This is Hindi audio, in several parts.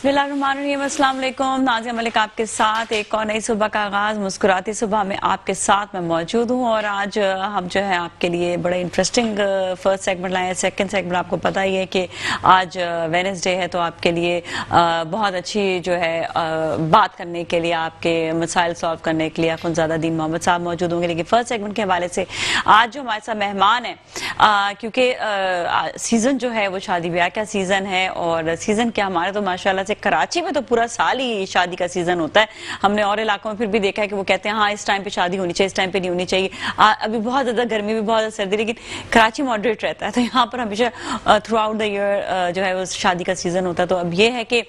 बिस्मिल्लाहिर्रहमानिर्रहीम, अस्सलाम वालेकुम। नाज़िया मलिक आपके साथ एक और नई सुबह का आगाज़ मुस्कुराती सुबह में आपके साथ मैं मौजूद हूँ। और आज हम जो है आपके लिए बड़े इंटरेस्टिंग फर्स्ट सेगमेंट लाए हैं। सेकंड सेगमेंट आपको पता ही है कि आज वेडनेसडे है, तो आपके लिए बहुत अच्छी जो है बात करने के लिए, आपके मसाइल सॉल्व करने के लिए अखुन ज़्यादा दीन मोहम्मद साहब मौजूद होंगे। लेकिन फर्स्ट सेगमेंट के हवाले से आज जो हमारे साथ मेहमान है, क्योंकि सीज़न जो है वो शादी ब्याह का सीज़न है। और सीज़न क्या, हमारे तो माशाल्लाह से कराची में तो पूरा साल ही शादी का सीजन होता है। हमने और इलाकों में फिर भी देखा है कि वो कहते हैं हाँ इस टाइम पे शादी होनी चाहिए, इस टाइम पे नहीं होनी चाहिए। अभी बहुत ज्यादा गर्मी भी, बहुत ज्यादा सर्दी, लेकिन कराची मॉडरेट रहता है, तो यहाँ पर हमेशा थ्रू आउट द ईयर जो है वो शादी का सीजन होता है। तो अब ये है कि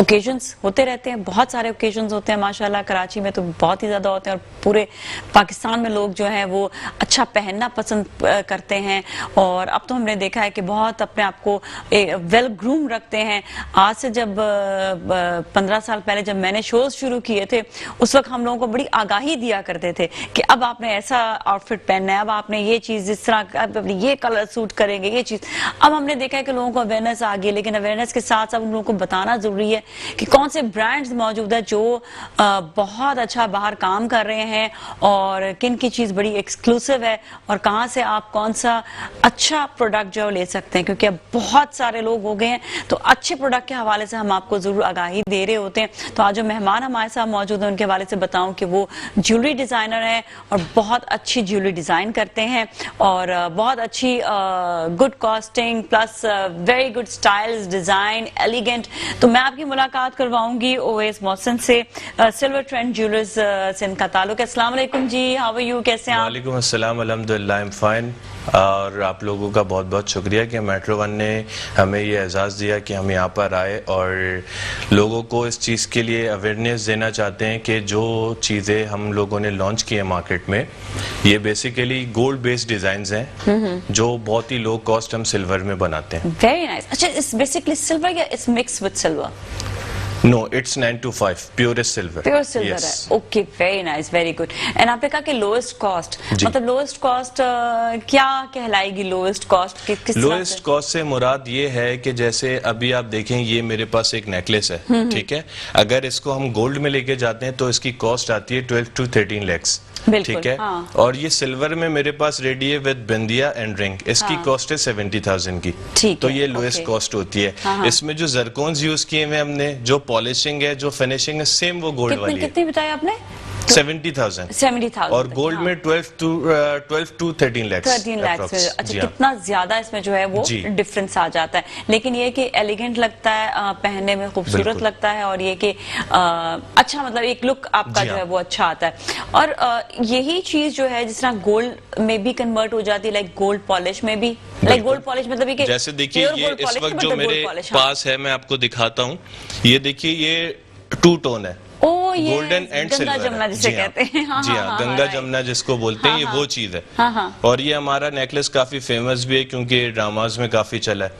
ओकेजन्स होते रहते हैं, बहुत सारे ओकेजन्स होते हैं माशाल्लाह। कराची में तो बहुत ही ज़्यादा होते हैं और पूरे पाकिस्तान में लोग जो हैं वो अच्छा पहनना पसंद करते हैं। और अब तो हमने देखा है कि बहुत अपने आप को वेल ग्रूम रखते हैं। आज से जब 15 साल पहले जब मैंने शोज शुरू किए थे, उस वक्त हम लोगों को बड़ी आगाही दिया करते थे कि अब आपने ऐसा आउटफिट पहनना है, अब आपने ये चीज़ इस तरह, ये कलर सूट करेंगे, ये चीज़। अब हमने देखा है कि लोगों को अवेयरनेस आ गई, लेकिन अवेयरनेस के साथ साथ उन लोगों को बताना ज़रूरी है कि कौन से ब्रांड्स मौजूद है जो बहुत अच्छा बाहर काम कर रहे हैं और किन की चीज़ बड़ी एक्सक्लूसिव है और कहाँ से आप कौन सा अच्छा प्रोडक्ट जो ले सकते हैं। क्योंकि अब बहुत सारे लोग हो गए हैं, तो अच्छे प्रोडक्ट के हवाले से हम आपको ज़रूर आगाही दे रहे होते हैं। तो आज जो मेहमान हमारे साथ मौजूद हैं उनके हवाले से बताऊं कि वो ज्वेलरी डिज़ाइनर हैं और बहुत अच्छी ज्वेलरी डिज़ाइन करते हैं और बहुत अच्छी good costing plus very good styles, design, elegant. तो मैं आपकी मुलाकात करवाऊंगी ओवैस मोहसिन से, सिल्वर ट्रेंड ज्वेलर्स से इनका ताल्लुक है। अस्सलाम वालेकुम जी, हाउ आर यू, कैसे हैं आप? वालेकुम अस्सलाम, अल्हम्दुलिल्लाह आई एम फाइन। और आप लोगों का बहुत बहुत शुक्रिया कि मेट्रो वन ने हमें ये एजाज़ दिया कि हम यहाँ पर आए और लोगों को इस चीज़ के लिए अवेयरनेस देना चाहते हैं कि जो चीज़ें हम लोगों ने लॉन्च की है मार्केट में, ये बेसिकली गोल्ड बेस्ड डिज़ाइंस हैं जो बहुत ही लो कॉस्ट हम सिल्वर में बनाते हैं। Very nice. अच्छा, इट्स बेसिकली सिल्वर या it's mix with silver? No, it's 9 to 5 purest silver. Pure silver है, okay, very nice, very good. And आपने कहा कि लोएस्ट कॉस्ट, मतलब लोएस्ट कॉस्ट क्या कहलाएगी? लोएस्ट कॉस्ट किस लोएस्ट कॉस्ट से मुराद ये है कि जैसे अभी आप देखें, ये मेरे पास एक नेकलेस है, ठीक है। अगर इसको हम गोल्ड में लेके जाते हैं तो इसकी कॉस्ट आती है 12 to 13 lakhs, ठीक है। हाँ। और ये सिल्वर में मेरे पास रेडी है विद बिंदिया एंड रिंग, इसकी कॉस्ट है 70,000 की। तो ये लोएस्ट कॉस्ट होती है। हाँ। इसमें जो जरकोन्स यूज किए हुए हमने, जो पॉलिशिंग है, जो फिनिशिंग है, सेम वो गोल्ड वाली है। कितनी बताया आपने? 70,000 और गोल्ड में 12 to 13 lakhs। 13 lakhs में। अच्छा, कितना ज्यादा इसमें जो है वो डिफरेंस आ जाता है। लेकिन ये कि एलिगेंट लगता है, पहनने में खूबसूरत लगता है और ये कि अच्छा, मतलब एक लुक आपका जो है वो अच्छा आता है। और यही चीज जो है जिस तरह गोल्ड में भी कन्वर्ट हो जाती है, लाइक गोल्ड पॉलिश में भी, लाइक गोल्ड पॉलिश मतलब ये जैसे देखिए, ये इस वक्त जो मेरे पास है, मैं आपको दिखाता हूँ। ये देखिए, ये 2 टोन है, गोल्डन एंड सिल्वर, जमुना जिसे कहते हैं। जी हाँ, गंगा जमुना जिसको बोलते हैं, ये वो चीज है। और ये हमारा नेकलेस काफी फेमस भी है क्योंकि ड्रामाज में काफी चला है।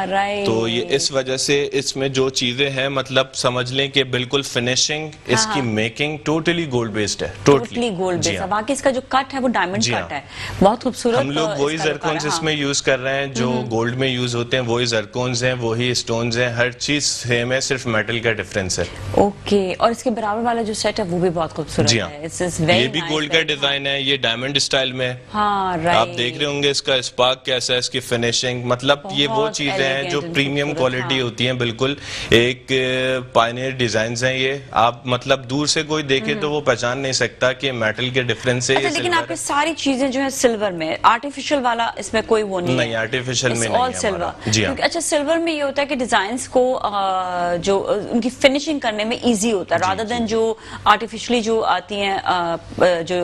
राइट। तो ये इस वजह से इसमें जो चीजें हैं, मतलब समझ लें कि बिल्कुल फिनिशिंग, इसकी मेकिंग टोटली गोल्ड बेस्ड है, टोटली गोल्ड बेस्ड है। बाकी इसका जो कट है वो डायमंड कट है, बहुत खूबसूरत। हम लोग वही जरकोन्स इसमें यूज कर रहे हैं जो गोल्ड में यूज होते हैं, वही जरकोन्स हैं, वही स्टोन्स हैं, हर चीज सेम है, सिर्फ मेटल का डिफरेंस है। ओके। और इसके बराबर वाला जो सेट है वो भी बहुत खूबसूरत है। ये भी गोल्ड का डिजाइन है, ये डायमंड स्टाइल में है। राइट। आप देख रहे होंगे इसका स्पार्क कैसा है, इसकी फिनिशिंग, मतलब ये वो चीजें हैं जो प्रीमियम क्वालिटी होती हैं। बिल्कुल एक पायनियर डिजाइंस हैं ये। आप मतलब दूर से कोई देखे तो वो पहचान नहीं सकता कि मेटल के डिफरेंस है। लेकिन आपकी सारी चीजें जो है सिल्वर में, आर्टिफिशियल वाला इसमें कोई वो नहीं है। आर्टिफिशियल में नहीं है, सिल्वर। जी हाँ। अच्छा, सिल्वर में ये होता है कि डिजाइंस को जो उनकी फिनिशिंग करने में इजी होता है, रादर देन जो आर्टिफिशियली जो आती हैं जो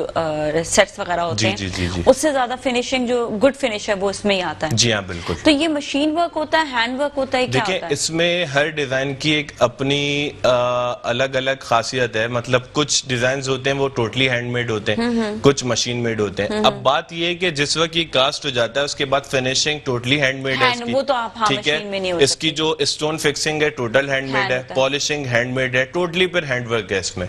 सेट्स वगैरह होते हैं, उससे ज्यादा फिनिशिंग, जो गुड फिनिश है वो इसमें ही आता है। जी हाँ, बिल्कुल। तो ये मशीन वर्क होता है, हैंड वर्क होता है, क्या होता है? इसमें हर डिजाइन की एक अपनी अलग अलग खासियत है। मतलब कुछ डिजाइन होते हैं वो टोटली हैंडमेड होते हैं, कुछ मशीन मेड होते हैं। अब बात ये है कि जिस वक्त ये कास्ट हो जाता है उसके बाद फिनिशिंग टोटली हैंडमेड है इसकी, वो तो आप ठीक है। इसकी जो स्टोन फिक्सिंग है टोटल हैंडमेड है, पॉलिशिंग हैंडमेड है, टोटली पर हैंडवर्क है इसमें।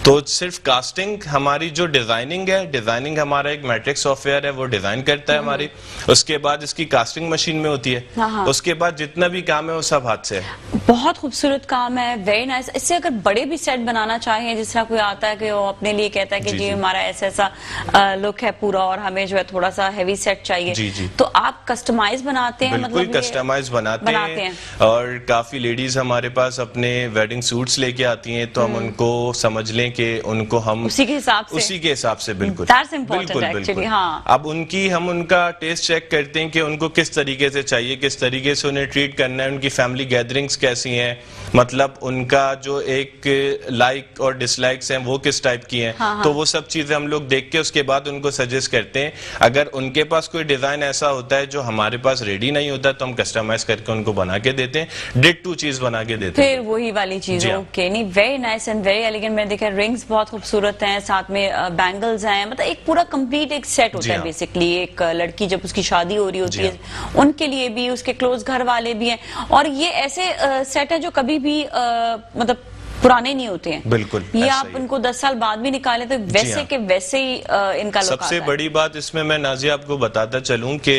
तो सिर्फ कास्टिंग, हमारी जो डिजाइनिंग है, डिजाइनिंग हमारा एक मैट्रिक्स सॉफ्टवेयर है, वो डिजाइन करता है हमारी, उसके बाद इसकी कास्टिंग मशीन में होती है, हाँ। उसके बाद जितना भी काम है वो सब हाथ से है। बहुत खूबसूरत काम है, वेरी नाइस। इससे अगर बड़े भी सेट बनाना चाहें, जिस तरह कोई आता है कि वो अपने लिए कहता है कि जी हमारा ऐसा ऐसा लुक है पूरा और हमें जो है थोड़ा सा हेवी सेट चाहिए, तो आप कस्टमाइज बनाते हैं? बिल्कुल मतलब कस्टमाइज बनाते हैं। और काफी लेडीज हमारे पास अपने वेडिंग सूट्स लेके आती हैं, तो हम उनको समझ लें कि उनको हम उसी के हिसाब से बिल्कुल That's important actually, हाँ। अब हम उनका टेस्ट चेक करते हैं कि उनको किस तरीके से चाहिए, किस तरीके से उन्हें ट्रीट करना है, उनकी फैमिली गैदरिंग्स कैसी हैं, मतलब उनका जो एक लाइक और डिसलाइक्स हैं वो किस टाइप की हैं। हाँ। तो वो सब चीजें हम लोग देख के उसके बाद उनको सजेस्ट करते हैं। अगर उनके पास कोई डिजाइन ऐसा होता है जो हमारे पास रेडी नहीं होता, तो हम कस्टमाइज करके उनको बना के देते हैं, डिट्टू चीज बना के देते हैं, फिर वही वाली चीज। ओके, नहीं, very nice and very elegant. मैंने देखा रिंग्स बहुत खूबसूरत हैं, साथ में बैंगल्स हैं, मतलब एक पूरा कंप्लीट एक सेट होता है बेसिकली। एक लड़की जब उसकी शादी हो रही होती है उनके लिए भी, उसके क्लोज घर वाले भी हैं, और ये ऐसे सेट है जो कभी भी मतलब पुराने नहीं होते हैं। बिल्कुल, ये आप इनको 10 साल बाद भी निकाले तो वैसे के वैसे ही इनका लुक आता है। सबसे बड़ी बात इसमें मैं नाज़िया आपको बताता चलूं कि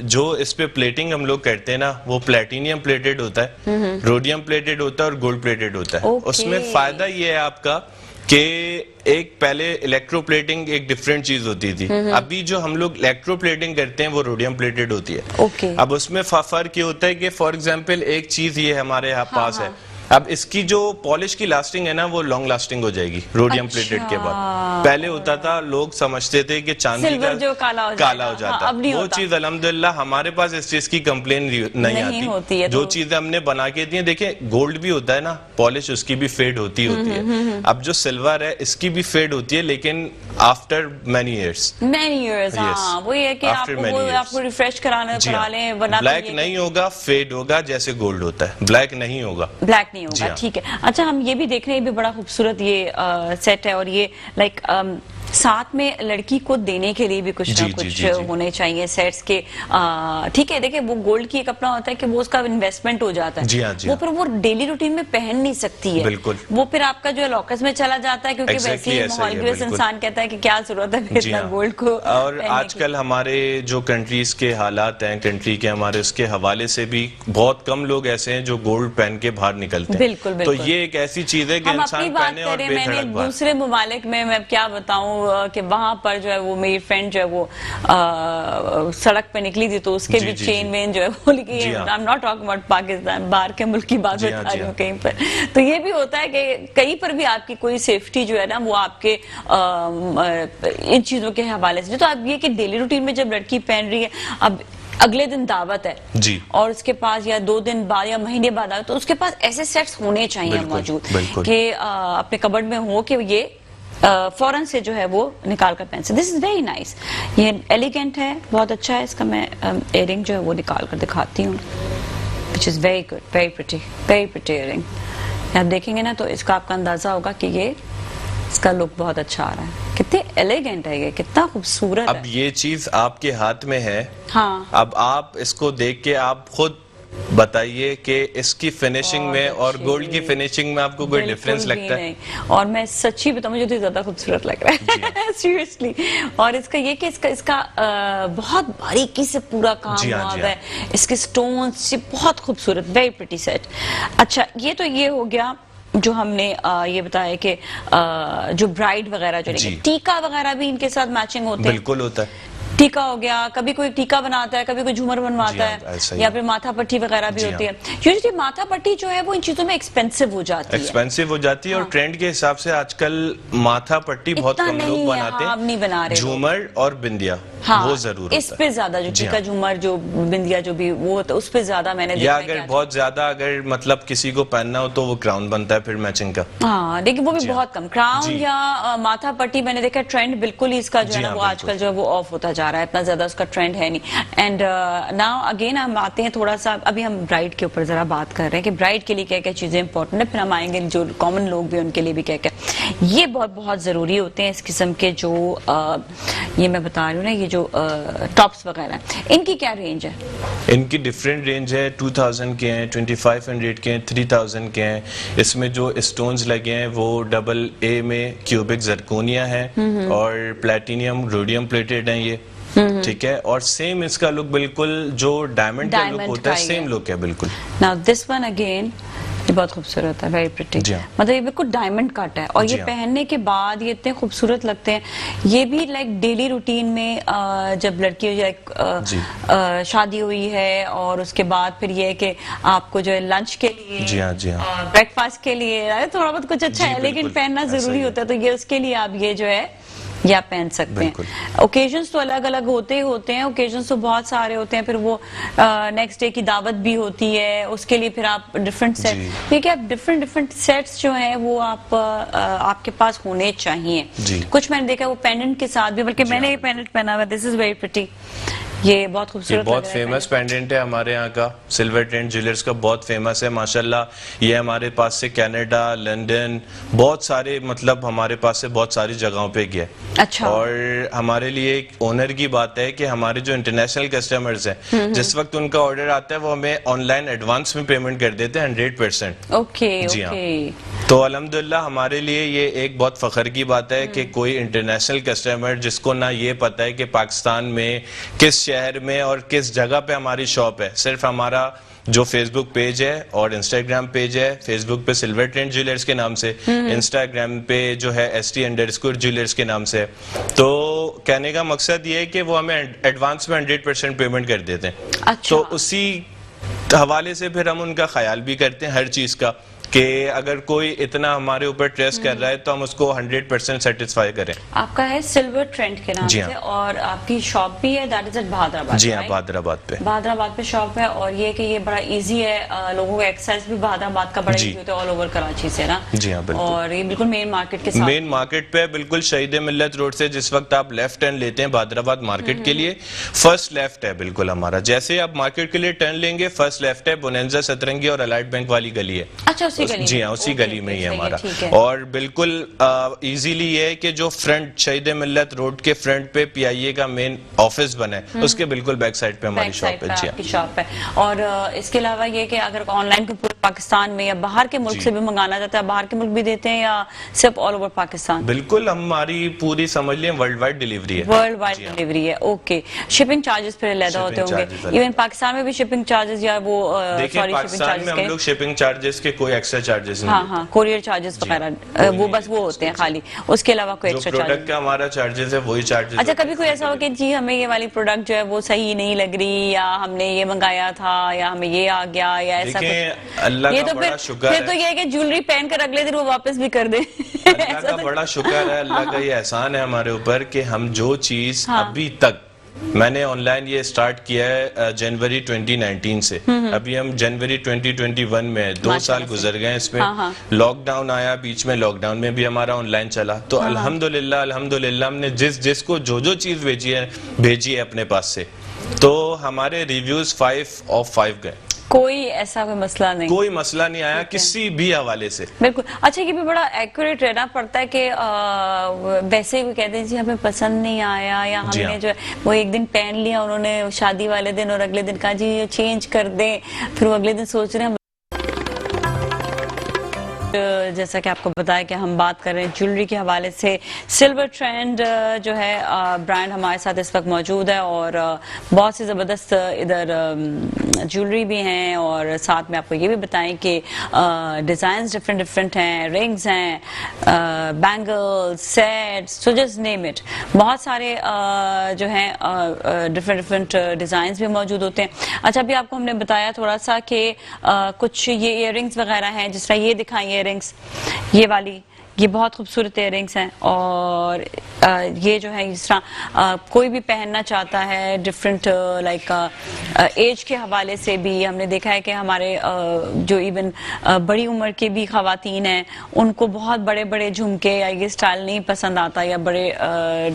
जो इस पे प्लेटिंग हम लोग करते हैं ना, वो प्लेटिनियम प्लेटेड होता है, रोडियम प्लेटेड होता है और गोल्ड प्लेटेड होता है। उसमें फायदा ये है आपका कि एक पहले इलेक्ट्रोप्लेटिंग एक डिफरेंट चीज होती थी, अभी जो हम लोग इलेक्ट्रोप्लेटिंग करते हैं वो रोडियम प्लेटेड होती है। अब उसमें फर्क ये होता है कि फॉर एग्जांपल एक चीज ये हमारे यहाँ पास है, अब इसकी जो पॉलिश की लास्टिंग है ना, वो लॉन्ग लास्टिंग हो जाएगी रोडियम प्लेटेड के बाद। पहले होता था, लोग समझते थे कि चांदी का जो काला हो जाता, वो चीज अल्हम्दुलिल्लाह हमारे पास इस चीज की कंप्लेन नहीं आती। जो चीजें हमने बना के दी है, देखिए गोल्ड भी होता है ना, पॉलिश उसकी भी फेड होती है। अब जो सिल्वर है इसकी भी फेड होती है, लेकिन आफ्टर मैनी ईयर्स वो ये कि आपको रिफ्रेश करा लें, वरना ब्लैक नहीं होगा, फेड होगा, जैसे गोल्ड होता है, ब्लैक नहीं होगा, होगा। ठीक है, अच्छा, हम ये भी देख रहे हैं, ये भी बड़ा खूबसूरत ये सेट है, और ये लाइक साथ में लड़की को देने के लिए भी कुछ ना कुछ होने चाहिए सेट्स के। ठीक है, देखिए वो गोल्ड की एक अपना होता है कि वो उसका इन्वेस्टमेंट हो जाता है, वो फिर वो डेली रूटीन में पहन नहीं सकती है, वो फिर आपका जो है लॉकर्स में चला जाता है, क्योंकि वैसे ही माहौल की वजह से इंसान कहता है कि क्या जरूरत है इतना गोल्ड को। और आजकल हमारे जो कंट्रीज के हालात हैं, कंट्री के हमारे उसके हवाले से भी बहुत कम लोग ऐसे हैं जो गोल्ड पहन के बाहर निकलते हैं। बिल्कुल, तो ये एक ऐसी चीज है कि इंसान पहने और मैंने दूसरे ममालिक में मैं क्या बताऊं कि वहां पर जो है वो मेरी फ्रेंड जो है वो सड़क पे निकली थी, तो उसके भी चेन वेन जो है वो लिखी है। I am not talking about Pakistan, बाहर के मुल्क की बात बता रही हूँ कहीं पर। तो ये भी होता है कि कहीं पर भी आपकी कोई सेफ्टी जो है ना, वो आपके इन चीजों के हवाले से। तो अब ये कि डेली रूटीन में जब लड़की पहन रही है, अब अगले दिन दावत है जी, और उसके पास या 2 दिन बाद या महीने बाद आए, तो उसके पास ऐसे सेट्स होने चाहिए मौजूद कि अपने कबर्ड में हो कि ये फौरन से जो है वो निकाल कर पहन से। दिस इज वेरी नाइस, ये एलिगेंट है, बहुत अच्छा है। इसका मैं इयरिंग जो है वो निकाल कर दिखाती हूँ, which is very good, very pretty earring. आप देखेंगे ना तो इसका आपका अंदाजा होगा कि ये इसका लुक बहुत अच्छा आ रहा है। कितने एलिगेंट है ये, कितना खूबसूरत है। अब ये चीज आपके हाथ में है, हाँ, अब आप इसको देख के आप खुद बताइए कि इसकी फिनिशिंग में और गोल्ड की फिनिशिंग में आपको कोई डिफरेंस लगता है? और मैं सच्ची बताऊं, मुझे तो ज्यादा खूबसूरत लग रहा है सीरियसली। और इसका ये कि इसका बहुत बारीकी से पूरा काम हुआ है, इसके स्टोन्स बहुत खूबसूरत, वेरी प्रिटी सेट। अच्छा, ये तो ये हो गया जो हमने ये बताया कि जो ब्राइड वगैरह जो टीका वगैरह भी इनके साथ मैचिंग होते हैं। बिल्कुल होता है, टीका हो गया, कभी कोई टीका बनाता है, कभी कोई झूमर बनवाता है, या फिर माथा पट्टी वगैरह भी होती है। यूजुअली माथा पट्टी जो है वो इन चीजों में एक्सपेंसिव हो जाती है, और ट्रेंड के हिसाब से आजकल माथा पट्टी बहुत कम लोग बनाते हैं, नहीं बना रहे। झूमर और बिंदिया, वो जरूर इस पे ज्यादा जो टीका झूमर जो बिंदिया जो भी वो होता है, उस पे ज्यादा मैंने देखा। या अगर बहुत ज्यादा अगर मतलब किसी को पहनना हो तो वो क्राउन बनता है फिर मैचिंग का। हाँ, लेकिन वो भी बहुत कम। क्राउन या माथा पट्टी मैंने देखा ट्रेंड बिल्कुल ही इसका जो है वो आजकल जो है वो ऑफ होता जा आ रहा है, इतना ज्यादा उसका ट्रेंड है नहीं। एंड नाउ अगेन हम आते हैं थोड़ा सा, अभी हम ब्राइड के ऊपर जरा बात कर रहे हैं कि ब्राइड के लिए क्या क्या चीजें इंपॉर्टेंट है, फिर हम आएंगे जो कॉमन लोग भी उनके लिए भी क्या क्या ये बहुत बहुत जरूरी होते हैं इस किस्म के जो ये मैं बता रही हूँ ना, ये जो टॉप्स वगैरह हैं, इनकी क्या रेंज है? इनकी डिफरेंट रेंज है, 2000 के हैं, 2500 के हैं, 3000 के हैं। इसमें जो स्टोन्स लगे हैं वो AA में क्यूबिक जरकोनिया है और प्लेटिनियम रोडियम प्लेटेड हैं ये, ठीक है। और सेम इसका लुक बिल्कुल जो डायमंड का लुक होता है सेम लुक है बिल्कुल। नाउ दिस वन अगेन ये बहुत खूबसूरत है, वेरी प्रिटी, मतलब ये बिल्कुल डायमंड कट है और ये पहनने के बाद ये इतने खूबसूरत लगते हैं। ये भी लाइक डेली रूटीन में जब लड़की शादी हुई है और उसके बाद फिर ये कि आपको जो है लंच के लिए, जी हाँ, ब्रेकफास्ट के लिए थोड़ा बहुत कुछ अच्छा है लेकिन पहनना जरूरी होता है, तो ये उसके लिए आप ये जो है ये आप पहन सकते हैं। ओकेजन्स तो अलग अलग होते ही होते हैं, ओकेजन्स तो बहुत सारे होते हैं, फिर वो नेक्स्ट डे की दावत भी होती है, उसके लिए फिर आप डिफरेंट सेट, देखिए आप डिफरेंट सेट्स जो हैं वो आप आपके पास होने चाहिए। कुछ मैंने देखा वो पेंडेंट के साथ भी, बल्कि मैंने ये पेंडेंट पहना हुआ, दिस इज वेरी प्रिटी, ये बहुत खूबसूरत, बहुत फेमस पेंडेंट है हमारे यहाँ का, सिल्वर ट्रेंड ज्वेलर्स का बहुत फेमस है माशाल्लाह। ये हमारे पास से कनाडा, लंदन, बहुत सारे मतलब हमारे पास से बहुत सारी जगहों पे गया। अच्छा। और हमारे लिए एक ऑनर की बात है कि हमारे जो इंटरनेशनल कस्टमर्स हैं, जिस वक्त उनका ऑर्डर आता है वो हमें ऑनलाइन एडवांस में पेमेंट कर देते हैं 100%। ओके, जी हाँ। तो अल्हम्दुलिल्लाह हमारे लिए ये एक बहुत फख्र की बात है कि कोई इंटरनेशनल कस्टमर जिसको ना ये पता है कि पाकिस्तान में किस शहर में और किस जगह पे हमारी शॉप है, सिर्फ हमारा जो फेसबुक पेज है और इंस्टाग्राम पेज है, फेसबुक पे सिल्वर ट्रेंड ज्वेलर्स के नाम से, इंस्टाग्राम पे जो है ST_ज्वेलर्स के नाम से। तो कहने का मकसद ये है कि वो हमें एडवांस में 100% पेमेंट कर देते हैं। अच्छा। तो उसी हवाले से फिर हम उनका ख्याल भी करते हैं हर चीज का कि अगर कोई इतना हमारे ऊपर ट्रस्ट कर रहा है तो हम उसको 100% सेटिस्फाई करें। आपका है सिल्वर ट्रेंड के नाम से और आपकी शॉप भी है, दैट इज एट बहादराबाद। जी हाँ, बहादराबाद पे शॉप है और ये कि ये बड़ा इजी है, लोगों को एक्सेस भी बहादराबाद का बड़ा इजी होता है ऑल ओवर कराची से ना। जी हाँ, बिल्कुल। और ये बिल्कुल मेन मार्केट के साथ, मेन मार्केट पे बिल्कुल शहीद मिल्लत रोड से जिस वक्त आप लेफ्ट टर्न लेते हैं बहादराबाद मार्केट के लिए, फर्स्ट लेफ्ट है बिल्कुल हमारा। जैसे आप मार्केट के लिए टर्न लेंगे फर्स्ट लेफ्ट है, बोनेंजा सतरंगी और अलाइट बैंक वाली गली है। अच्छा, जी हाँ, उसी गली में ही है हमारा। और बिल्कुल इजीली ये है कि जो फ्रंट शहीद मिल्लत रोड के फ्रंट पे PIA का मेन ऑफिस बना है, उसके बिल्कुल बैक साइड पे हमारी शॉप है। आपकी शॉप है। और इसके अलावा ये कि अगर ऑनलाइन पूरे पाकिस्तान में या बाहर के मुल्क से भी मंगाना चाहता है, बाहर के मुल्क भी देते हैं या सिर्फ ऑल ओवर पाकिस्तान? बिल्कुल, हमारी पूरी समझ लें वर्ल्ड वाइड डिलीवरी है। वर्ल्ड वाइड डिलीवरी है, ओके। शिपिंग चार्जेस फिर अलग होते होंगे, इवन पाकिस्तान में भी शिपिंग चार्जेस या वो पाकिस्तान में हम लोग शिपिंग चार्जेस के कोई एक्स्ट्रा चार्जेस नहीं। हाँ, कोरियर चार्जेस वगैरह वो बस वो होते हैं खाली, उसके अलावा कोई एक्स्ट्रा चार्ज? प्रोडक्ट का हमारा चार्जेस है वही चार्जेस। अच्छा, कभी कोई ऐसा हो कि जी हमें ये वाली प्रोडक्ट जो है वो सही नहीं लग रही, या हमने ये मंगाया था या हमें ये आ गया या ऐसा कुछ? अल्लाह का बड़ा शुक्र है, तो ये है कि ज्वेलरी पहनकर अगले दिन वो वापस भी कर दे। अल्लाह का बड़ा शुक्र है, अल्लाह का ये एहसान है हमारे ऊपर कि हम जो चीज अभी तक, मैंने ऑनलाइन ये स्टार्ट किया है जनवरी 2019 से, अभी हम जनवरी 2021 में 2 साल गुजर गए इसमें। लॉकडाउन आया बीच में, लॉकडाउन में भी हमारा ऑनलाइन चला। तो अल्हम्दुलिल्लाह हमने जिसको जो चीज भेजी है अपने पास से, तो हमारे रिव्यूज 5 of 5 गए। कोई ऐसा कोई मसला नहीं, कोई मसला नहीं आया किसी भी हवाले से। बिल्कुल। अच्छा, ये भी बड़ा एक्यूरेट रहना पड़ता है कि वैसे कोई कहते हैं जी हमें पसंद नहीं आया, या हमने जो वो एक दिन पहन लिया उन्होंने शादी वाले दिन और अगले दिन कहा जी ये चेंज कर दें, फिर वो अगले दिन सोच रहे हैं। जैसा कि आपको बताया कि हम बात कर रहे हैं ज्वेलरी के हवाले से, सिल्वर ट्रेंड जो है ब्रांड हमारे साथ इस वक्त मौजूद है और बहुत सी ज़बरदस्त इधर ज्वेलरी भी हैं, और साथ में आपको ये भी बताएं कि डिज़ाइंस डिफरेंट हैं, रिंग्स हैं, bangles, sets, so just name it, बहुत सारे जो हैं डिफरेंट डिज़ाइंस भी मौजूद होते हैं। अच्छा, अभी आपको हमने बताया थोड़ा सा कि कुछ ये इयररिंग्स वगैरह हैं, जिस तरह ये दिखाएं इयररिंग्स, ये वाली ये बहुत खूबसूरत इयररिंग्स हैं और ये जो है जिस तरह कोई भी पहनना चाहता है डिफरेंट लाइक एज के हवाले से भी हमने देखा है कि हमारे जो इवन बड़ी उम्र के भी खवातीन हैं उनको बहुत बड़े बड़े झुमके या ये स्टाइल नहीं पसंद आता या बड़े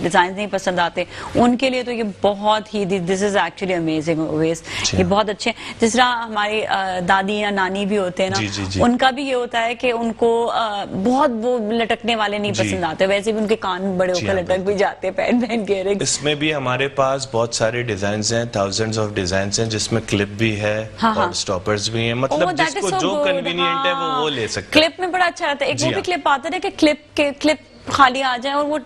डिजाइन नहीं पसंद आते, उनके लिए तो ये बहुत ही this is actually amazing always, ये बहुत अच्छे हैं। जिस तरह हमारी दादी या नानी भी होते हैं ना, जी। उनका भी ये होता है कि उनको बहुत वो लटकने वाले नहीं पसंद आते, वैसे भी उनके कान बड़े होकर लटक भी जाते हैं पहन के इयररिंग्स। इसमें भी हमारे पास बहुत सारे डिजाइन हैं, थाउजेंड्स ऑफ डिजाइन हैं, जिसमें क्लिप भी है और स्टॉपर्स भी हैं, मतलब जिसको जो कन्वीनियंट है वो ले सकते हैं। क्लिप में बड़ा अच्छा रहता है, एक वो भी क्लिप आता है कि क्लिप खाली आ जाए, और वो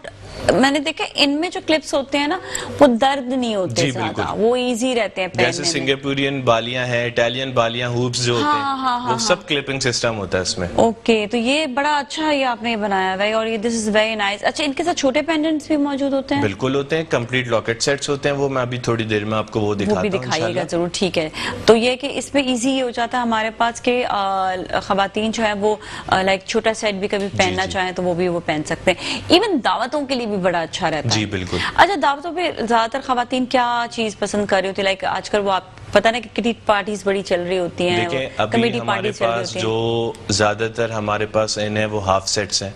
मैंने देखा इनमें जो क्लिप्स होते हैं ना वो दर्द नहीं होते ज्यादा, वो इजी रहते हैं पहनने में। जैसे सिंगापुरियन बालियां हैं, इटालियन बालियां, हुप्स जो होते हैं वो सब क्लिपिंग सिस्टम होता है इसमें। ओके, तो ये बड़ा अच्छा ये आपने बनाया हुआ है और ये दिस इज वेरी नाइस। अच्छा, इनके साथ छोटे पेंडेंट्स भी मौजूद होते हैं? बिल्कुल होते हैं, कंप्लीट लॉकेट सेट्स होते हैं, वो मैं अभी थोड़ी देर में आपको वो दिखाता हूं। वो भी दिखाइएगा जरूर, ठीक है। तो ये कि इसमें इजी ये हो जाता है हमारे पास के खवातीन जो है वो लाइक छोटा सेट भी कभी पहनना चाहें तो वो भी वो पहन सकते हैं। इवन दावतों के लिए भी बड़ा अच्छा रहता है। जी बिल्कुल। अच्छा, दावतों पे ज्यादातर खवातीन क्या चीज पसंद कर रही होती है? लाइक आजकल वो आप पता ना कि किटी पार्टीज बड़ी चल रही होती हैं, देखिए अभी हमारे पास जो ज्यादातर हमारे पास इन्हें वो हाफ सेट्स हैं,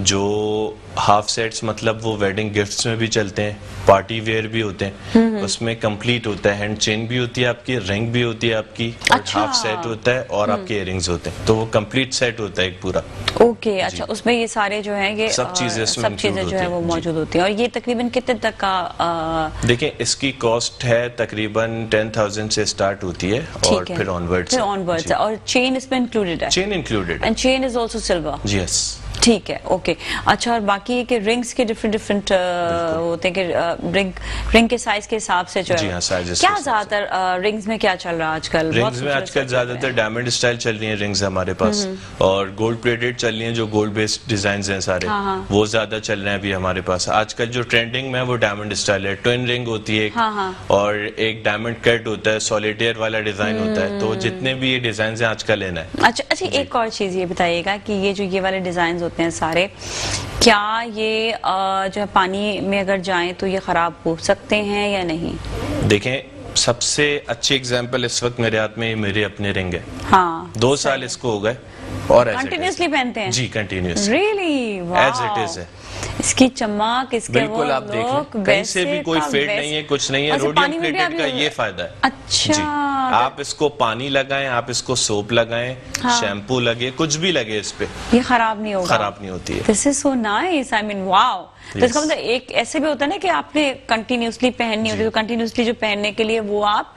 जो हाफ सेट्स मतलब वो वेडिंग गिफ्ट्स में भी चलते हैं, पार्टी वेयर भी होते हैं, उसमें कंप्लीट होता है, हैंड चेन भी होती है आपकी, रिंग भी होती है आपकी, अच्छा। हाफ सेट होता है और आपके इयररिंग्स होते हैं, तो वो कंप्लीट सेट होता है एक पूरा। ओके, अच्छा, उसमें ये सारे जो है ये सब चीजें जो है वो मौजूद होती हैं। और ये तकरीबन कितने तक का? देखिए इसकी कॉस्ट है तकरीबन 10,000 से स्टार्ट होती है और फिर ऑनवर्ड्स है। और चेन इसमें इंक्लूडेड है? Chain included, and chain is also silver? जी यस। ठीक है, ओके। अच्छा, और बाकी के रिंग्स के डिफरेंट होते हैं कि रिंग के साइज के हिसाब से जो है क्या ज्यादातर रिंग्स में क्या चल रहा है आजकल? रिंग्स में आजकल ज्यादातर डायमंड स्टाइल चल रही है रिंग्स हमारे पास, और गोल्ड प्लेटेड चल रही है, जो गोल्ड बेस्ड डिजाइन हैं सारे वो ज्यादा चल रहे हैं अभी हमारे पास। आजकल जो ट्रेंडिंग में है वो डायमंड स्टाइल है, ट्विन रिंग होती है और एक डायमंड कट होता है, सॉलिटेयर वाला डिजाइन होता है, तो जितने भी ये डिजाइन है आजकल लेना है। अच्छा, एक और चीज ये बताइएगा कि ये जो ये वाले डिजाइन होते हैं सारे, क्या ये जो है पानी में अगर जाएं तो ये खराब हो सकते हैं या नहीं? देखें सबसे अच्छी एग्जांपल इस वक्त मेरे हाथ में मेरे अपने रिंग है, 2 साल इसको हो गए और कंटिन्यूसली पहनते हैं? जी continuous, really, as it is है। इसकी चमक, इसके बिल्कुल आप देखें कहीं से भी कोई फेड नहीं है, कुछ नहीं है। रोडियम प्लेटेड का ये फायदा है। अच्छा जी, आप इसको पानी लगाएं, आप इसको सोप लगाएं, शैम्पू लगे, कुछ भी लगे इस पे, ये खराब नहीं होगा, खराब नहीं होती है। This is so nice, I mean wow. तो इसका मतलब एक ऐसे भी होता है ना कि आपने कंटिन्यूसली पहननी होती है, तो कंटिन्यूसली जो पहनने के लिए वो आप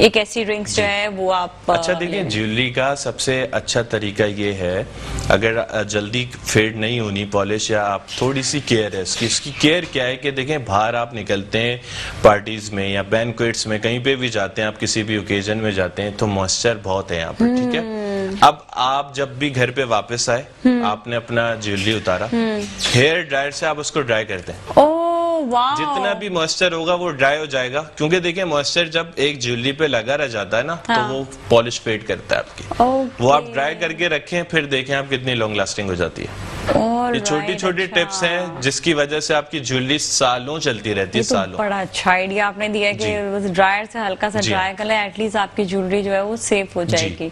एक ऐसी रिंग्स जो है वो आप अच्छा देखिए, ज्वेलरी का सबसे अच्छा तरीका ये है, अगर जल्दी फेड नहीं होनी पॉलिश, या आप थोड़ी सी केयर है इसकी केयर क्या है कि देखें बाहर आप निकलते हैं पार्टीज में या बैंक्वेट्स में, कहीं पे भी जाते हैं आप, किसी भी ओकेजन में जाते हैं तो मॉइस्चर बहुत है यहाँ पर, ठीक है। अब आप जब भी घर पे वापस आए, आपने अपना ज्वेलरी उतारा, हेयर ड्रायर से आप उसको ड्राई करते हैं, जितना भी मॉइस्चर होगा वो ड्राई हो जाएगा, क्योंकि देखिए मॉइस्चर जब एक ज्वेलरी पे लगा रह जाता है ना, तो वो पॉलिश फेड करता है आपकी। वो आप ड्राई करके रखें, फिर देखें आप कितनी लॉन्ग लास्टिंग हो जाती है। ये छोटी छोटी टिप्स हैं जिसकी वजह से आपकी ज्वेलरी सालों चलती रहती है, सालों। बड़ा अच्छा आइडिया आपने दिया कि ड्रायर से हल्का सा ड्राई कर ले, एटलीस्ट आपकी ज्वेलरी जो है वो सेफ हो जाएगी।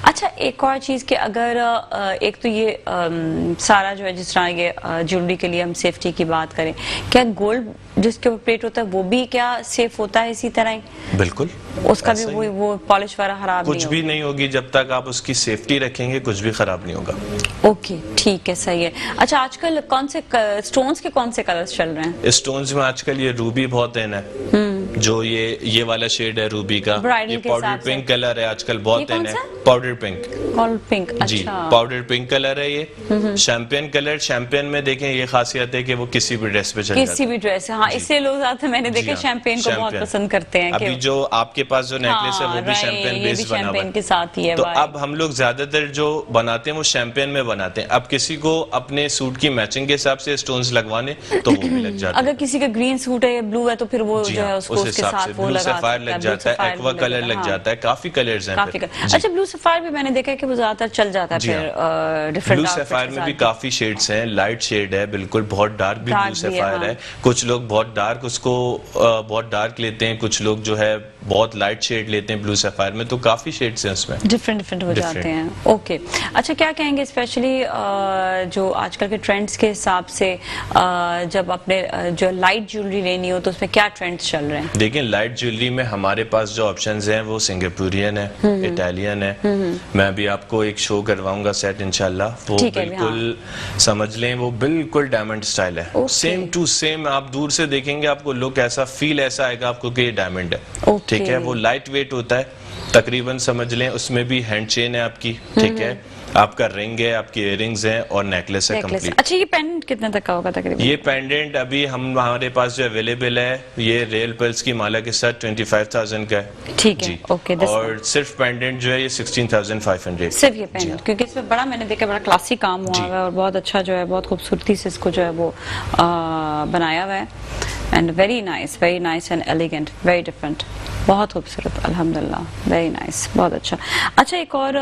अच्छा, एक और चीज कि अगर एक तो ये सारा जो है जिस तरह ये ज्वेलरी के लिए हम सेफ्टी की बात करें, क्या गोल्ड जिसके ऊपर प्लेट होता है वो भी क्या सेफ होता है इसी तरह ही? बिल्कुल, उसका भी वो पॉलिश वगैरह खराब कुछ भी नहीं होगी, जब तक आप उसकी सेफ्टी रखेंगे कुछ भी खराब नहीं होगा। ओके, ठीक है, सही है। अच्छा, आजकल कौन से स्टोन्स के कौन से कलर्स चल रहे हैं? स्टोन्स में आजकल ये रूबी बहुत इन है, जो ये वाला शेड है रूबी का, ये पाउडर पिंक कलर है आजकल बहुत इन है, पाउडर पिंक। पिंक, जी, पाउडर पिंक कलर है ये। शैंपियन कलर, शैंपियन में देखें ये खासियत है कि वो किसी भी ड्रेस पे चल जाता है, किसी भी ड्रेस, हाँ, इससे लोग ज्यादा मैंने देखे शैंपेन को बहुत पसंद करते हैं। अभी जो आपके पास जो नेकलेस है वो भी शैंपेन बेस्ड बना हुआ है के साथ ही है। तो अब हम लोग ज्यादातर जो बनाते हैं वो शैंपेन में बनाते हैं। अब किसी को अपने सूट की मैचिंग के हिसाब से स्टोन्स लगवाने तो वो भी लग जाते हैं। अगर किसी का ग्रीन सूट है या ब्लू है तो फिर वो जो है उसको उसके साथ वो लगा लग जाता है, एक्वा कलर लग जाता है, काफी कलर्स हैं। अच्छा, ब्लू सफायर भी मैंने देखा है कि वो ज्यादातर चल जाता है जी फिर डिफरेंट ब्लू सफायर में भी काफी शेड्स हैं, लाइट शेड है, बिल्कुल बहुत डार्क भी Dark ब्लू भी है, सफायर हाँ। है। कुछ लोग बहुत डार्क उसको बहुत डार्क लेते हैं, कुछ लोग जो है बहुत लाइट शेड लेते हैं ब्लू सफायर में, तो काफी शेड्स हैं उसमें। डिफरेंट हो जाते हैं। ओके, अच्छा क्या कहेंगे स्पेशली जो आजकल के ट्रेंड्स के हिसाब से जब अपने जो लाइट ज्वेलरी लेनी हो तो उसमें क्या ट्रेंड्स चल रहे हैं? देखिए लाइट ज्वेलरी में हमारे पास जो ऑप्शंस हैं वो सिंगापुरियन है, इटालियन है। मैं अभी आपको एक शो करवाऊंगा सेट इंशाल्लाह, वो ठीक है, बिल्कुल समझ लें वो बिल्कुल डायमंड स्टाइल है, Okay. Same to same. आप दूर से देखेंगे आपको लुक ऐसा फील ऐसा आएगा आपको कि ये डायमंड है। Okay. ठीक है, वो लाइट वेट होता है तकरीबन, समझ लें उसमें भी हैंड चेन है आपकी, ठीक है, आपका रिंग है, आपकी इयररिंग्स हैं और नेकलेस है नेकलेस। कंप्लीट। अच्छा ये पेंडेंट कितने तक का होगा तकरीबन? ये पेंडेंट अभी हमारे पास जो अवेलेबल है ये रियल पर्ल्स की माला के साथ 25,000 का है। ठीक है, जी। ओके, this और सिर्फ पेंडेंट जो है ये 16,500। सिर्फ ये पेंडेंट, क्योंकि इसमें बड़ा मैंने देखा बड़ा क्लासी काम हुआ जी। हुआ है और बहुत अच्छा जो है बहुत खूबसूरती से इसको जो है वो बनाया हुआ है and very nice and elegant, very different, बहुत खूबसूरत, अल्हम्दुलिल्लाह, वेरी नाइस, बहुत अच्छा। अच्छा एक और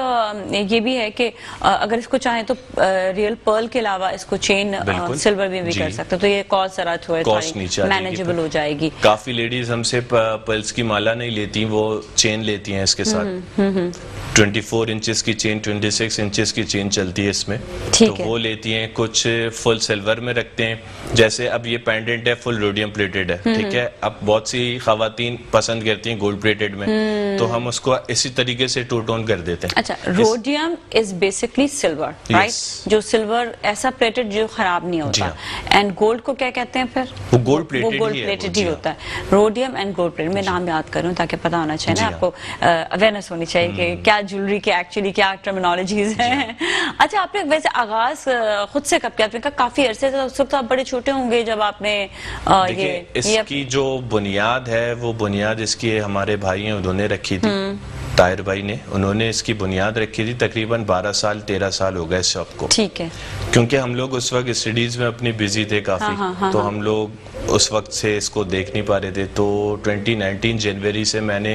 ये भी है कि अगर इसको चाहें तो रियल पर्ल के अलावा इसको चेन सिल्वर में भी कर सकते हो, तो ये कॉस्ट जरा थोड़ी मैनेजेबल हो जाएगी। काफी लेडीज हमसे पर्ल्स की माला नहीं लेती, वो चेन लेती हैं इसके साथ। 24 इंचेस की चेन, 26 इंचेस की चेन चलती है इसमें, तो वो लेती हैं। कुछ फुल सिल्वर में रखते हैं, जैसे अब ये पेंडेंट है फुल रोडियम प्लेटेड है, ठीक है। अब बहुत सी खवातीन पसंद करती हैं गोल्ड प्लेटेड में, तो हम उसको इसी तरीके से टू टोन कर देते हैं। अच्छा, rhodium is basically silver, right? जो सिल्वर ऐसा प्लेटेड जो खराब नहीं होता, एंड गोल्ड को क्या कहते हैं फिर? वो गोल्ड प्लेटेड ही होता है। रोडियम एंड गोल्ड प्लेटेड, मैं नाम याद करूं ताकि पता होना चाहिए ना आपको, अवेयरनेस होनी चाहिए कि क्या ज्वेलरी के एक्चुअली क्या टर्मिनोलॉजीज हैं। अच्छा, आपने वैसे आगाज खुद से कब किया? आपने कहा काफी अरसे से, उस वक्त आप बड़े छोटे होंगे जब आपने इसकी जो बुनियाद है वो बुनियाद इसकी हमारे भाई हैं उन्होंने रखी थी, ताहिर भाई ने, उन्होंने इसकी बुनियाद रखी थी। तकरीबन 12 साल 13 साल हो गए इस शॉप को, ठीक है, क्योंकि हम लोग उस वक्त स्टडीज में अपनी बिजी थे काफी, तो हम लोग उस वक्त से इसको देख नहीं पा रहे थे। तो 2019 जनवरी से मैंने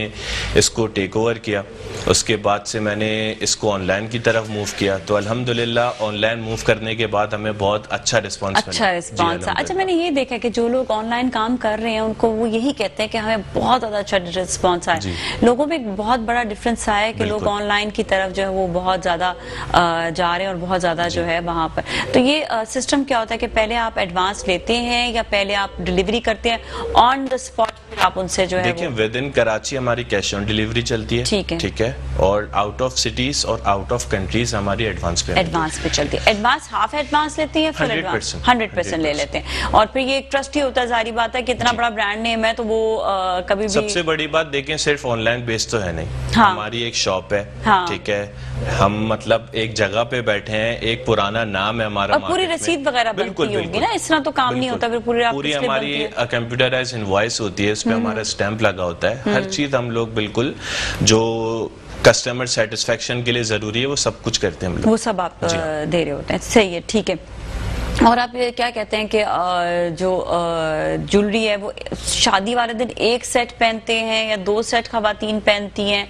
इसको टेक ओवर किया, उसके बाद से मैंने इसको ऑनलाइन की तरफ मूव किया। तो अल्हम्दुलिल्लाह ऑनलाइन मूव करने के बाद हमें बहुत अच्छा रिस्पांस मिला। अच्छा, मैंने ये देखा कि जो लोग ऑनलाइन काम कर रहे हैं उनको वो यही कहते हैं कि हमें बहुत ज्यादा अच्छा रिस्पांस आया। लोगों में एक बहुत बड़ा डिफरेंस आया है कि लोग ऑनलाइन की तरफ जो है वो बहुत ज्यादा जा रहे हैं और बहुत ज्यादा जो है वहां पर। तो ये सिस्टम क्या होता है कि पहले आप एडवांस लेते हैं या पहले आप डिलीवरी करते हैं ऑन द स्पॉट, आप उनसे जो है? देखिए विद इन कराची हमारी कैश ऑन डिलीवरी चलती है, ठीक है, और आउट ऑफ सिटीज और आउट ऑफ कंट्रीज हमारी एडवांस पे चलती है। एडवांस हाफ एडवांस लेते हैं, फुल एडवांस 100% ले लेते हैं। और फिर ये एक ट्रस्ट ही होता है, जारी बात है कि इतना बड़ा ब्रांड नेम है तो वो कभी भी। सबसे बड़ी बात देखें, सिर्फ ऑनलाइन बेस तो है नहीं, हमारी एक शॉप है, ठीक है, हम मतलब एक जगह पे बैठे हैं, एक पुराना नाम है हमारा, और पूरी रसीद वगैरह बनती होगी ना, इस तरह तो काम नहीं होता, फिर पूरी हमारी कंप्यूटराइज्ड इनवॉइस होती है, उसमें हमारा स्टैंप लगा होता है, हर चीज हम लोग बिल्कुल जो कस्टमर सेटिस्फेक्शन के लिए जरूरी है वो सब कुछ करते हैं हम लोग, वो सब आप दे रहे होते हैं। सही है, ठीक है। और आप ये क्या कहते हैं कि जो ज्वेलरी है वो शादी वाले दिन एक सेट पहनते हैं या 2 सेट खवातीन पहनती हैं,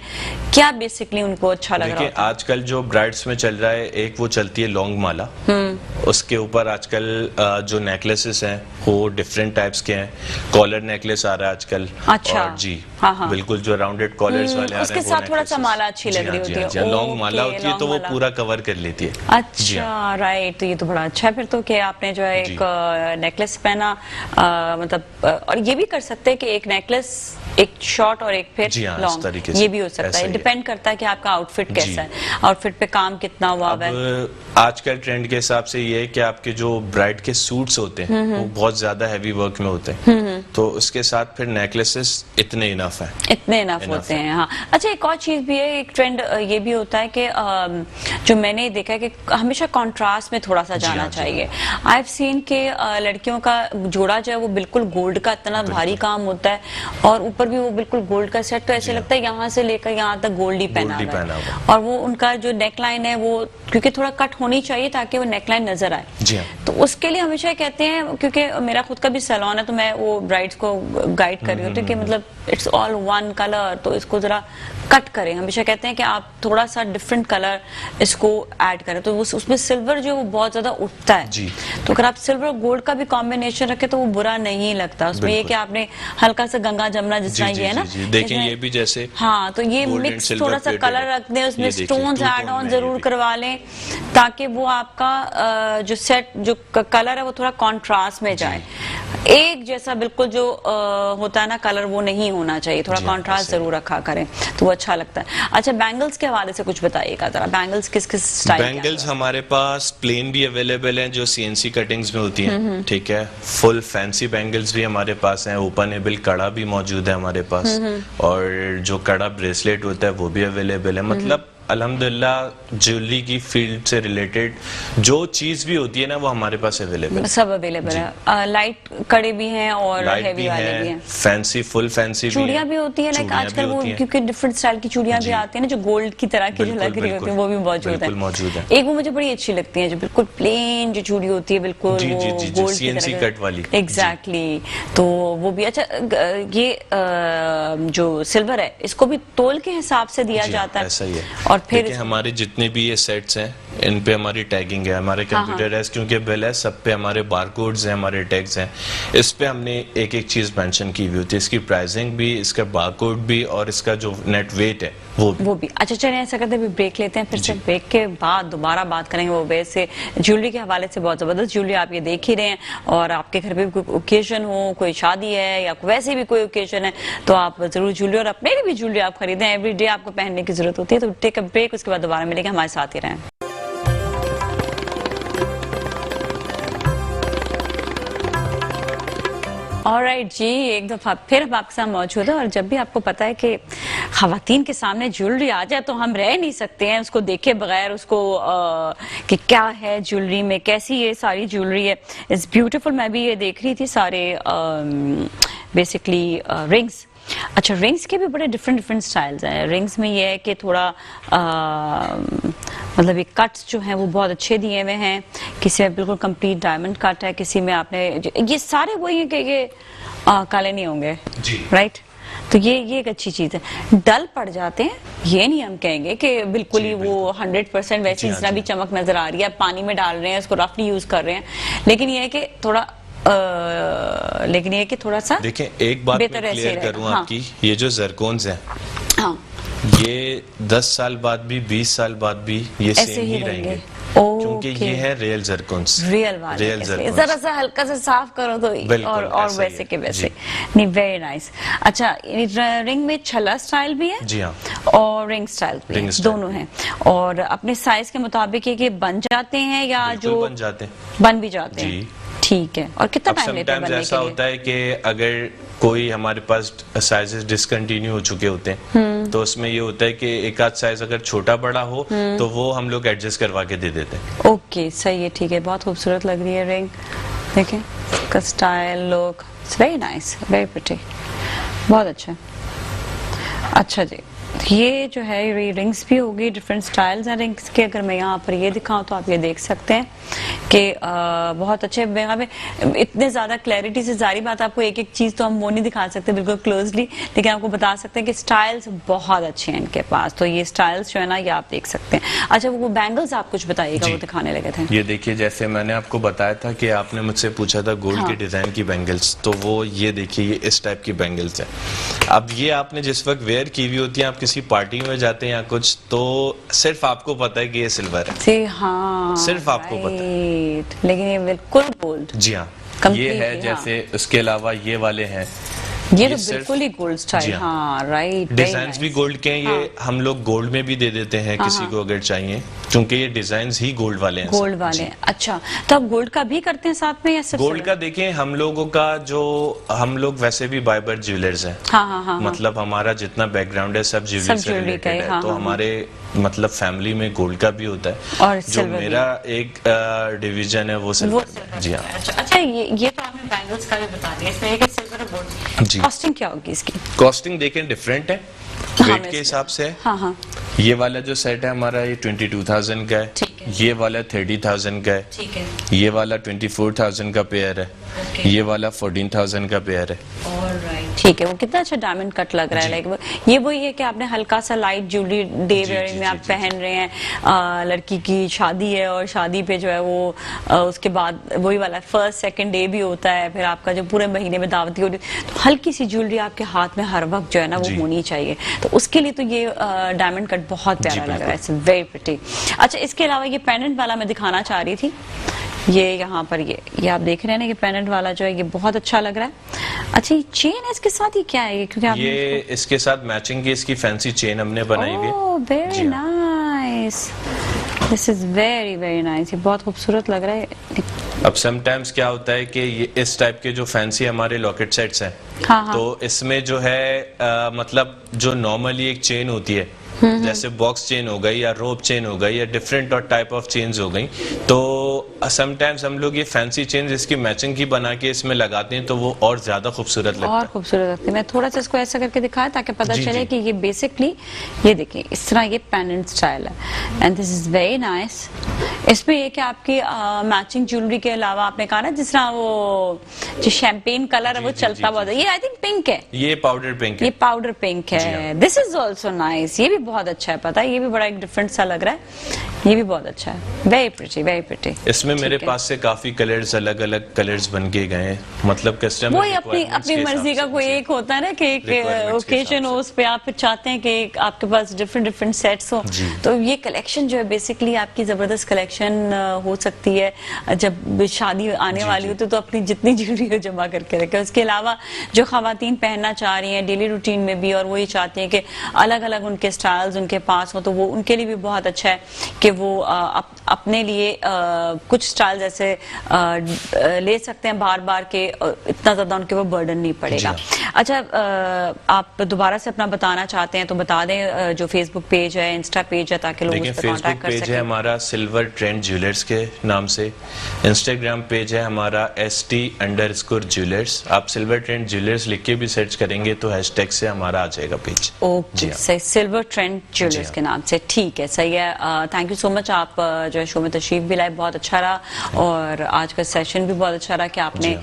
क्या बेसिकली उनको अच्छा लग रहा है? आजकल जो ब्राइड्स में चल रहा है, एक वो चलती है लॉन्ग माला, उसके ऊपर आजकल जो नेकलेसेस हैं वो डिफरेंट टाइप्स के हैं। कॉलर नेकलेस आ रहा है आजकल, अच्छा, और जी बिल्कुल जो राउंडेड कॉलर्स वाले आ रहे हैं, उसके साथ थोड़ा सा माला अच्छी लग रही होती है, लॉन्ग माला होती है तो वो पूरा कवर कर लेती है। अच्छा, राइट, तो ये तो बड़ा अच्छा है फिर तो, कि आपने जो है एक नेकलेस पहना, मतलब और ये भी कर सकते हैं कि एक नेकलेस एक शॉर्ट और एक फिर लॉन्ग, ये भी हो सकता है, डिपेंड करता है कि आपका आउटफिट कैसा है, आउटफिट पे काम कितना हुआ है। आजकल ट्रेंड के हिसाब से ये है कि आपके जो ब्राइड के सूट्स होते हैं वो बहुत ज्यादा हैवी वर्क में होते हैं, तो उसके साथ फिर नेकलेसेस इतने इनफ होते हैं। हाँ, अच्छा एक और चीज भी है, एक ट्रेंड ये भी होता है कि जो मैंने देखा है कि हमेशा कॉन्ट्रास्ट में थोड़ा सा जाना चाहिए। आई हैव सीन के लड़कियों का जोड़ा जो है वो बिल्कुल गोल्ड का इतना भारी काम होता है और ऊपर भी वो बिल्कुल गोल्ड का सेट, तो ऐसे लगता है यहाँ से लेकर यहाँ तक गोल्ड ही पहना हुआ है। और वो उनका जो नेकलाइन है वो क्योंकि थोड़ा कट होनी चाहिए ताकि वो नेकलाइन नजर आए, तो उसके लिए हमेशा कहते हैं, क्योंकि मेरा खुद का भी सैलून है तो मैं वो ब्राइड्स को गाइड कर रही हूँ कि मतलब इट्स ऑल वन कलर, तो इसको जरा कट करें, हमेशा कहते हैं कि आप थोड़ा सा डिफरेंट कलर इसको ऐड करें तो उसमें सिल्वर जो वो बहुत ज्यादा उठता है जी। तो अगर आप सिल्वर और गोल्ड का भी कॉम्बिनेशन रखें तो वो बुरा नहीं लगता। उसमें ये कि आपने हल्का सा गंगा जमुना जिस तरह ये है ना, देखें ये भी जैसे हाँ, तो ये gold and मिक्स silver थोड़ा सा plated कलर है। रख दें, उसमें ये देखिए, stones two add tone on में जरूर ये भी। करवा लें ताकि वो आपका जो सेट जो कलर है वो थोड़ा कॉन्ट्रास्ट में जाए। एक जैसा बिल्कुल जो होता है ना कलर वो नहीं होना चाहिए, थोड़ा जी हाँ, कॉन्ट्रास्ट ऐसे ही। जरूर रखा करें तो वो अच्छा लगता है। अच्छा, बैंगल्स के हवाले से कुछ बताइएगा जरा, बैंगल्स किस किस स्टाइल बैंगल्स हमारे पास प्लेन भी अवेलेबल हैं जो सीएनसी कटिंग्स में होती हैं, ठीक है। फुल फैंसी बैंगल्स भी हमारे पास हैं, ओपनेबल कड़ा भी मौजूद है हमारे पास, और जो कड़ा ब्रेसलेट होता है वो भी अवेलेबल है। मतलब अल्हम्दुलिल्लाह ज्वेलरी की फील्ड से रिलेटेड जो चीज भी होती है ना वो हमारे पास अवेलेबल है। सब अवेलेबल है, लाइट कड़े भी हैं और लाइट हेवी भी वाले भी है, हैं, फैंसी फुल फैंसी भी चूड़ियां है, भी होती है, लाइक चूड़ियां आजकल भी वो होती हैं। क्योंकि डिफरेंट स्टाइल की चूड़ियां भी जी। आती है ना जो गोल्ड की तरह की जो बिल्कुल, लग रही होती है बिल्कुल, वो भी मौजूद बिल्कुल मौजूद है। एक वो मुझे बड़ी अच्छी लगती है जो बिल्कुल प्लेन जो चूड़ी होती है बिल्कुल जी, वो जी, जी, जी, गोल्ड की CNC तरह कट वाली। एग्जैक्टली, तो वो भी अच्छा। ये जो सिल्वर है इसको भी तोल के हिसाब से दिया जी, जाता है, ऐसा ही है। और फिर देखिए हमारे जितने भी ये सेट्स हैं इन पे हमारी टैगिंग है, हमारे कंप्यूटराइज क्योंकि बिल है, सब पे हमारे बारकोड्स हैं, हमारे टैग्स हैं। इस पे हमने एक एक चीज मेंशन की हुई होती है, इसकी प्राइसिंग भी, इसका बारकोड भी और इसका जो नेट वेट है वो भी। अच्छा चलिए ऐसा करते हैं ब्रेक लेते हैं, फिर से ब्रेक के बाद दोबारा बात करेंगे वो वैसे ज्वेलरी के हवाले से। बहुत जबरदस्त ज्वेलरी आप ये देख ही रहे हैं, और आपके घर पे भी कोई ओकेजन हो, कोई शादी है या वैसे भी कोई ओकेजन है तो आप जरूर ज्वेलरी और अपने लिए भी ज्वेलरी आप खरीदें, एवरी डे आपको पहनने की जरूरत होती है। तो टेक अ ब्रेक, उसके बाद दोबारा मिलेंगे, हमारे साथ ही रहें। ऑलराइट जी, एक दफा फिर हम आपके साथ मौजूद है, और जब भी आपको पता है कि खवातीन के सामने ज्वेलरी आ जाए तो हम रह नहीं सकते हैं उसको देखे बगैर, उसको कि क्या है ज्वेलरी में, कैसी ये सारी ज्वेलरी है, इट्स ब्यूटीफुल। मैं भी ये देख रही थी सारे बेसिकली रिंग्स। अच्छा, रिंग्स के भी बड़े डिफरेंट स्टाइल्स हैं। रिंग्स में ये है कि थोड़ा मतलब ये कट्स जो हैं वो बहुत अच्छे दिए हुए हैं, किसी में बिल्कुल कंप्लीट डायमंड कट है, किसी में आपने ये सारे वही हैं कि ये काले नहीं होंगे जी, राइट। तो ये एक अच्छी चीज है। डल पड़ जाते हैं ये नहीं हम कहेंगे कि बिल्कुल ही वो 100% वैसी जिस तरह भी चमक नजर आ रही है, पानी में डाल रहे हैं उसको रफली यूज कर रहे हैं, लेकिन ये है कि थोड़ा लेकिन ये कि थोड़ा सा देखें एक बात मैं बेहतर ऐसे क्लियर रहेगा। करूं हाँ। आपकी, ये जो जरकोन्स हैं हाँ, ये 10 साल बाद भी 20 साल बाद भी ये ऐसे सेम ही ही रहेंगे, ओके। क्योंकि ये है रियल जरकोन्स, रियल वाले रियल इसलिए जरकोन्स। जरा सा हल्का सा साफ करो तो बिल्कुल, और ऐसा ही वैसे है। के वैसे जी। नहीं, वेरी नाइस। अच्छा, रिंग में छल्ला स्टाइल भी है जी हाँ, और रिंग स्टाइल भी रिंग है, स्टाइल दोनों हैं, और अपने साइज के मुताबिक ये कि बन जाते हैं या बिल्कुल जो बन जाते हैं। बन भी जाते हैं। जी। ठीक है, और कितना अब टाइम लेते हैं समटाइम्स बनने ऐसा के लिए? होता है कि अगर कोई हमारे पास साइजेस डिसकंटिन्यू हो चुके होते हैं तो उसमें ये होता है कि एक आध साइज अगर छोटा बड़ा हो तो वो हम लोग एडजस्ट करवा के दे देते हैं। ओके, सही है, ठीक है, बहुत खूबसूरत लग रही है रिंग, देखें इसका style, look, it's very nice, very pretty, बहुत अच्छा। अच्छा जी, ये जो है ये रिंग्स भी होगी, डिफरेंट स्टाइल्स हैं रिंग्स के। अगर मैं यहाँ पर ये दिखाऊं तो आप ये देख सकते हैं कि बहुत अच्छे, यहाँ पे इतने ज्यादा क्लैरिटी से, सारी बात आपको एक एक चीज तो हम वो नहीं दिखा सकते बिल्कुल क्लोजली, लेकिन आपको बता सकते हैं कि स्टाइल्स बहुत अच्छे हैं इनके पास। तो ये स्टाइल्स जो है ना ये आप देख सकते हैं। अच्छा, वो बैंगल्स आप कुछ बताइएगा, वो दिखाने लगे थे। ये देखिए, जैसे मैंने आपको बताया था कि आपने मुझसे पूछा था गोल्ड के डिजाइन की बैंगल्स, तो वो ये देखिए, ये इस टाइप की बैंगल्स है। अब ये आपने जिस वक्त वेयर की हुई होती है, आप किसी पार्टी में जाते हैं या कुछ, तो सिर्फ आपको पता है कि ये सिल्वर है, जी हाँ, सिर्फ आपको पता है, लेकिन ये बिल्कुल गोल्ड। जी हाँ, ये Completely, है जैसे उसके अलावा ये वाले हैं, ये तो सिर्फ- बिल्कुल ही गोल्ड स्टाइल। जी हाँ, राइट, डिजाइन भी गोल्ड के हैं। ये हम लोग गोल्ड में भी दे देते हैं किसी को अगर चाहिए, क्योंकि ये डिजाइन ही गोल्ड वाले हैं, गोल्ड वाले। अच्छा, तो आप गोल्ड का भी करते हैं साथ में या सिर्फ गोल्ड का? देखें, हम लोगों का जो, हम लोग वैसे भी बाय बर्थ ज्वेलर्स हैं। हाँ, मतलब हमारा जितना बैकग्राउंड है सब ज्वेलरी से ज्वेलरी का रिलेटेड है, है। तो हमारे मतलब फैमिली में गोल्ड का भी होता है, और जो सिल्वर भी। मेरा एक डिवीजन है वो सिल्वर। जी हाँ। अच्छा, ये तो आपने बैंगल्स का भी बता दिया, इसमें एक सिल्वर और गोल्ड। जी। कॉस्टिंग क्या होगी इसकी? कॉस्टिंग देखें डिफरेंट है, वेट के हिसाब से है। हाँ, ये वाला जो सेट है हमारा, ये 22,000 का है। ठीक है। ये वाला 30,000 का है। ठीक है, ये वाला 24,000 का पेयर है। ये वाला 14,000 का पेयर है। ऑलराइट। ठीक है, वो कितना अच्छा डायमंड कट लग रहा है। लाइक ये वही है कि आपने हल्का सा लाइट ज्वेलरी डे वेयरिंग में आप पहन रहे हैं। लड़की की शादी है और शादी पे जो है वो उसके बाद वही वाला फर्स्ट सेकंड डे भी होता है, फिर आपका जो पूरे महीने में दावती हो रही, तो हल्की सी ज्वेलरी आपके हाथ में हर वक्त जो है ना वो होनी चाहिए। तो उसके लिए तो ये डायमंड कट बहुत प्यारा लग रहा है, इट्स वेरी प्रिटी। अच्छा, इसके अलावा ये पेंडेंट वाला मैं दिखाना चाह रही थी, ये यहाँ पर ये आप देख रहे हैं ना, ये पेंडेंट वाला जो है ये बहुत अच्छा लग रहा है। अच्छा, ये चेन है इसके साथ, ये क्या है? क्योंकि ये इसके साथ मैचिंग की इसकी फैंसी चेन हमने बनाई हुई है। Oh very nice, this is very very nice, ये बहुत खूबसूरत लग रहा है। अब समटाइम्स क्या होता है कि ये इस टाइप के जो फैंसी हमारे लॉकेट सेट्स हैं, हाँ। तो इसमें जो है मतलब जो नॉर्मली एक चेन होती है, जैसे बॉक्स चेन हो गई या रोप चेन हो गई या डिफरेंट और टाइप ऑफ चेन्स हो गई, तो समटाइम्स हम लोग ये फैंसी चेन इसकी मैचिंग की बना के इसमें लगाते हैं, तो वो और ज्यादा खूबसूरत लगता है। और खूबसूरत लगती है। मैं थोड़ा सा इसको ऐसा करके दिखाया ताकि पता चले कि ये बेसिकली, ये देखिए इस तरह ये पेंडेंट स्टाइल है, and this is very nice. इसमें ये कि आपकी मैचिंग ज्वेलरी के अलावा आपने कहा ना जिस तरह वो जो शैंपेन कलर है वो चलता बहुत है, ये आई थिंक पिंक है, ये पाउडर पिंक है, ये पाउडर पिंक है। दिस इज ऑल्सो नाइस, ये भी बहुत अच्छा है, पता है ये भी बड़ा एक डिफरेंट सा लग रहा है, ये भी बहुत अच्छा है, वेरी प्रिटी वेरी प्रिटी। इसमें मेरे पास से काफी कलर्स, अलग अलग कलर्स बन के गए हैं, मतलब कस्टमर वही अपनी मर्जी का कोई एक होता है ना कि एक ओकेजन हो, उस पे आप फिर चाहते हैं कि आपके पास डिफरेंट सेट्स हो, तो ये कलेक्शन जो है बेसिकली आपकी जबरदस्त कलेक्शन हो सकती है। जब शादी आने वाली होती है तो अपनी जितनी ज्वेलरी हो जमा करके रखें। उसके अलावा जो खवातीन पहनना चाह रही हैं डेली रूटीन में भी, और वही चाहती हैं कि अलग अलग उनके स्टाइल्स उनके पास हो, तो वो उनके लिए भी बहुत अच्छा है कि वो अपने लिए कुछ स्टाइल ऐसे ले सकते हैं बार बार के, इतना ज्यादा उनके वो बर्डन नहीं पड़ेगा। अच्छा, आप दोबारा से अपना बताना चाहते हैं तो बता दें, जो फेसबुक पेज है, इंस्टा पेज है, ताकि लोग उस पर कांटेक्ट कर सकें। पेज है हमारा सिल्वर ट्रेंड ज्वेलर्स के नाम से, इंस्टाग्राम पेज है हमारा ST_ज्वेलर्स। आप सिल्वर ट्रेंड ज्वेलर्स लिख के भी सर्च करेंगे तो हैशटैग से हमारा आ जाएगा पेज। ओके, सही, सिल्वर ट्रेंड ज्वेलर्स के नाम से, ठीक है, सही है। थैंक यू सो मच, आप जो है शो में तशरीफ भी लाए, बहुत अच्छा रहा, और आज का सेशन भी बहुत अच्छा रहा कि आपने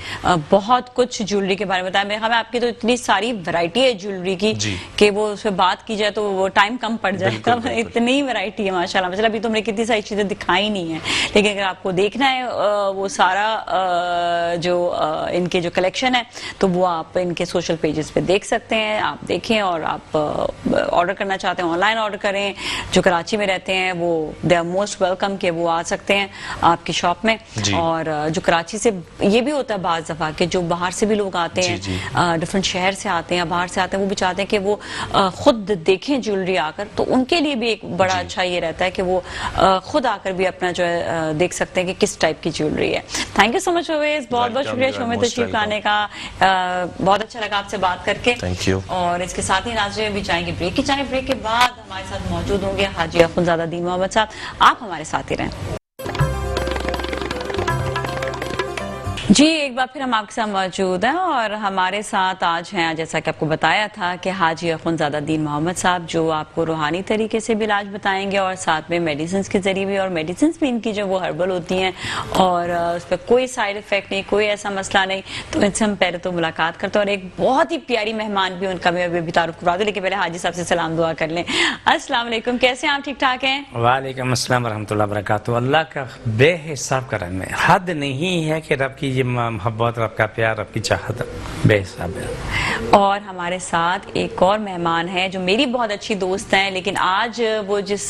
बहुत कुछ ज्वेलरी के बारे में बताया। मेरे ख्याल में आपकी तो इतनी सारी वैरायटी है ज्वेलरी की कि वो उस पर बात की जाए तो वो टाइम कम पड़ जाएगा, इतनी वैरायटी है माशाल्लाह। मतलब अभी तो हमने कितनी सारी चीजें दिखाई नहीं है, लेकिन अगर आपको देखना है वो सारा जो इनके जो कलेक्शन है तो वो आप इनके सोशल पेजेस पे देख सकते हैं, आप देखें, और आप ऑर्डर करना चाहते हैं ऑनलाइन ऑर्डर करें। जो कराची में रहते हैं वो दे आर मोस्ट वेलकम के वो आ सकते हैं आपकी शॉप में, और जो कराची से ये भी होता है बाज दफा के जो बाहर से भी लोग आते हैं, डिफरेंट शहर से आते हैं, बाहर से आते हैं, वो भी चाहते हैं कि वो खुद देखें ज्वेलरी आकर, तो उनके लिए भी एक बड़ा अच्छा ये रहता है कि वो खुद आकर भी अपना जो है देख सकते हैं कि किस टाइप की ज्वेलरी है। Thank you so much Owais, बहुत बहुत शुक्रिया शो में तशरीफ लाने का, बहुत अच्छा लगा आपसे बात करके। Thank you. और इसके साथ ही नाज़रीन भी जाएंगे ब्रेक की, चाहे ब्रेक के बाद हमारे साथ मौजूद होंगे हाजी अखुनज़ादा दीन मोहम्मद साहब, आप हमारे साथ ही रहें। जी, एक बार फिर हम आपके साथ मौजूद हैं, और हमारे साथ आज हैं, जैसा कि आपको बताया था कि हाजी अखुनज़ादा दीन मोहम्मद साहब, जो आपको रूहानी तरीके से भी इलाज बताएंगे और साथ में मेडिसिन के जरिए भी, और मेडिसिन भी इनकी जो वो हर्बल होती हैं और उस पर कोई साइड इफेक्ट नहीं, कोई ऐसा मसला नहीं। तो इनसे हम पहले तो मुलाकात करते हैं, और एक बहुत ही प्यारी मेहमान भी उनका मैं अभी तारुफ करवा दूं, लेकिन पहले हाजी साहब से सलाम दुआ कर लें। अस्सलाम वालेकुम, कैसे हैं आप? ठीक ठाक हैं? वालेकुम अस्सलाम रहमतुल्लाह बरकातहू। अल्लाह का बेहिसाब करम है, हद नहीं है कि रब की मोहब्बत, रब का प्यार, रब की चाहत बेहिसाब है। और हमारे साथ एक और मेहमान है जो मेरी बहुत अच्छी दोस्त हैं, लेकिन आज वो जिस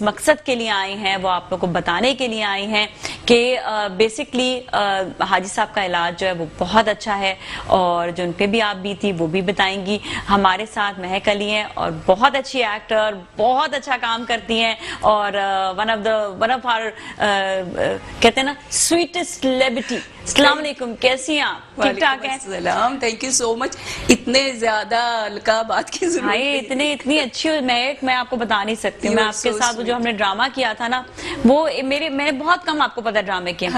मकसद के लिए आई हैं वो आप लोग को बताने के लिए आई हैं कि बेसिकली हाजी साहब का इलाज जो है वो बहुत अच्छा है, और जो उन पे भी आप भी थी वो भी बताएंगी। हमारे साथ महक अली हैं, और बहुत अच्छी एक्टर, बहुत अच्छा काम करती हैं, और वन ऑफ आवर कहते हैं ना स्वीटेस्ट सेलिब्रिटी। अस्सलाम वालेकुम, कैसी हैं आप? ठीक ठाक हैं? सलाम, थैंक यू सो मच। इतने ज्यादा हल्का बात की जरूरत है, इतनी अच्छी महक मैं आपको बता नहीं सकती हूँ। मैं आपके साथ जो हमने ड्रामा किया था ना, वो मैंने बहुत कम आपको पता ड्रामे किए,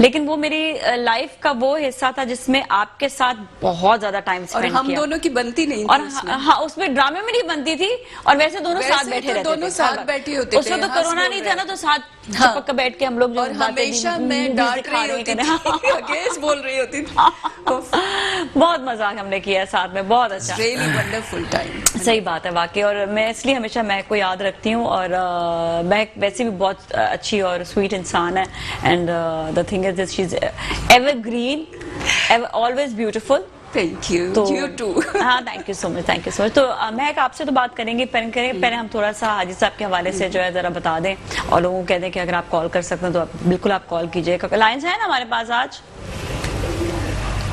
लेकिन वो मेरी लाइफ का वो हिस्सा था जिसमें आपके साथ बहुत ज्यादा टाइम स्पेंड किया। और हम दोनों की बनती नहीं और हाँ, उसमें ड्रामे में नहीं बनती थी, और वैसे दोनों साथ बैठे रहते थे, दोनों साथ बैठे होते थे। उसमें तो कोरोना नहीं था ना, तो साथ चिपक के बैठ के हम लोग और हमेशा मैं डांट रही होती थी, अगेंस्ट बोल रही होती थी। बहुत मजाक हमने किया साथ में, बहुत अच्छा। Really wonderful time. सही बात है वाकई, और मैं इसलिए हमेशा महक को याद रखती हूँ, और महक वैसे भी बहुत अच्छी और स्वीट इंसान है, and the thing is this she is evergreen, always beautiful. Thank you, you too. हाँ, thank you so much, thank you so much. तो महक आपसे तो बात करेंगे, पहले हम थोड़ा सा हाजी साहब के हवाले से जो है जरा बता दें, और लोगों को कह दें कि अगर आप कॉल कर सकते हैं तो बिल्कुल आप कॉल कीजिएगा। लाइन्स है ना हमारे पास आज?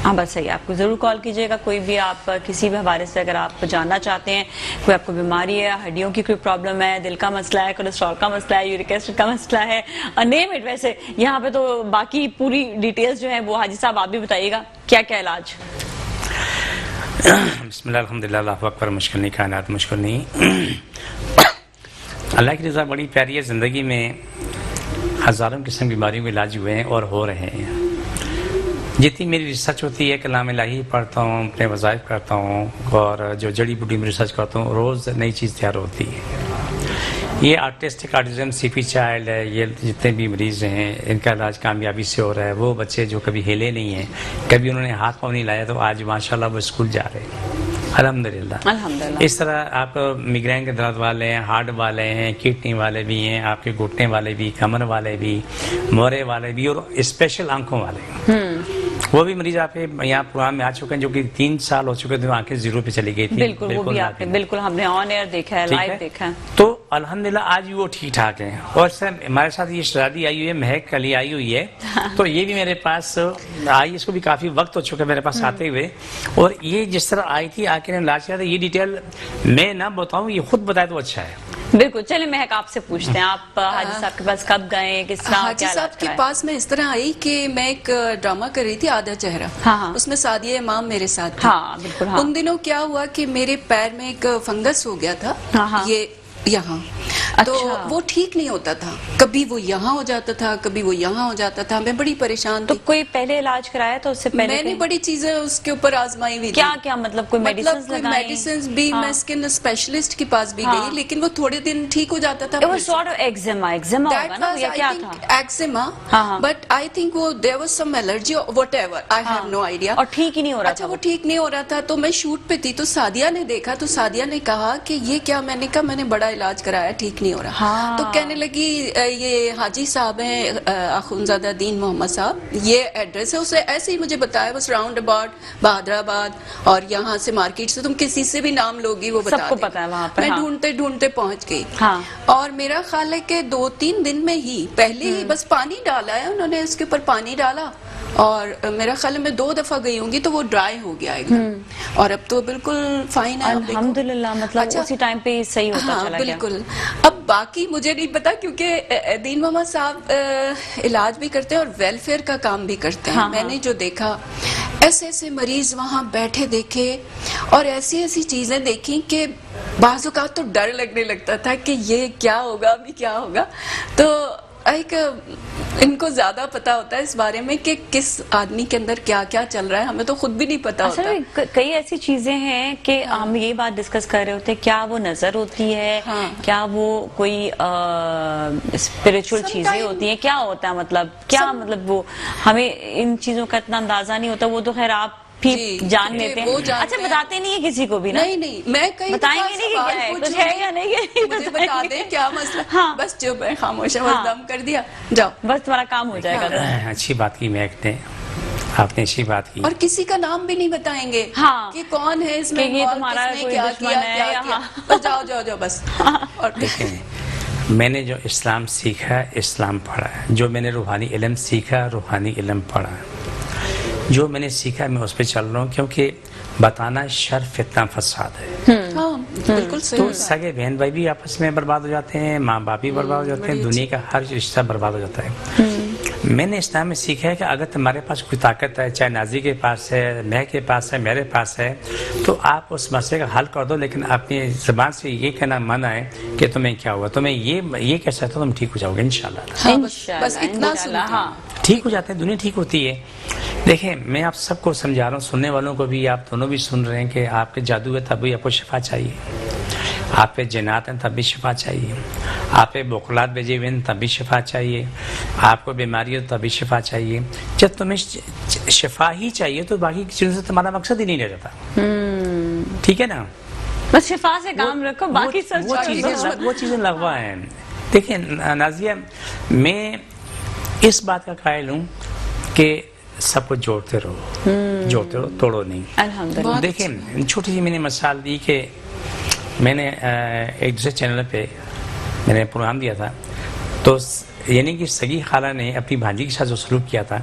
हाँ बस सही है, आपको जरूर कॉल कीजिएगा। कोई भी आप किसी भी हवाले से अगर आप जानना चाहते हैं, कोई आपको बीमारी है, हड्डियों की कोई प्रॉब्लम है, दिल का मसला है, कोलेस्ट्रॉल का मसला है, यूरिक एसिड का मसला है, नेम इट। वैसे यहाँ पे तो बाकी पूरी डिटेल्स जो है वो हाजी साहब आप भी बताइएगा, क्या क्या इलाज। बिस्मिल्लाह, अल्हम्दुलिल्लाह, अल्लाहु अकबर। मुश्किल नहीं, कायनात मुश्किल नहीं। अल्लाह की रज़ा बड़ी प्यारी है। ज़िंदगी में हज़ारों किस्म की बीमारियों के इलाज हुए हैं और हो रहे हैं। जितनी मेरी रिसर्च होती है, कलाम इलाही पढ़ता हूँ, अपने वज़ाइफ करता हूँ, और जो जड़ी बूटी में रिसर्च करता हूँ, रोज़ नई चीज़ तैयार होती है। ये आर्टिस्टिक ऑटिज़म, सीपी चाइल्ड है, ये जितने भी मरीज़ हैं इनका इलाज कामयाबी से हो रहा है। वो बच्चे जो कभी हिले नहीं हैं, कभी उन्होंने हाथ पाँव नहीं लाया, तो आज माशाल्लाह वो स्कूल जा रहे हैं, अल्हम्दुलिल्लाह। अल्हम्दुलिल्लाह। इस तरह आप मिग्रेन के दर्द वाले हैं, हार्ट वाले हैं, किडनी वाले भी हैं, आपके घुटने वाले भी, कमर वाले भी, मोरे वाले भी, और स्पेशल आंखों वाले वो भी मरीज आपके यहाँ प्रोग्राम में आ चुके हैं, जो कि 3 साल हो चुके थे, आंखें जीरो पे चली गई थी। बिल्कुल, वो भी आपने बिल्कुल हमने ऑन एयर देखा है, लाइव देखा है। तो अल्हम्दुलिल्लाह आज भी वो ठीक ठाक है। और सर हमारे साथ ये शहजादी आई हुई है, महक कली आई हुई है, तो ये भी मेरे पास आई, इसको भी काफी वक्त हो चुका है मेरे पास आते हुए। और ये जिस तरह आई थी, आके इलाज किया था, ये डिटेल मैं ना बताऊँ, ये खुद बताए तो अच्छा है। बिल्कुल, चलिए महक आपसे पूछते हैं, आप हाजी साहब के पास कब गए, किस तरह, हाजी साहब के पास मैं इस तरह आई कि मैं एक ड्रामा कर रही थी, आधा चेहरा। हाँ। उसमें सादिया इमाम मेरे साथ थी। हाँ, बिल्कुल। हाँ। उन दिनों क्या हुआ कि मेरे पैर में एक फंगस हो गया था। हाँ। ये यहाँ तो अच्छा। वो ठीक नहीं होता था, कभी वो यहाँ हो जाता था, कभी वो यहाँ हो जाता था। मैं बड़ी परेशान तो थी। कोई पहले इलाज कराया था उससे पहले? मैंने बड़ी चीजें उसके ऊपर आजमाई हुई। क्या क्या मतलब कोई मेडिसिन लगाई? मेडिसिन भी, हाँ। मैं स्किन स्पेशलिस्ट के पास भी हाँ। गई, लेकिन वो थोड़े दिन ठीक हो जाता था। It was sort of eczema होगा ना, या क्या था? एक्जिमा, हाँ। बट आई थिंक वो देयर वाज सम एलर्जी और whatever, I have no idea. और ठीक ही नहीं हो रहा अच्छा, था वो ठीक नहीं हो रहा था। तो मैं शूट पे थी, तो सादिया ने देखा, तो सादिया ने कहा कि ये क्या? मैंने कहा मैंने बड़ा इलाज कराया, ठीक नहीं हो रहा। हाँ। तो कहने लगी ये हाजी साहब हैं, अखुनज़ादा दीन मोहम्मद साहब, ये एड्रेस है। उसे ऐसे ही मुझे बताया, बस राउंड अबाउट बहादराबाद, और यहाँ से मार्केट से तुम किसी से भी नाम लोगी वो बता सबको देगा। पता है वहाँ पर। मैं हाँ। ढूंढते ढूंढते पहुंच गई। हाँ। और मेरा ख्याल है कि 2-3 दिन में ही, पहले ही बस पानी डाला है उन्होंने, इसके ऊपर पानी डाला, और मेरा ख्याल है मैं 2 दफा गई होंगी तो वो ड्राई हो गया एकदम, और अब तो बिल्कुल फाइन है। अल्हम्दुलिल्लाह, मतलब अच्छा, उसी टाइम पे सही होता हाँ, चला गया। बिल्कुल। अब बाकी मुझे नहीं पता, क्योंकि दीन मोहम्मद साहब इलाज भी करते हैं और वेलफेयर का काम भी करते हैं। हाँ, मैंने जो देखा, ऐसे ऐसे मरीज वहां बैठे देखे, और ऐसी ऐसी चीजें देखी कि बाज़ औक़ात तो डर लगने लगता था कि ये क्या होगा, अभी क्या होगा। तो एक इनको ज्यादा पता होता है इस बारे में कि किस आदमी के अंदर क्या क्या चल रहा है, हमें तो खुद भी नहीं पता होता। असल में कई ऐसी चीजें हैं कि हम ये बात डिस्कस कर रहे होते हैं, क्या वो नजर होती है, हाँ। क्या वो कोई स्पिरिचुअल चीजें Sometime- होती हैं, क्या होता है, मतलब क्या मतलब वो हमें इन चीजों का इतना अंदाजा नहीं होता। वो तो खैर आप भी जी, जान ये लेते वो हैं। जानते अच्छा, हैं। बताते नहीं है किसी को भी ना? नहीं नहीं, मैं कहीं बताएंगे नहीं कि क्या है, कुछ है या नहीं है, मुझे बता दें क्या मसला। हाँ। बस चुप है, खामोश है, हाँ। बस दम कर दिया, जाओ। बस तुम्हारा काम हो जाएगा। अच्छी बात की महक ने, आपने अच्छी बात की। और किसी का नाम भी नहीं बताएंगे। हाँ। कि कौन है इसमें, कि ये कौन तुम्हारा किसने कोई क्या दुश्मन किया, है क्या या किया। हाँ। बस जाओ जाओ जाओ बस। और देखें, मैंने जो इस्लाम सीखा, इस्लाम पढ़ा, जो मैंने रूहानी इल्म सीखा, रूहानी इल्म पढ़ा, जो मैंने सीखा मैं उस पर चल रहा हूँ, क्योंकि बताना शर फितना फसाद है। हाँ, बिल्कुल सही तो बात। सगे बहन भाई भी आपस में बर्बाद हो जाते हैं, माँ बाप भी बर्बाद हो जाते हैं, दुनिया का हर रिश्ता बर्बाद हो जाता है। मैंने इस्लाम में सीखा है कि अगर तुम्हारे पास कोई ताकत है, चाहे नाजी के पास है, मैं के पास है, मेरे पास है, तो आप उस मसले का हल कर दो, लेकिन अपनी ज़बान से ये कहना मना है कि तुम्हें क्या हुआ, तुम्हें ये कह सकते हो तुम ठीक हो जाओगे इंशाल्लाह। हाँ, बस इतना सुना। हाँ। ठीक हो जाते हैं, दुनिया ठीक होती है। देखें, मैं आप सबको समझा रहा हूँ, सुनने वालों को भी, आप दोनों भी सुन रहे हैं कि आपके जादू है, तभी आपको शिफा चाहिए। आप पे जिन्नात हैं तब भी शिफा चाहिए, आप पे बुखलात भेजे हुए हैं तब भी शिफा चाहिए, आपको बीमारी हो तब भी शिफा चाहिए। जब तुम्हें शिफा ही चाहिए तो बाकी चीज़ों से तुम्हारा मकसद ही नहीं रह जाता। ठीक है ना, बस शिफा से काम रखो, बाकी सब वो चीज़ें लगवा है। देखिए नाजिया, मैं इस बात का कायल हूँ कि सबको जोड़ते रहो, जोड़ते रहो, तोड़ो नहीं। अल्हम्दुलिल्लाह। देखिए छोटी सी मैंने मिसाल दी कि मैंने एक दूसरे चैनल पे मैंने प्रोग्राम दिया था, तो यानी कि सगी खाला ने अपनी भांजी के साथ जो सलूक किया था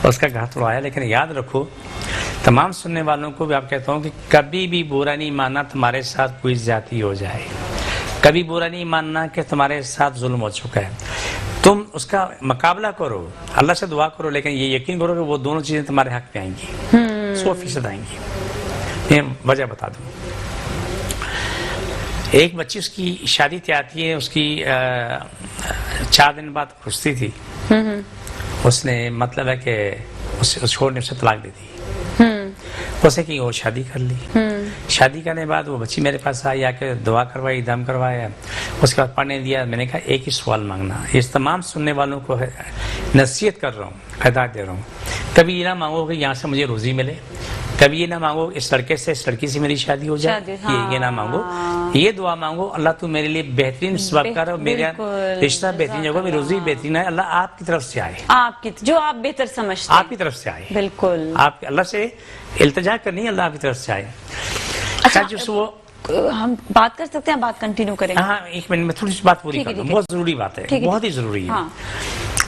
और उसका घर तोड़वाया। लेकिन याद रखो, तमाम सुनने वालों को भी आप कहता हूँ कि कभी भी बुरा नहीं मानना तुम्हारे साथ कोई ज्यादती हो जाए, कभी बुरा नहीं मानना कि तुम्हारे साथ जुल्म हो चुका है। तुम उसका मुकाबला करो, अल्लाह से दुआ करो, लेकिन ये यकीन करो कि वो दोनों चीज़ें तुम्हारे हक में आएंगी, 100% आएंगी। मैं वजह बता दूँ, एक बच्ची उसकी शादी तय थी, उसकी 4 दिन बाद खुशती थी, उसने मतलब है कि उस छोड़ ने उसे तलाक दे दी, उसे कि वो शादी कर ली। शादी करने के बाद वो बच्ची मेरे पास आई, आके दुआ करवाई, दम करवाया, उसके बाद पढ़ने दिया। मैंने कहा एक ही सवाल मांगना, इस तमाम सुनने वालों को नसीहत कर रहा हूँ, हिदायत दे रहा हूँ, कभी ये ना मांगो कि यहाँ से मुझे रोजी मिले, कभी ये ना मांगो इस लड़के से इस लड़की से मेरी शादी हो जाए, ये ना मांगो, ये दुआ मांगो अल्लाह तू मेरे लिए बेहतरीन सबब कर, मेरा रिश्ता बेहतरीन होगा, मेरी रोजी बेहतरीन है, अल्लाह आपकी तरफ से आए, आपकी जो आप बेहतर समझते हैं, आपकी तरफ से आए। बिल्कुल, आप अल्लाह से इल्तिजा करनी है, अल्लाह आपकी तरफ से आए। अच्छा, जो वो हम बात कर सकते हैं, बात कंटिन्यू करेंगे। हाँ, एक मिनट में थोड़ी सी बात पूरी कर दूं, बहुत जरूरी बात है, बहुत ही जरूरी है। हाँ।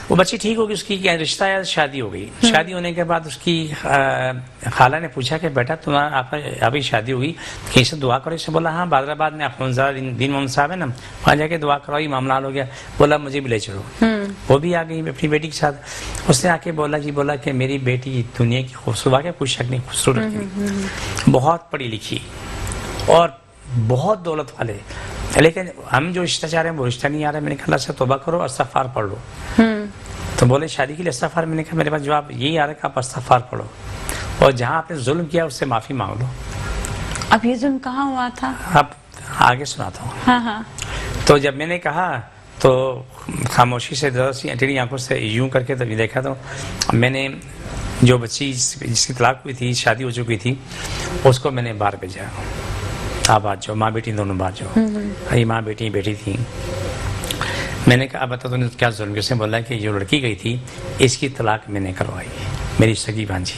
वो बच्ची ठीक होगी, उसकी क्या रिश्ता या शादी हो गई। शादी होने के बाद उसकी खाला ने पूछा कि बेटा तुम्हारा आप अभी शादी हुई, कहीं से दुआ करो। इससे बोला हाँ, बादराबाद में अफरोजा दीन मोहम्मद साहब है ना, वहाँ जाके दुआ कराई, मामला हल हो गया। बोला मुझे भी ले चलो, वो भी आ गई अपनी बेटी के साथ। उसने आके बोला कि मेरी बेटी दुनिया की खूबसूरत है, कोई शक नहीं, खूबसूरत थी, बहुत पढ़ी लिखी और बहुत दौलत वाले, लेकिन हम जो रिश्ता चाह रहे हैं वो रिश्ता नहीं आ रहा है। मैंने कहा अल्लाह से तौबा करो, इस्तिग़फ़ार पढ़ लो। तो बोले शादी के लिए इस्तिग़फ़ार। मैंने कहा मेरे पास जवाब यही आ रहा है कि आप इस्तिग़फ़ार पढ़ो और जहाँ आपने जुल्म किया उससे माफ़ी मांग लो। अब ये जुल्म कहाँ हुआ था? अब आगे सुनाता हूँ। हाँ। तो जब मैंने कहा तो खामोशी से टेढ़ी आंखों से यूं करके तभी देखा, तो मैंने जो बच्ची जिसकी तलाक हुई थी, शादी हो चुकी थी, उसको मैंने बाहर भेजा, आप बात जाओ, माँ बेटी दोनों बात जाओ। ये माँ बेटी बैठी थी। मैंने कहा बता तूने क्या जुल्म किया? उसने बोला कि जो लड़की गई थी इसकी तलाक मैंने करवाई, मेरी सगी भांजी।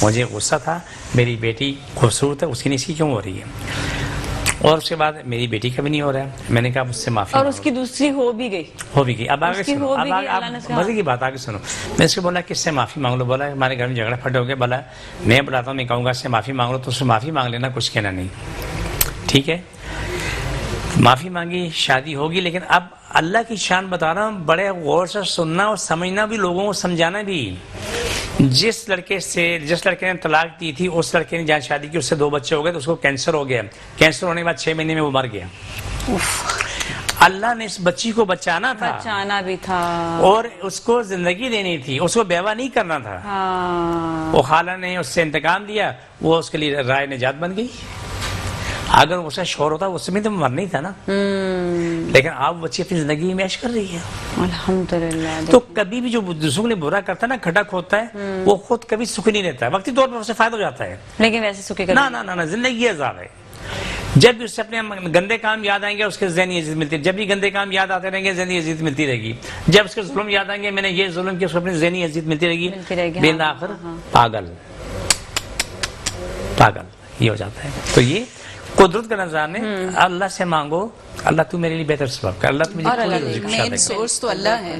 मुझे गुस्सा था, मेरी बेटी खूबसूरत है, उसकी नहीं इसकी क्यों हो रही है? और उसके बाद मेरी बेटी का भी नहीं हो रहा है। मैंने कहा मुझसे माफी, और उसकी दूसरी हो भी गई। अब आगे सुनो, अब मजे की बात आगे सुनो। मैं उसको बोला कि इससे माफी मांग लो। बोला हमारे घर में झगड़ा फट हो गया। बोला मैं बताता हूँ, मैं कहूँगा इससे माफी मांग लो, तो उससे माफी मांग लेना, कुछ कहना नहीं, ठीक है? माफी मांगी, शादी होगी। लेकिन अब अल्लाह की शान बता रहा हूँ, बड़े गौर से सुनना और समझना भी, लोगों को समझाना भी। जिस लड़के ने तलाक दी थी, उस लड़के ने जहाँ शादी की उससे 2 बच्चे हो गए, तो उसको कैंसर हो गया। कैंसर होने के बाद 6 महीने में वो मर गया। अल्लाह ने इस बच्ची को बचाना भी था और उसको जिंदगी देनी थी, उसको बेवा नहीं करना था। हाँ। वो खाला ने उससे इंतकाम लिया, वो उसके लिए राय निजात बन गई। अगर उसका शोर होता उस समय तो मरना ही था ना। लेकिन आप बच्ची अपनी जिंदगी में ऐश कर रही है, अल्हम्दुलिल्लाह। तो कभी भी जो दूसरों के लिए बुरा करता है ना, खटक होता है, वो खुद कभी सुखी नहीं रहता है। वक्ती तौर पर उससे फायदा हो जाता है, लेकिन वैसे सुखी ना, जिंदगी अज़ाब है। जब भी उससे अपने गंदे काम याद आएंगे, उसके ज़हनी इज़्ज़त मिलती है। जब भी गंदे काम याद आते रहेंगे, ज़हनी इज़्ज़त मिलती रहेगी। जब उसके जुल्म याद आएंगे, मैंने ये जुल्म किया, उसको अपनी ज़हनी इज़्ज़त मिलती रहेगी। बिन आखिर पागल ये हो जाता है। तो ये कुदरत का नज़ारा है। अल्लाह से मांगो, अल्लाह तू मेरे लिए बेहतर सबब कर, अल्लाह मेन सोर्स तो अल्लाह है।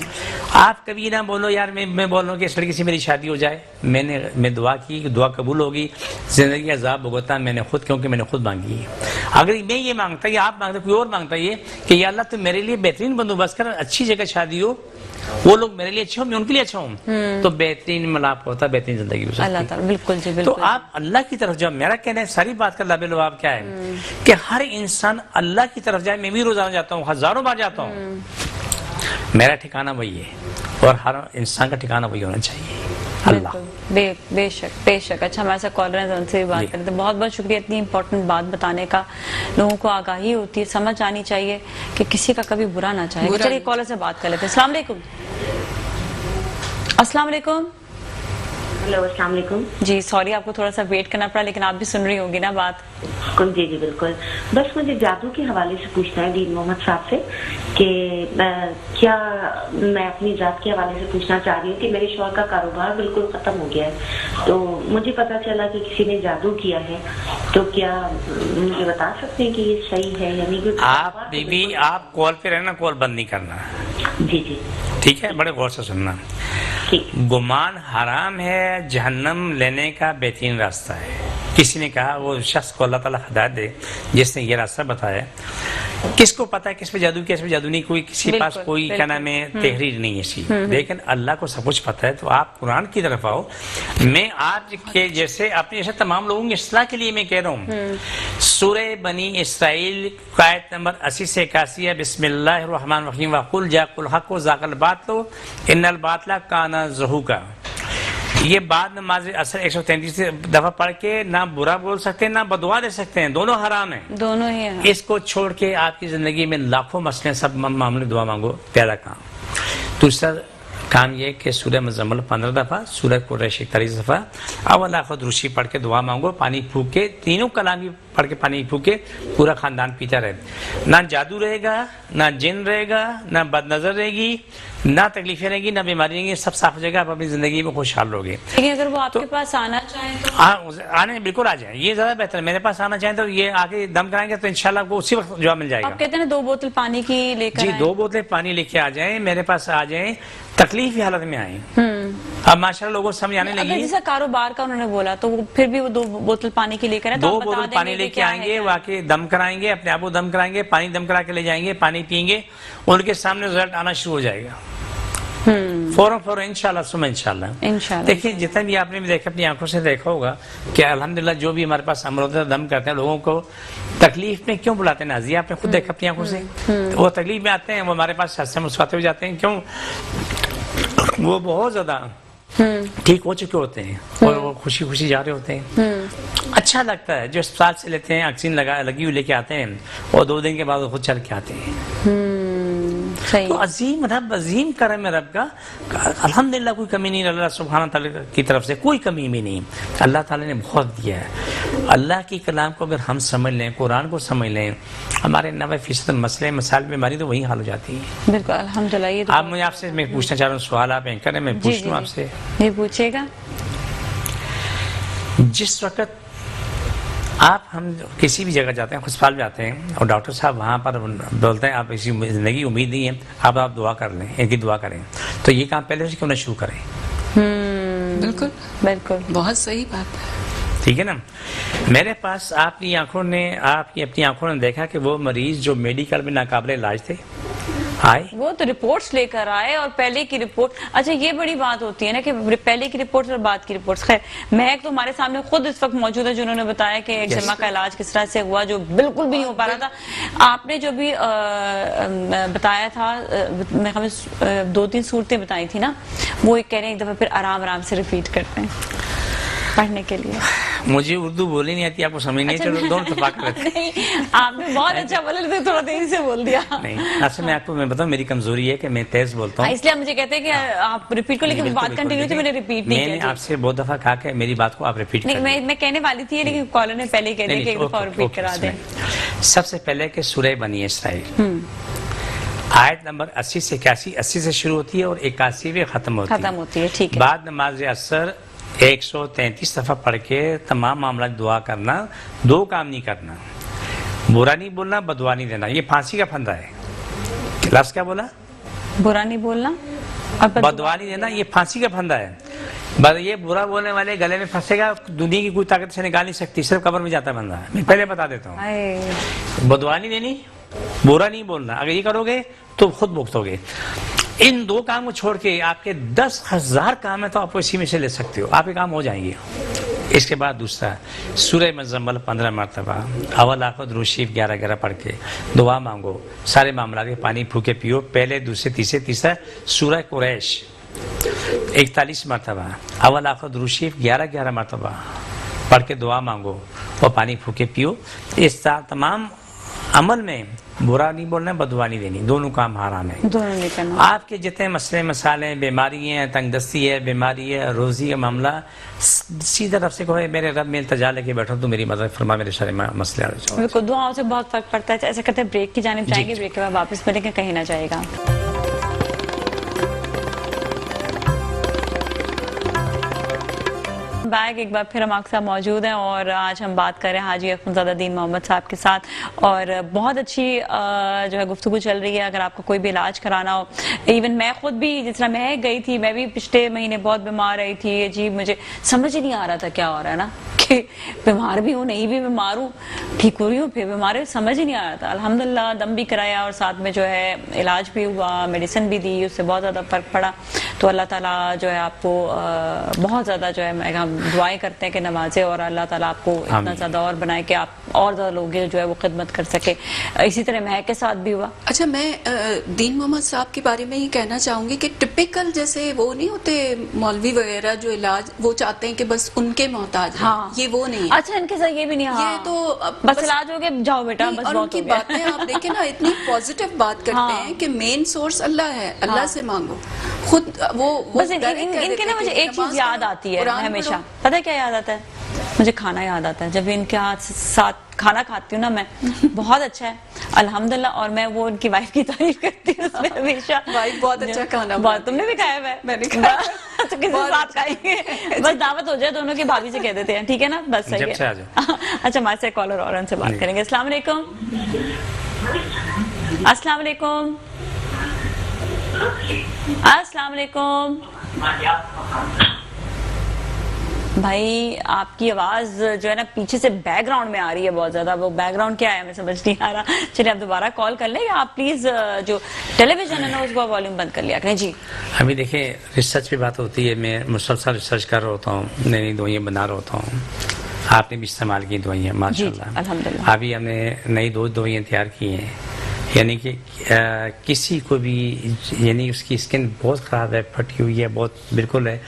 आप कभी ना बोलो यार मैं बोल रहा हूँ कि इस लड़की से मेरी शादी हो जाए। मैं दुआ की, दुआ कबूल होगी, जिंदगी का अज़ाब भुगतना मैंने खुद, क्योंकि मैंने खुद मांगी है। अगर मैं ये मांगता या आप मांगते, कोई और मांगता ये कि या अल्लाह तू मेरे लिए बेहतरीन बंदोबस्त कर, अच्छी जगह शादी हो, वो लोग मेरे लिए अच्छे हो, मैं उनके लिए अच्छा हूँ, तो बेहतरीन मिलाप होता, बेहतरीन जिंदगी हो सकती है। बिल्कुल जी, बिल्कुल। तो आप अल्लाह की तरफ जाओ। मेरा कहना है सारी बात का लाभ क्या है कि हर इंसान अल्लाह की तरफ जाए। मैं भी रोजाना जाता हूँ, हजारों बार जाता हूँ। मेरा ठिकाना वही है और हर इंसान का ठिकाना वही होना चाहिए। अल्लाह। बेशक बेशक। अच्छा, हमारे साथ कॉलर हैं, उनसे भी बात जी। करते हैं। बहुत बहुत शुक्रिया इतनी इंपॉर्टेंट बात बताने का। लोगों को आगाही होती है, समझ आनी चाहिए कि किसी का कभी बुरा ना चाहे। बुरा चलिए नहीं कॉलर से बात कर लेते हैं। अस्सलाम वालेकुम। अस्सलाम वालेकुम। हेलो, अस्सलाम वालेकुम। जी सॉरी, आपको थोड़ा सा वेट करना पड़ा, लेकिन आप भी सुन रही होंगी ना बात। जी जी बिल्कुल। बस मुझे जादू के हवाले से पूछना है दीन मोहम्मद साहब से कि क्या मैं अपनी जात के हवाले से पूछना चाह रही हूँ कि मेरे शौहर का कारोबार बिल्कुल खत्म हो गया है, तो मुझे पता चला कि किसी ने जादू किया है, तो क्या मुझे बता सकते हैं कि ये सही है या नहीं? आप बीबी, आप कॉल पे रहना, कॉल बंद नहीं करना, जी जी ठीक है? बड़े गौर से सुनना। ठीक। गुमान हराम है, जहन्नम लेने का बेहतरीन रास्ता है। किसी ने कहा, वो शख्स को अल्लाह ताला हिदायत दे जिसने ये रास्ता बताया। किसको पता है किस पे जादू, किस पे जादू नहीं, कोई किसी पास बिल्कुल, कोई क्या नाम है तहरीर नहीं है इसकी, लेकिन अल्लाह को सब कुछ पता है। तो आप कुरान की तरफ आओ। मैं आज के जैसे अपने जैसे तमाम लोगों की इस्लाह के लिए मैं कह रहा हूँ, सूरह बनी इसराइल आयत नंबर 80 से 81 है। बिस्मिल्लाहिर्रहमानिर्रहीम वकुल जाकुल हक ज़ाकल बातलो इन्नल बातला काना ज़हूका। ये बाद नमाज असर 133 दफा पढ़ के ना बुरा बोल सकते हैं ना बदुआ दे सकते हैं, दोनों हराम है। दोनों ही हैं। इसको छोड़ के आपकी जिंदगी में लाखों मसले, सब मामले दुआ मांगो, प्यारा काम। दूसरा काम ये कि सूरह मुज़म्मिल 15 दफा, सूरह कुरैश 41 दफा, अव्वल आखिर दुरूशी पढ़ के दुआ मांगो, पानी फूक के, तीनों कलाम भी पढ़ के पानी फूक के पूरा खानदान पीता रहे। ना जादू रहेगा, ना जिन रहेगा, ना बदनजर रहेगी, ना तकलीफें रहेगी, ना बीमारी रहेगी, सब साफ हो जाएगा। आप अपनी जिंदगी में खुशहाल रहोगे। लेकिन अगर वो आपके पास आना चाहे तो आने बिल्कुल आ जाए, ये ज्यादा बेहतर है। मेरे पास आना चाहें तो ये आके दम कराएंगे तो इंशाल्लाह आपको उसी वक्त जवाब मिल जाएगा। आप कहते हैं ना 2 बोतल पानी की लेकर जी, आएं। 2 बोतलें पानी लेके आ जाएं, मेरे पास आ जाएं, तकलीफ की हालत में आए। अब माशाल्लाह लोगों को समझ आने अगर लगी। जैसा कारोबार का उन्होंने बोला तो वो फिर भी वो 2 बोतल पानी की लेकर आए, तो 2 आप बता बोतल देंगे पानी कि लेके क्या है, आएंगे, क्या वो आके दम कराएंगे, अपने आप को दम कराएंगे, पानी दम करा के ले जाएंगे, पानी पियेंगे, उनके सामने रिजल्ट आना शुरू हो जाएगा फौरन इंशाल्लाह सुबह इंशाल्लाह। देखिए, जितना भी आपने भी देखा, अपनी आंखों से देखा होगा कि अल्हम्दुलिल्लाह जो भी हमारे पास अमर होता है, दम करते हैं, लोगों को तकलीफ में क्यों बुलाते हैं नाज़िया, आपने खुद देखा अपनी आंखों से। तो वो तकलीफ में आते हैं, वो हमारे पास हंसते मुस्कुराते हुए जाते हैं। क्यों? वो बहुत ज्यादा ठीक हो चुके होते हैं और वो खुशी खुशी जा रहे होते हैं। अच्छा लगता है जो अस्पताल से लेते हैं, वैक्सीन लगी हुई लेके आते हैं और 2 दिन के बाद वो खुद चल के आते हैं। सही। तो अजीम रब, अजीम करम है रब का, अल्हम्दुलिल्लाह कोई कमी नहीं, अल्लाह सुब्हान ताला की तरफ से कोई कमी भी नहीं। अल्लाह ताला ने बहुत दिया है। अल्लाह की कलाम को अगर हम समझ लें, कुरान को समझ लें, हमारे 90% मसले मसाइल बीमारी तो वही हाल हो जाती है। बिल्कुल अल्हम्दुलिल्लाह। ये तो आप मुझे आपसे मैं पूछना चाह रहा हूँ सवाल, आप एंकर हैं, मैं पूछ लूँ आपसे। ये पूछेगा। जिस वक्त आप हम किसी भी जगह जाते हैं, अस्पताल जाते हैं और डॉक्टर साहब वहाँ पर बोलते हैं आप इसी जिंदगी उम्मीद नहीं है, आप दुआ कर लें, इनकी दुआ करें, तो ये काम पहले से क्यों ना शुरू करें? बिल्कुल बिल्कुल, बहुत सही बात है। ठीक है ना। मेरे पास आपकी अपनी आंखों ने देखा कि वो मरीज जो मेडिकल में नाकाबिले इलाज थे आए, वो तो रिपोर्ट्स लेकर आए और पहले की रिपोर्ट। अच्छा, ये बड़ी बात होती है ना कि पहले की रिपोर्ट्स और बाद की रिपोर्ट्स। खैर, महक तो हमारे सामने खुद इस वक्त मौजूद है, जिन्होंने बताया कि एक्जिमा का इलाज किस तरह से हुआ, जो बिल्कुल भी नहीं हो पा रहा था। आपने जो भी बताया था, हमें 2-3 सूरतें बताई थी ना, वो एक कह रहे हैं एक दफा फिर आराम से रिपीट करते हैं पढ़ने के लिए। मुझे उर्दू बोली नहीं आती, आपको समझ नहीं, चलो दोनों इत्तेफाक करते हैं। नहीं, आपने बहुत अच्छा बोला, लेकिन थोड़ा देरी से बोल दिया। नहीं, असल में आपको मैं बताऊं, मेरी कमजोरी है कि मैं तेज बोलता हूँ, इसलिए मुझे कहते हैं कि आप रिपीट को, लेकिन बात कंटिन्यू थी, मैंने रिपीट नहीं मैंने किया। आपसे बहुत दफा कहा कि मेरी बात को आप रिपीट नहीं, करें। मैं कहने वाली थी, लेकिन कॉलर ने पहले कह दिया कि एक दफा रिपीट करा दें। सबसे पहले कि सूरह बनी इसराइल आयत नंबर 80 से 81, 80 से शुरू होती है और 81 में खत्म होती है। ठीक है। बाद नमाज असर 133 दफा पढ़ के तमाम मामला दुआ करना, 2 काम नहीं करना, बुरा नहीं बोलना, बदुआ नहीं देना, ये फांसी का फंदा है। लफ्ज़ क्या बोला? बुरा नहीं बोलना और बदुआ नहीं देना, ये फांसी का फंदा है। बस ये बुरा बोलने वाले गले में फंसेगा, दुनिया की कोई ताकत से निकाल नहीं सकती, सिर्फ कब्र में जाता बंदा। मैं पहले बता देता हूँ, बदुआ नहीं देनी, बुरा नहीं बोलना, अगर ये करोगे तो खुद भुगतोगे। इन 2 काम को छोड़ के आपके 10,000 काम है तो आप इसी में से ले सकते हो, आपके काम हो जाएंगे। इसके बाद दूसरा सूरह मुज़म्मिल 15 मरतबा, अव्वल आखिर दुरूद शरीफ 11 पढ़ के दुआ मांगो, सारे मामला के पानी फूके पियो। पहले दूसरे तीसरा सूरह कुरैश 41 मरतबा, अव्वल आखिर दुरूद शरीफ 11-11 मरतबा पढ़ के दुआ मांगो और पानी फूके पियो। इस तमाम अमल में बुरा नहीं बोलना, बदुआ नहीं देनी, दोनों काम हराम है। दोनों नहीं करना। आपके जितने मसले मसाले, बीमारी हैं, तंगदस्ती है, बीमारी है, रोजी का मामला, सीधा रब से कहो मेरे रब में इल्तिजा लेके बैठो तो मेरी मदद फरमा, मेरे सारे मसले हल हो जाएं। बिल्कुल, दुआओं से बहुत फर्क पड़ता है। ऐसे करते हैं ब्रेक की जानिब जाएंगे, ब्रेक के बाद वापस मिलेंगे, कहीं ना जाएगा। बैक एक बार फिर हम आपके साथ मौजूद हैं और आज हम बात कर रहे हैं हाजी अख्तुमज़ादा दीन मोहम्मद साहब के साथ और बहुत अच्छी जो है गुफ्तगू चल रही है। अगर आपको कोई भी इलाज कराना हो, इवन मैं खुद भी जिस तरह मैं गई थी, मैं भी पिछले महीने बहुत बीमार रही थी। अजीब, मुझे समझ ही नहीं आ रहा था क्या हो रहा है ना, कि बीमार भी हूँ, नहीं भी बीमार हूँ, ठीक हो रही हूँ, फिर बीमार है, समझ ही नहीं आ रहा था। अल्हम्दुलिल्लाह दम भी कराया और साथ में जो है इलाज भी हुआ, मेडिसिन भी दी, उससे बहुत ज़्यादा फ़र्क पड़ा। तो अल्लाह ताला जो है आपको बहुत ज़्यादा जो है हम दुआएं करते हैं कि नमाज़ें और अल्लाह ताला आपको इतना ज़्यादा और बनाए कि आप और ज़्यादा लोग जो है वो खिदमत कर सके। इसी तरह महक के साथ भी हुआ। अच्छा, मैं दीन मोहम्मद साहब के बारे में ही कहना चाहूंगी कि टिपिकल जैसे वो नहीं होते मौलवी वगैरह जो इलाज वो चाहते हैं कि बस उनके मोहताज हैं। हाँ। ये वो नहीं है। अच्छा, इनके साथ ये भी नहीं। हाँ। ये तो बस इलाज हो गया, जाओ बेटा, बस और बहुत उनकी हो गया। बातें आप देखें ना, इतनी पॉजिटिव बात करते हैं कि मेन सोर्स अल्लाह है, अल्लाह से मांगो। खुद वो बस direct कह इनके देते ना हैं मुझे कि एक चीज नमाज याद पढ़ो, आती है कुरान हमेशा। पढ़ो। पता है क्या याद आता है? मुझे खाना याद आता है। जब इनके हाथ साथ खाना खाती हूँ ना मैं, बहुत अच्छा है अल्हम्दुलिल्लाह। और मैं वो उनकी वाइफ की तारीफ करती हूँ उसमें हमेशा। वाइफ बहुत अच्छा खाना बहुत। तुमने भी खाया है? मैंने खाया। तो किसी के साथ खाएंगे, बस दावत हो जाए दोनों की, भाभी से कह देते हैं, ठीक है ना? बस सही जब से आ है। जाओ। अच्छा, हमारे से कॉलर और उनसे बात करेंगे। अस्सलाम वालेकुम। अस्सलाम वालेकुम। अस्सलाम वालेकुम। भाई आपकी आवाज जो है ना पीछे से बैकग्राउंड में आ रही है बहुत ज्यादा। वो बैकग्राउंड क्या है हमें समझ नहीं आ रहा। चलिए आप दोबारा कॉल कर लें, या आप प्लीज जो टेलीविजन है ना उसको वॉल्यूम बंद कर लिया करें। जी अभी देखिए, रिसर्च पे बात होती है, मैं मुसलसल रिसर्च कर रहा होता हूँ, नई नई दवाइयाँ बना रहा होता हूँ। आपने भी इस्तेमाल की दवाइयाँ माशाल्लाह, अल्हम्दुलिल्लाह। अभी हमने नई 2 दवाइयाँ तैयार की हैं। यानी कि किसी को भी, यानी उसकी स्किन बहुत ख़राब है, फटी हुई है, बहुत बिल्कुल है,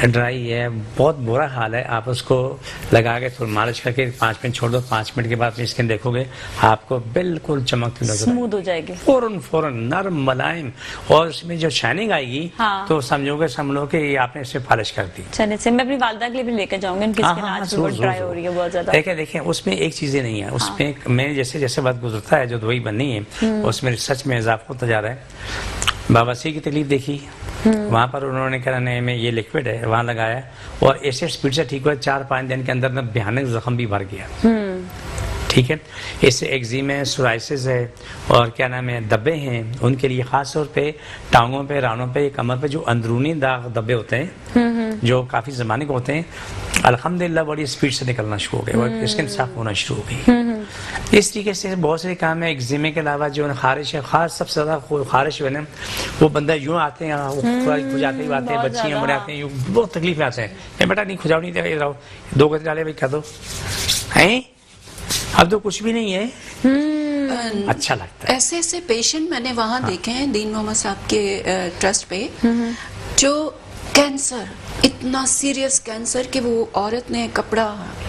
ड्राई है, बहुत बुरा हाल है, आप उसको लगा के थोड़ा मालिश करके 5 मिनट छोड़ दो, 5 मिनट के बाद अपनी स्किन देखोगे आपको बिल्कुल चमकती नजर स्मूथ हो जाएगी, फौरन नरम मुलायम, और उसमें जो शाइनिंग आएगी तो समझोगे कि ये आपने इसे पॉलिश कर दी। चलिए से मैं अपनी वालिदा के लिए भी लेकर जाऊंगी, उनकी स्किन आज भी बहुत ड्राई हो रही है बहुत ज्यादा। देखिए उसमें एक चीजें नहीं है, उसमें मैं जैसे जैसे बात गुजरता है, जो दवाई बननी है उसमें रिसर्च में इजाफा होता जा रहा है। बाबासी की तकलीफ देखी, वहां पर उन्होंने कराने में ये लिक्विड है वहां लगाया, और ऐसे स्पीड से ठीक हुआ, 4-5 दिन के अंदर ना भयानक जख्म भी भर गया। ठीक है, इससे एक्जिमा है, सोराइसिस है, और क्या नाम है, धब्बे हैं, उनके लिए खास तौर पे टांगों पे, रानों पे, कमर पे जो अंदरूनी दाग धब्बे होते हैं जो काफी जमाने के होते हैं, अल्हम्दुलिल्लाह बड़ी स्पीड से निकलना शुरू हो गए और स्किन साफ होना शुरू हो गई। इस तरीके से बहुत सारे काम है। एक्जिमे के अलावा जो खारिश है, खास सबसे ज्यादा खारिश है ना, वो बंदा यूँ आते हैं, खुजाते ही आते हैं, बच्चियाँ बड़े आते हैं, यूँ बहुत तकलीफ आते हैं, बेटा नहीं खुजाओ, नहीं दे रहो, 2 गज डाले भाई कह दो, हैं अब तो कुछ भी नहीं है। अच्छा लगता है। ऐसे ऐसे पेशेंट मैंने वहाँ देखे हैं दीन मोहम्मद साहब के ट्रस्ट पे, जो कैंसर, इतना सीरियस कैंसर कि वो औरत ने कपड़ा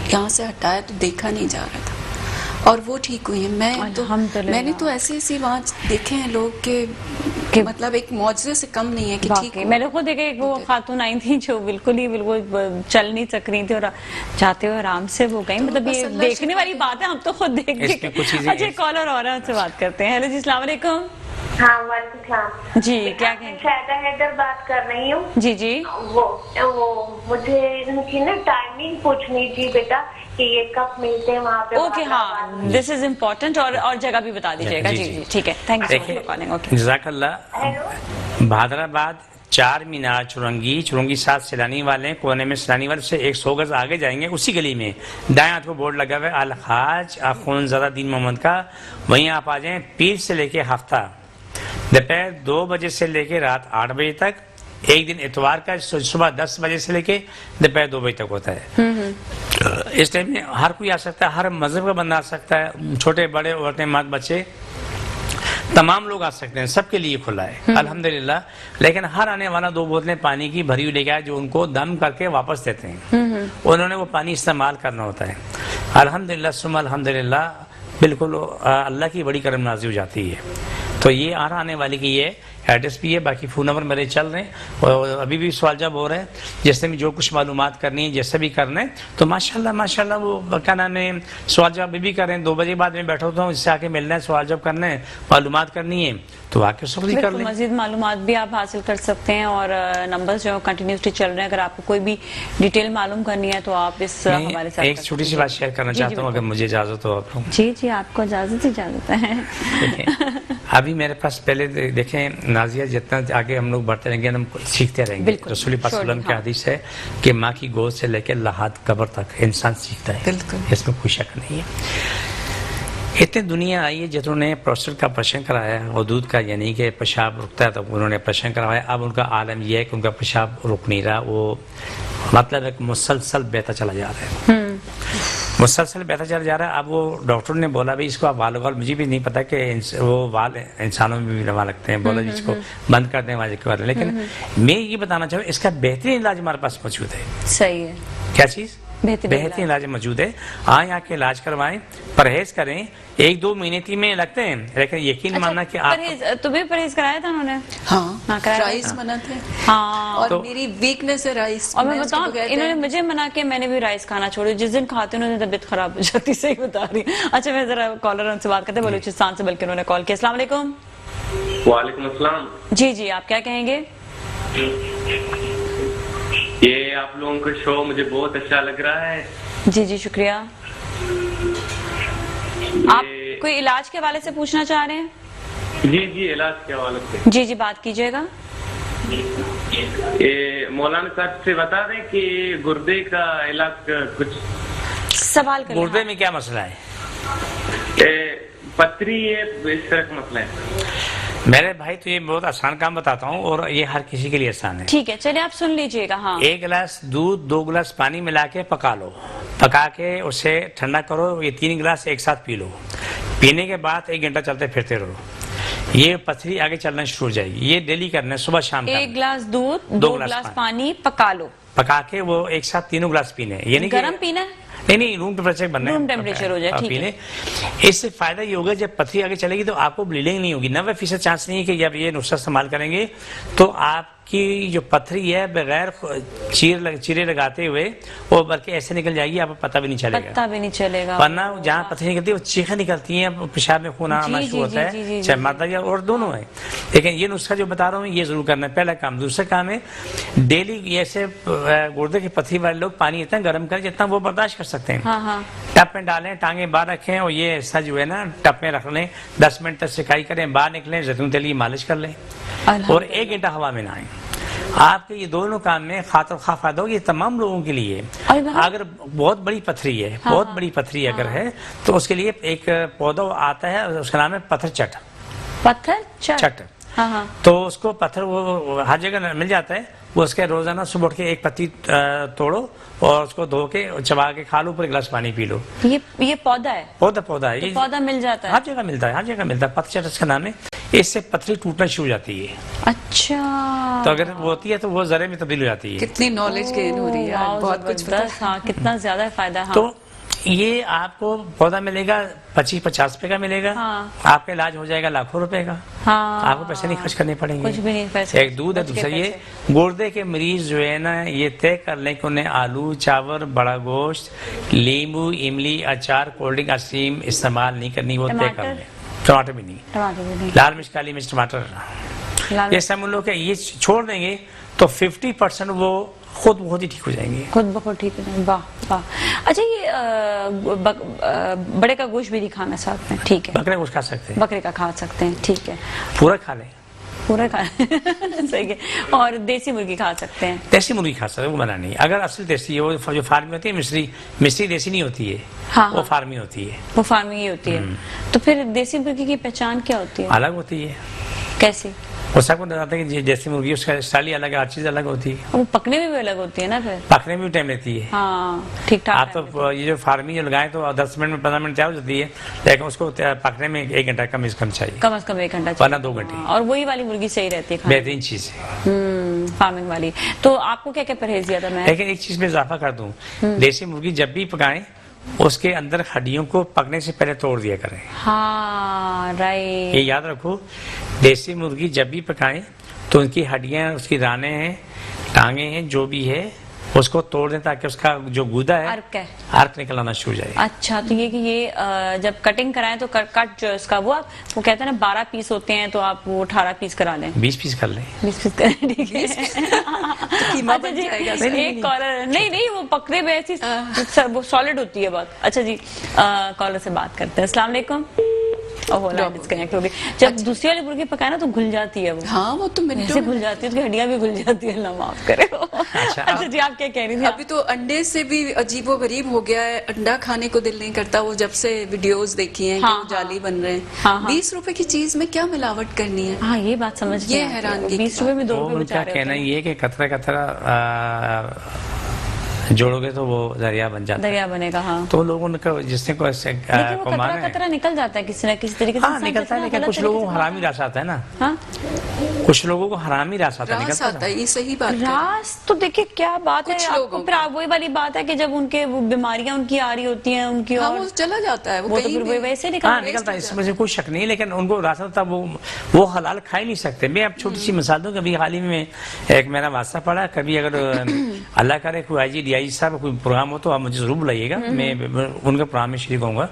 यहाँ से हटाया तो देखा नहीं जा रहा था, और वो ठीक हुई है। मैंने तो ऐसे वहाँ देखे हैं लोग के मतलब एक मौजज़े से कम नहीं है कि ठीक। मैंने खुद देखे, वो खातून आई थी जो बिल्कुल चल नहीं सक रही थी, और जाते हुए आराम से वो गई। मतलब ये देखने वाली बात है, हम तो खुद देख के। अच्छा, कॉलर और से बात करते हैं। हेलो जी, अस्सलाम वालेकुम। हाँ वालेकुम जी, क्या कहें? हैदर बात कर रही हूँ। जी वो मुझे इनकी ना टाइमिंग पूछनी थी बेटा, कि ये कब मिलते हैं वहाँ पे। ओके, हाँ, दिस इज इम्पोर्टेंट, और जगह भी बता दीजिएगा। जी, ठीक है, thank you so much for calling. Okay, जज़ाकल्लाह। भादराबाद 4 मीनार चुरंगी 7 सैलानी वाले, कोने में सैलानी वाले से 100 गज आगे जाएंगे, उसी गली में दाएं हाथ को बोर्ड लगा हुआ है अलहाज अख्तुमज़ादा दीन मोहम्मद का। वहीं आप आ जाएं। पीर से लेके हफ्ता दोपहर 2 बजे से लेके रात 8 बजे तक, एक दिन इतवार का सुबह 10 बजे से लेके दोपहर 2 बजे तक होता है। इस टाइम में हर कोई आ सकता है, हर मजहब का बंदा आ सकता है, छोटे बड़े, औरतें, मर्द, बच्चे। तमाम लोग आ सकते हैं, सबके लिए खुला है अल्हम्दुलिल्लाह। लेकिन हर आने वाला 2 बोतलें पानी की भरी हुई लेके आए, जो उनको दम करके वापस देते हैं, उन्होंने वो पानी इस्तेमाल करना होता है। अल्हम्दुलिल्लाह सुम्मा अल्हम्दुलिल्लाह, बिल्कुल अल्लाह की बड़ी करम नाज़ी हो जाती है। तो ये आने वाले की ये एड्रेस भी है, बाकी फ़ोन नंबर मेरे चल रहे हैं और अभी भी सवाल जवाब हो रहे हैं। जैसे भी जो कुछ मालूमात करनी है, जैसे भी करना है, तो माशाल्लाह वो क्या नाम है, सवाल जवाब भी कर रहे हैं। 2 बजे बाद में बैठा होता हूँ, इससे आके मिलना है, सवाल जवाब करना है, मालूमात करनी है, तो आके उसको भी कर लें। मजीद मालूमात भी आप हासिल कर सकते हैं और नंबर्स जो कंटिन्यूसली चल रहे हैं। अगर आपको कोई भी डिटेल मालूम करनी है तो आप इस हमारे साथ एक छोटी सी बात शेयर करना चाहता हूँ, अगर मुझे इजाजत हो आप लोग। जी आपको इजाजत है। अभी मेरे पास पहले देखें नाजिया, जितना आगे हम लोग बढ़ते रहेंगे हम सीखते रहेंगे। रसूल पाक सल्लल्लाहु अलैहि वसल्लम की हदीस है कि माँ की गोद से लेकर लहाद कब्र तक इंसान सीखता है, इसमें कोई शक नहीं है। इतनी दुनिया आई है जिन्होंने प्रोस्टेट का ऑपरेशन कराया, हदूद का, यानी कि पेशाब रुकता है तो उन्होंने ऑपरेशन करवाया। अब उनका आलम यह है कि उनका पेशाब रुक नहीं रहा, वो मतलब एक मुसलसल बहता चला जा रहा है, मुसलसल बहता चला जा रहा है। अब वो डॉक्टर ने बोला भाई इसको आप वाल, मुझे भी नहीं पता कि वो वाल इंसानों में भी लगा लगते हैं, बोला जिसको बंद कर दें वाले के बारे में। लेकिन मैं ये बताना चाहूँ, इसका बेहतरीन इलाज हमारे पास मौजूद है। सही है। क्या चीज़? बेहतरीन इलाज मौजूद है। आए आके इलाज करवाएं, परहेज करें। 1-2 महीने 3 महीने लगते हैं, लेकिन यकीन मानना कि आप तुम्हें परहेज कराया था उन्होंने? हाँ, राइस मना थे। हाँ, और तो, मेरी वीकनेस है राइस। और मैं बताऊं, इन्होंने मुझे मना के मैंने भी राइस खाना छोड़ा। जिस दिन खाते उन्होंने तबीयत खराब हो जाती, सही बता रही। अच्छा, मैं जरा कॉलर उनसे बात करते, बलूचिस्तान से बल्कि उन्होंने कॉल किया। अस्सलाम वालेकुम। वालेकुम अस्सलाम। जी आप क्या कहेंगे? ये आप लोगों का शो मुझे बहुत अच्छा लग रहा है। जी शुक्रिया। आप कोई इलाज के हवाले से पूछना चाह रहे हैं? जी इलाज के हवाले से। जी बात कीजिएगा। ये मौलाना साहब से बता दें कि गुर्दे का इलाज कुछ सवाल करें। गुर्दे में क्या मसला है? पथरी है, इस तरह का मसला है मेरे भाई। तो ये बहुत आसान काम बताता हूँ और ये हर किसी के लिए आसान है। ठीक है, चलिए आप सुन लीजिएगा। हाँ, 1 गिलास दूध 2 गिलास पानी मिला के पका लो, पका के उसे ठंडा करो। ये 3 गिलास एक साथ पी लो। पीने के बाद 1 घंटा चलते फिरते रहो, ये पथरी आगे चलना शुरू हो जाएगी। ये डेली करना है, सुबह शाम। 1 गिलास दूध 2 गिलास पानी पका लो, पका के वो एक साथ 3 गिलास पीने। यानी गरम पीना है? नहीं, रूम टेम्परेचर बनना है, रूम टेम्परेचर हो जाए, ठीक है। इससे फायदा ये होगा, जब पथरी आगे चलेगी तो आपको ब्लीडिंग नहीं होगी। 90% चांस नहीं है कि जब ये नुस्खा इस्तेमाल करेंगे तो आपकी जो पथरी है बगैर चीरे लगाते हुए वो बल्कि ऐसे निकल जाएगी, आपको पता भी नहीं चलेगा। वरना जहाँ पथरी निकलती है वो चीखें निकलती हैं, पेशाब में खून आना शुरू होता है, चाहे मर्द या और दोनों है। लेकिन ये नुस्खा जो बता रहा हूँ ये जरूर करना है, पहला काम। दूसरा काम है डेली ऐसे गुर्दे की पथरी वाले लोग पानी इतना गर्म करें जितना वो बर्दाश्त कर सकते हैं। हाँ। टप में डालें, टांगे बाहर रखें और ये ऐसा जो है ना टप में रख लें। 10 मिनट तक सिकाई करें, बाहर निकलें, जैतून तेल की मालिश कर लें और 1 घंटा हवा में नहाएं। आपके ये दोनों काम में खातर खा फायदा होगा। ये तमाम लोगों के लिए। अगर बहुत बड़ी पथरी है, बहुत बड़ी पथरी अगर है तो उसके लिए एक पौधा आता है, उसका नाम है पत्थर चट। हाँ। तो उसको पत्थर वो हर जगह मिल जाता है। वो उसके रोजाना सुबह उठ के 1 पत्ती तोड़ो और उसको धो के चबा के खा लो, पूरे गिलास पानी पी लो। ये पौधा है? पौधा है। ये पौधा मिल जाता है? हर जगह मिलता है, पत्थर चट इसका नाम है। इससे पथरी टूटना शुरू हो जाती है। अच्छा, तो अगर वो होती है तो वो जरे में तब्दील हो जाती है। कितनी नॉलेज गेन हो रही है, बहुत कुछ पता है। हाँ, कितना ज्यादा फायदा। हाँ। तो ये आपको पौधा मिलेगा 25-50 रुपए का मिलेगा। हाँ। आपका इलाज हो जाएगा लाखों रुपए का। हाँ। आपको पैसे नहीं खर्च करने पड़ेंगे, कुछ भी नहीं पैसे। एक दूध है, दूसरा ये गुर्दे के मरीज जो है ना, ये तय कर लें कि उन्हें आलू, चावल, बड़ा गोश्त, नींबू, इमली, अचार, कोल्ड ड्रिंक, आइसक्रीम इस्तेमाल नहीं करनी। वो तय कर लें। टमाटर भी नहीं, लाल मिर्च, काली मिर्च, टमाटर, ये सब उन लोग के ये छोड़ देंगे तो 50% वो खुद बहुत ही ठीक हो जाएंगे। खुद ब खुद ठीक हो जाएंगे। वाह। अच्छा, ये बड़े का गोश्त भी नहीं खाना साथ में? ठीक है। बकरे का गोश्त खा सकते हैं, बकरे का खा सकते हैं, ठीक है। पूरा खा लें, पूरा खा सही है। और देसी मुर्गी खा सकते हैं? देसी मुर्गी खा सकते हैं, वो मना नहीं। अगर असल देसी है, वो जो फार्मी होती है, मिस्री देसी नहीं होती है। हाँ, वो फार्मी होती है। वो फार्मी ही होती है। तो फिर देसी मुर्गी की पहचान क्या होती है? अलग होती है। कैसी? वो सबको नजर आता है कि जैसी मुर्गी उसका स्टाइल ही अलग है, हर चीज़ अलग होती है, वो पकने में भी अलग होती है ना फिर। पकने में भी टाइम लेती है। हाँ ठीक ठाक। आप तो ये जो फार्मिंग जो लगाए तो 10 मिनट में 15 मिनट तैयार हो जाती है, लेकिन उसको पकने में 1 घंटा कम से कम चाहिए, कम से कम 1 घंटा वरना 2 घंटे। और वही वाली मुर्गी सही रहती है खाने में। बेहतरीन चीज़ है। फार्मिंग वाली। तो आपको क्या क्या परहेज दिया था मैं? लेकिन एक चीज़ में इजाफा कर दूं, देसी मुर्गी जब भी पकाएं उसके अंदर हड्डियों को पकने से पहले तोड़ दिया करें। हाँ ये राइट। याद रखो, देसी मुर्गी जब भी पकाएं तो उनकी हड्डियां, उसकी रानें हैं, टांगे हैं, जो भी है उसको तोड़ दें ताकि उसका जो गूदा है अर्क निकलना शुरू हो जाए। अच्छा, तो ये कि ये जब कटिंग कराएं तो कट जो इसका वो कहते हैं ना 12 पीस होते हैं, तो आप वो 18 पीस करा लें। 20 पीस कर लें। 20 पीस करें, ठीक है। कीमा अच्छा बन जी, जाएगा। एक कॉलर नहीं वो पकड़े में ऐसी वो सॉलिड होती है बहुत। अच्छा जी, कॉलर से बात करते हैं। अस्सलाम वालेकुम। ओह लाइन डिस्कनेक्ट हो गई। जब दूसरी वाली मुर्गी पकाए ना तो घुल जाती है वो। हाँ वो तो मिनटों ऐसे में घुल जाती है, उसकी हड्डियां भी घुल जाती है, अल्लाह माफ करे। अच्छा जी, आप क्या कह रही थी? अभी तो अंडे से भी अजीबो गरीब हो गया है, अंडा खाने को दिल नहीं करता। वो जब से वीडियोस देखी हैं कि वो जाली बन रहे हैं। 20 रुपए की चीज में क्या मिलावट करनी है? हाँ ये बात समझ ये हैरानगी। 20 रुपए में 2 रुपए उनका कहना ये है कि कतरा कतरा जोड़ोगे तो वो दरिया बन जाता है, दरिया बनेगा। हाँ तो लोगों ने जिसने को ऐसे लेकिन वो कतरा निकल जाता है किसी न किसी तरीके से। हाँ निकलता है, लेकिन कुछ लोगों को हरामी रास आता है ना। हाँ कुछ लोगों को हरामी रास आता है, रास निकलता आता है, ये सही बात है। रास तो देखिए क्या बात है, कुछ आपको लोगों फिर वही वाली बात है कि जब उनके वो बीमारियां उनकी आ रही होती हैं उनकी, हाँ और वो चला जाता है, वो तो कहीं फिर भी। वैसे हाँ निकलता है, इसमें से कोई शक नहीं। लेकिन उनको रास्ता था, वो हलाल खा ही नहीं सकते। मैं अब छोटी सी मिसाल दूं, कभी हाल ही में एक मेरा वास्ता पड़ा, कभी अगर अल्लाह करे कोई IG साहब कोई प्रोग्राम हो तो आप मुझे जरूर बुलाइएगा, मैं उनके प्रोग्राम में शरीक होऊंगा।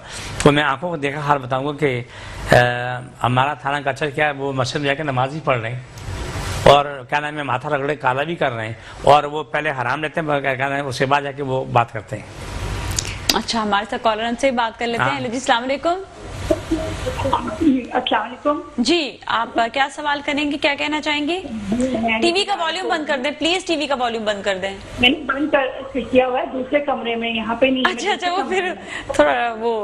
तो मैं आंखों को देखा हाल बताऊंगा कि हमारा थाना का अच्छा क्या है, वो मस्जिद में जाकर नमाज ही पढ़ रहे हैं और क्या नाम है माथा रगड़े काला भी कर रहे हैं, और वो पहले हराम लेते हैं, क्या नाम है उसके बाद जाके वो बात करते हैं। अच्छा, हमारे साथ कॉलर से बात कर लेते हैं। जी अस्सलाम वालेकुम। अस्सलाम जी, आप क्या सवाल करेंगे, क्या कहना चाहेंगे? टीवी का वॉल्यूम बंद कर दें प्लीज, टीवी का वॉल्यूम बंद कर दें। मैंने बंद कर किया हुआ है दूसरे कमरे में, यहाँ पे नहीं। अच्छा वो फिर थोड़ा वो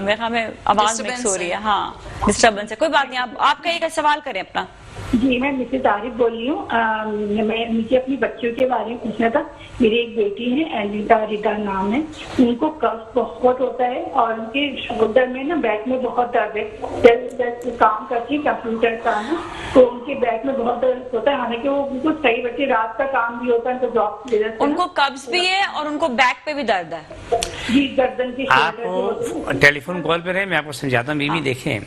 मेरे ख्याल में आवाज मिक्स हो रही है। हाँ डिस्टर्बेंस है, कोई बात नहीं, आप कहिएगा, सवाल करें अपना। जी मैं मिसेज आरिफ बोल रही हूँ। मुझे अपनी बच्चियों के बारे में पूछना था। मेरी एक बेटी है, रिदा नाम है। उनको कफ बहुत होता है और उनके शोल्डर में ना, बैक में बहुत दर्द है। जब काम करती है कंप्यूटर का ना, तो उनके बैक में बहुत दर्द होता है। हालांकि वो बिल्कुल सही बच्चे, रात का काम भी होता है उनको, जॉब उनको कब्ज भी है और उनको बैक पे भी दर्द है। जी गर्दन की। आपको टेलीफोन कॉल पे रहे, मैं आपको समझाता हूँ। बीवी देखें,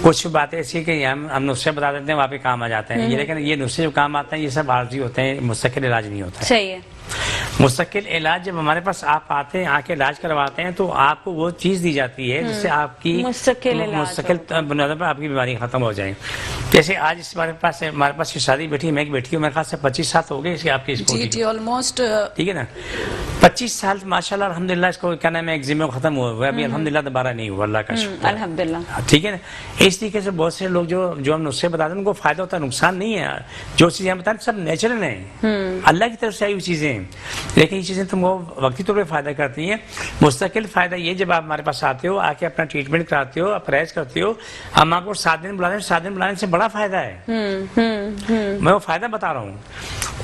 कुछ बातें ऐसी कि हम नुस्खे बता देते हैं, वहाँ पे काम आ जाते हैं ये, लेकिन ये नुस्खे जो काम आते हैं ये सब आर्जी होते हैं, मुस्तकिल इलाज नहीं होता है। सही है। मुस्तकिल इलाज जब हमारे पास आप आते हैं, आके इलाज करवाते हैं, तो आपको वो चीज दी जाती है जिससे आपकी मुस्तकिल बुनियाद पर आपकी बीमारी खत्म हो जाए। जैसे आज हमारे पास शादी बैठी, मैं एक बैठी हूँ, मेरे ख्याल से 25 साल हो गए इसके आपकी जी जी ऑलमोस्ट, ठीक है ना। 25 साल माशाल्लाह अल्हम्दुलिल्लाह, इसको क्या नाम है एक्जिमा खत्म हुआ है अभी, अल्हम्दुलिल्लाह दोबारा नहीं हुआ, अल्लाह का शुक्र अल्हम्दुलिल्लाह, ठीक है ना। इस तरीके से बहुत से लोग जो हम नुस्खे बताते हैं उनको फायदा होता है, नुकसान नहीं है। जो चीजें हम बताते हैं सब नेचुरल है, अल्लाह की तरफ से आई हुई चीजें हैं, लेकिन ये चीजें तुमको वक्ती तौर पर फायदा करती हैं। मुस्तकिल फायदा ये, जब आप हमारे पास आते हो, आके अपना ट्रीटमेंट कराते हो, अपराइज करते हो, हम आपको 7 दिन बुलाते हैं। 7 दिन बुलाने से बड़ा फायदा है। मैं वो फायदा बता रहा हूँ।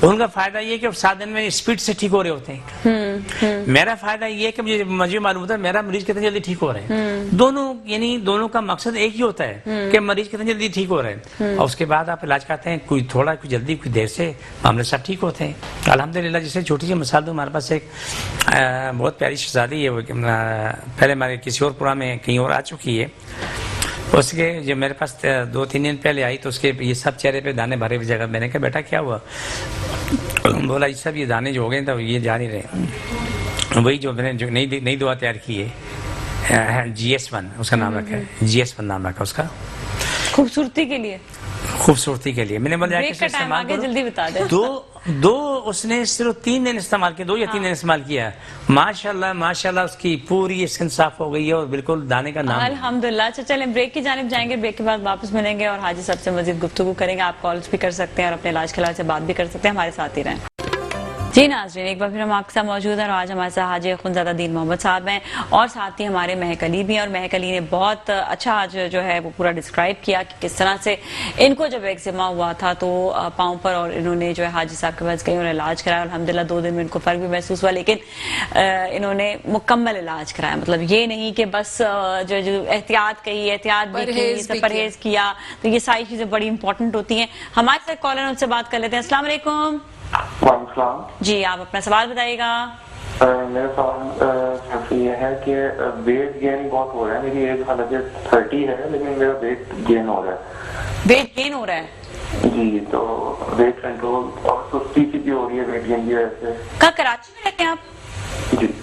उनका फायदा ये कि 7 दिन में स्पीड से ठीक हो रहे होते हैं। मेरा फायदा ये कि मुझे मालूम होता है मेरा मरीज कितनी जल्दी ठीक हो रहे हैं। दोनों यानी दोनों का मकसद एक ही होता है कि मरीज कितनी जल्दी ठीक हो रहे हैं, और उसके बाद आप इलाज करते हैं, कोई थोड़ा कोई जल्दी कोई देर से, मामले सब ठीक होते हैं अल्हम्दुलिल्लाह। जैसे छोटी सी मिसाल दूँ, हमारे पास एक बहुत प्यारी शहजादी है, पहले हमारे किसी और प्रोग्राम में कहीं और आ चुकी है। उसके जब मेरे पास 2-3 दिन पहले आई तो उसके ये सब चेहरे पे दाने भरे हुए जगह। मैंने कहा बेटा क्या हुआ? बोला ये सब ये दाने जो हो गए तो ये जा नहीं रहे। वही जो मैंने जो नई दवा तैयार की है, GS1 उसका नाम रखा है, GS1 नाम रखा उसका, खूबसूरती के लिए, खूबसूरती के लिए। मैंने बोला इस्तेमाल जल्दी बता दे। दो उसने सिर्फ 3 दिन इस्तेमाल किया, 2 या 3 दिन इस्तेमाल किया, माशाल्लाह माशाल्लाह उसकी पूरी स्किन साफ हो गई है और बिल्कुल दाने का नाम। अल्हम्दुलिल्लाह। अच्छा चलें ब्रेक की जानिब जाएंगे, ब्रेक के बाद वापस मिलेंगे और हाजी साहब से मजीद गुफ्तगू करेंगे। आप कॉल्स भी कर सकते हैं और अपने इलाज के हवाले से बात भी कर सकते हैं, हमारे साथ ही रहें। जी नाज़रीन, एक बार फिर हम आपके साथ मौजूद हैं और आज हमारे साथ हाजी खुनज़ादा दीन मोहम्मद साहब हैं और साथ ही हमारे महक अली भी हैं। और महक अली ने बहुत अच्छा आज जो है वो पूरा डिस्क्राइब किया कि किस तरह से इनको जब एक्जिमा हुआ था तो पाँव पर, और इन्होंने जो है हाजी साहब के पास गए और इलाज कराया। अल्हम्दुलिल्लाह 2 दिन में इनको फ़र्क भी महसूस हुआ, लेकिन इन्होंने मुकम्मल इलाज कराया। मतलब ये नहीं कि बस जो एहतियात कही, एहतियात भी की, परहेज किया, तो ये सारी चीज़ें बड़ी इंपॉर्टेंट होती हैं। हमारे साथ कॉलर, उनसे बात कर लेते हैं। अस्सलाम वालेकुम। जी, आप अपना सवाल बताइएगा। मेरा सवाल सिर्फ ये है कि वेट गेन बहुत हो रहा है। मेरी एज हालांकि 30 है, लेकिन मेरा वेट गेन हो रहा है। वेट गेन हो रहा है जी, तो वेट कंट्रोल और सुस्ती सी भी हो रही है वेट गेन की वजह से। कहाँ कराची में रहते हैं आप? जी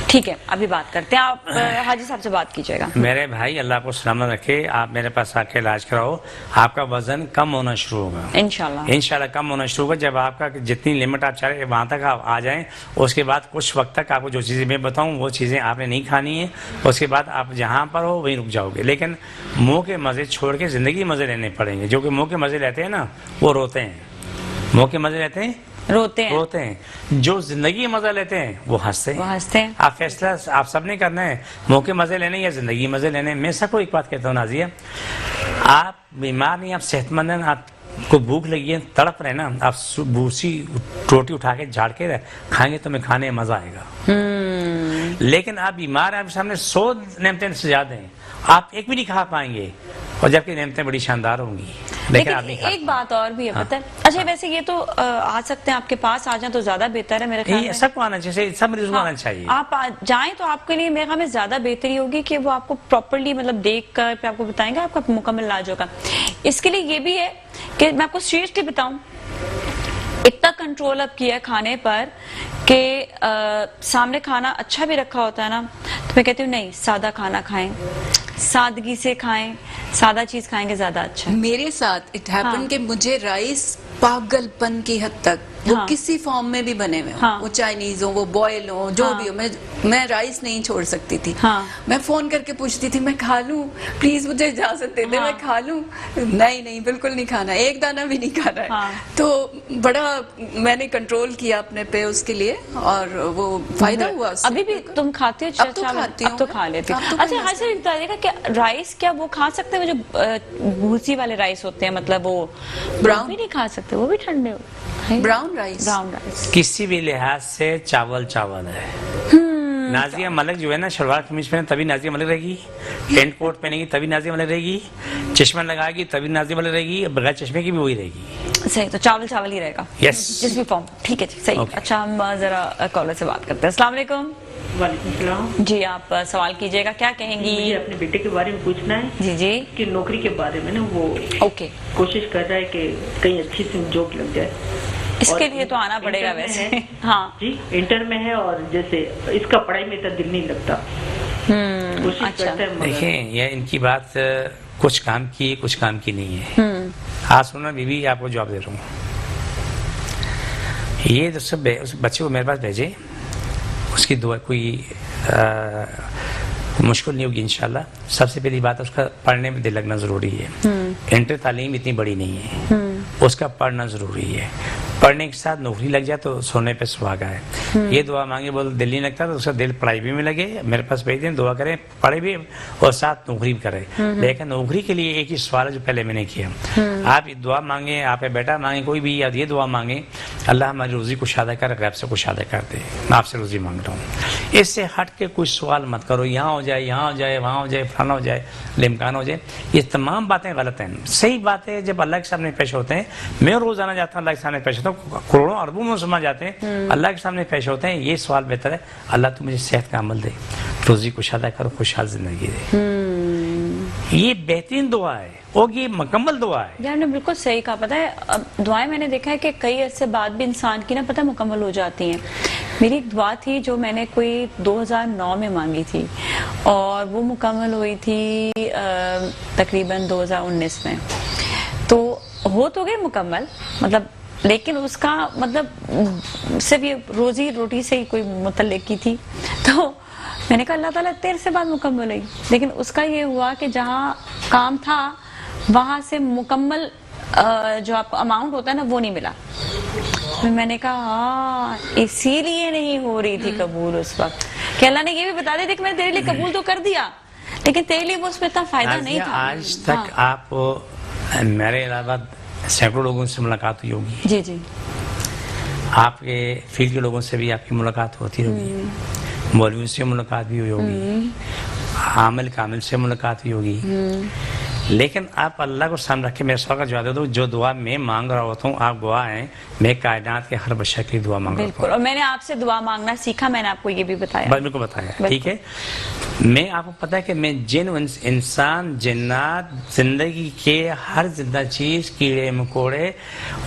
ठीक है, अभी बात करते हैं। आप हाजी साहब से बात कीजिएगा। मेरे भाई, अल्लाह को सलामत रखे, आप मेरे पास आके इलाज कराओ, आपका वजन कम होना शुरू होगा। इंशाल्लाह कम होना शुरू होगा। जब आपका जितनी लिमिट आप चाह रहे वहाँ तक आप आ जाएं, उसके बाद कुछ वक्त तक आपको जो चीज़ें मैं बताऊँ वो चीज़ें आपने नहीं खानी है। उसके बाद आप जहाँ पर हो वहीं रुक जाओगे। लेकिन मुँह के मज़े छोड़ के ज़िंदगी मज़े लेने पड़ेंगे। जो कि मुँह के मज़े लेते हैं ना, वो रोते हैं। मुँह के मज़े लेते हैं, रोते हैं। जो जिंदगी मजा लेते हैं वो हंसते हैं। आप फैसला आप सबने करना है, मौके मजे लेने या जिंदगी मजे लेने। मैं सबको एक बात कहता हूँ नाजिया, आप बीमार नहीं, आप सेहतमंद हैं, आपको भूख लगी है, तड़प रहे ना, आप भूसी रोटी उठा के झाड़ के खाएंगे तो मैं खाने में मजा आएगा। लेकिन आप बीमार हैं, आपके सामने 100 नेमतें सजा दें, आप एक भी नहीं खा पाएंगे, और जबकि नेमतें बड़ी शानदार होंगी। लेकिन एक बात और भी है, पता है? अच्छा, वैसे ये तो आ सकते हैं, आपके पास आ जाए तो ज्यादा बेहतर है मेरे ख्याल में। सबको आना चाहिए, सब मरीजों को आना चाहिए। आप जाएं तो आपके लिए मेरे ख्याल में ज्यादा बेहतरी होगी कि वो आपको प्रॉपर्ली मतलब देख कर फिर आपको बताएंगे, आपका मुकम्मल इलाज होगा। इसके लिए ये भी है कि मैं आपको सीरियसली बताऊं, इतना कंट्रोल अब किया खाने पर कि सामने खाना अच्छा भी रखा होता है ना, तो मैं कहती हूँ नहीं, सादा खाना खाएं, सादगी से खाएं, सादा चीज खाएंगे ज्यादा अच्छा है। मेरे साथ इट हैपन कि मुझे राइस पागलपन की हद तक, वो किसी फॉर्म में भी बने हुए हो, वो चाइनीज हो, वो बॉयल हो, जो भी हो, मैं राइस नहीं छोड़ सकती थी। मैं फोन करके पूछती थी, मैं खा लूं, प्लीज मुझे इजाजत दे दे, मैं खा लूं। नहीं, बिल्कुल नहीं खाना, एक दाना भी नहीं खाना है। तो बड़ा मैंने कंट्रोल किया अपने पे उसके लिए, और वो फायदा हुआ। अभी भी तुम खाते हो? अब तो खाती हूँ, अब तो खा लेती हूँ। अच्छा, आज से बताइएगा कि राइस क्या वो खा सकते हैं, जो भूसी वाले राइस होते हैं, मतलब वो ब्राउन भी नहीं खा सकते, वो भी ठंडे हो? ब्राउन राइस किसी भी लिहाज से चावल है। नाजिया मलिक जो है ना, शलवार कमीज पहने तभी नाजिया मलिक रहेगी, टेंट कोट पहनेगी तभी नाजिया मलिक रहेगी, चश्मा लगाएगी तभी नाजिया मलिक रहेगी, बगैर चश्मे की भी वही रहेगी। सही, तो चावल ही रहेगा। यस, जिस भी फॉर्म। ठीक है जी, सही। अच्छा, हम जरा कॉलर से बात करते हैं। अस्सलाम वालेकुम। वालेकुम। जी, आप सवाल कीजिएगा, क्या कहेंगी? मुझे अपने बेटे के बारे में पूछना है। जी कि नौकरी के बारे में ना, वो कोशिश कर रहा है कि कहीं अच्छी सी जॉब लग जाए। इसके लिए तो आना पड़ेगा वैसे। हाँ जी, इंटर में है, और जैसे इसका पढ़ाई में इतना दिल नहीं लगता। कोशिश करता है। देखिए, ये इनकी बात कुछ काम की, कुछ काम की नहीं है। आज सुनो बीबी, आपको जवाब दे रहा हूँ। ये उस बच्चे को मेरे पास भेजे, उसकी दुआ कोई मुश्किल नहीं होगी इंशाल्लाह। सबसे पहली बात, उसका पढ़ने में दिल लगना जरूरी है। इंटर तालीम इतनी बड़ी नहीं है, उसका पढ़ना जरूरी है। पढ़ने के साथ नौकरी लग जाए तो सोने पे सुहागा है। ये दुआ मांगे, बोल दिल नहीं लगता तो उसका दिल पढ़ाई भी में लगे, मेरे पास भेज दें, दुआ करें, पढ़े भी और साथ नौकरी भी करे। लेकिन नौकरी के लिए एक ही सवाल है जो पहले मैंने किया, आप दुआ मांगे, आप बेटा मांगे, कोई भी या ये दुआ मांगे, अल्लाह हमारी रोजी को शादा कर, गैब से कुछ शादा कर दे, मैं आपसे रोजी मांग रहा हूँ। इससे हट के कुछ सवाल मत करो, यहाँ हो जाए, यहाँ हो जाए, वहाँ हो जाए, फलाना हो जाए, लिमकान हो जाए। ये तमाम बातें गलत हैं। सही बात है, जब अल्लाह के सामने पेश होते हैं, मैं रोजाना जाता हूँ अल्लाह के सामने पेश होता हूँ, करोड़ों अरबों में समझ जाते हैं, अल्लाह के सामने पेश होते हैं। ये सवाल बेहतर है, अल्लाह तू मुझे सेहत का अमल दे, रोजी को शादा करो, खुशहाल जिंदगी दे। ये बेहतरीन दुआ है और ये मुकम्मल दुआ है। यार आपने बिल्कुल सही कहा। पता है, दुआएं मैंने देखा है कि कई अरसे बाद भी इंसान की ना, पता है, मुकम्मल हो जाती हैं। मेरी एक दुआ थी जो मैंने कोई 2009 में मांगी थी, और वो मुकम्मल हुई थी तकरीबन 2019 में। तो हो तो गई मुकम्मल, मतलब, लेकिन उसका मतलब सिर्फ ये रोजी रोटी से ही कोई मुतल्लिक की थी। तो मैंने कहा अल्लाह ताला तेरे से बाद मुकम्मल हुई, लेकिन उसका ये हुआ कि जहाँ काम था वहां से मुकम्मल जो आपको अमाउंट होता है ना, वो नहीं मिला। फिर मैंने कहा हाँ, इसीलिए नहीं हो रही थी कबूल उस वक्त कि अल्लाह ने ये भी बता दिया कि मैंने तेरे लिए कबूल तो कर दिया, लेकिन तेरे लिए वो उसमें इतना फायदा नहीं था। आज तक आप मेरे अलावा सैकड़ों लोगों से मुलाकात हुई होगी, जी जी, आपके फील्ड के लोगों से भी आपकी मुलाकात होती होगी, मौलवियों से मुलाकात भी हुई होगी, आमिल कामिल से मुलाकात हुई होगी, लेकिन आप अल्लाह को सामने रख के मेरे सवाल का जवाब दे दो, जो दुआ मैं मांग रहा होता हूँ, आप गवाह हैं, मैं कायनात के हर बशर की दुआ मांग रहा बिल्कुल। और मैंने आपसे दुआ मांगना सीखा, मैंने आपको ये भी बताया, मेरे को बताया, ठीक है। मैं आपको पता है कि मैं जिन इंसान, जिन्नात, जिंदगी के हर जिंदा चीज, कीड़े मकोड़े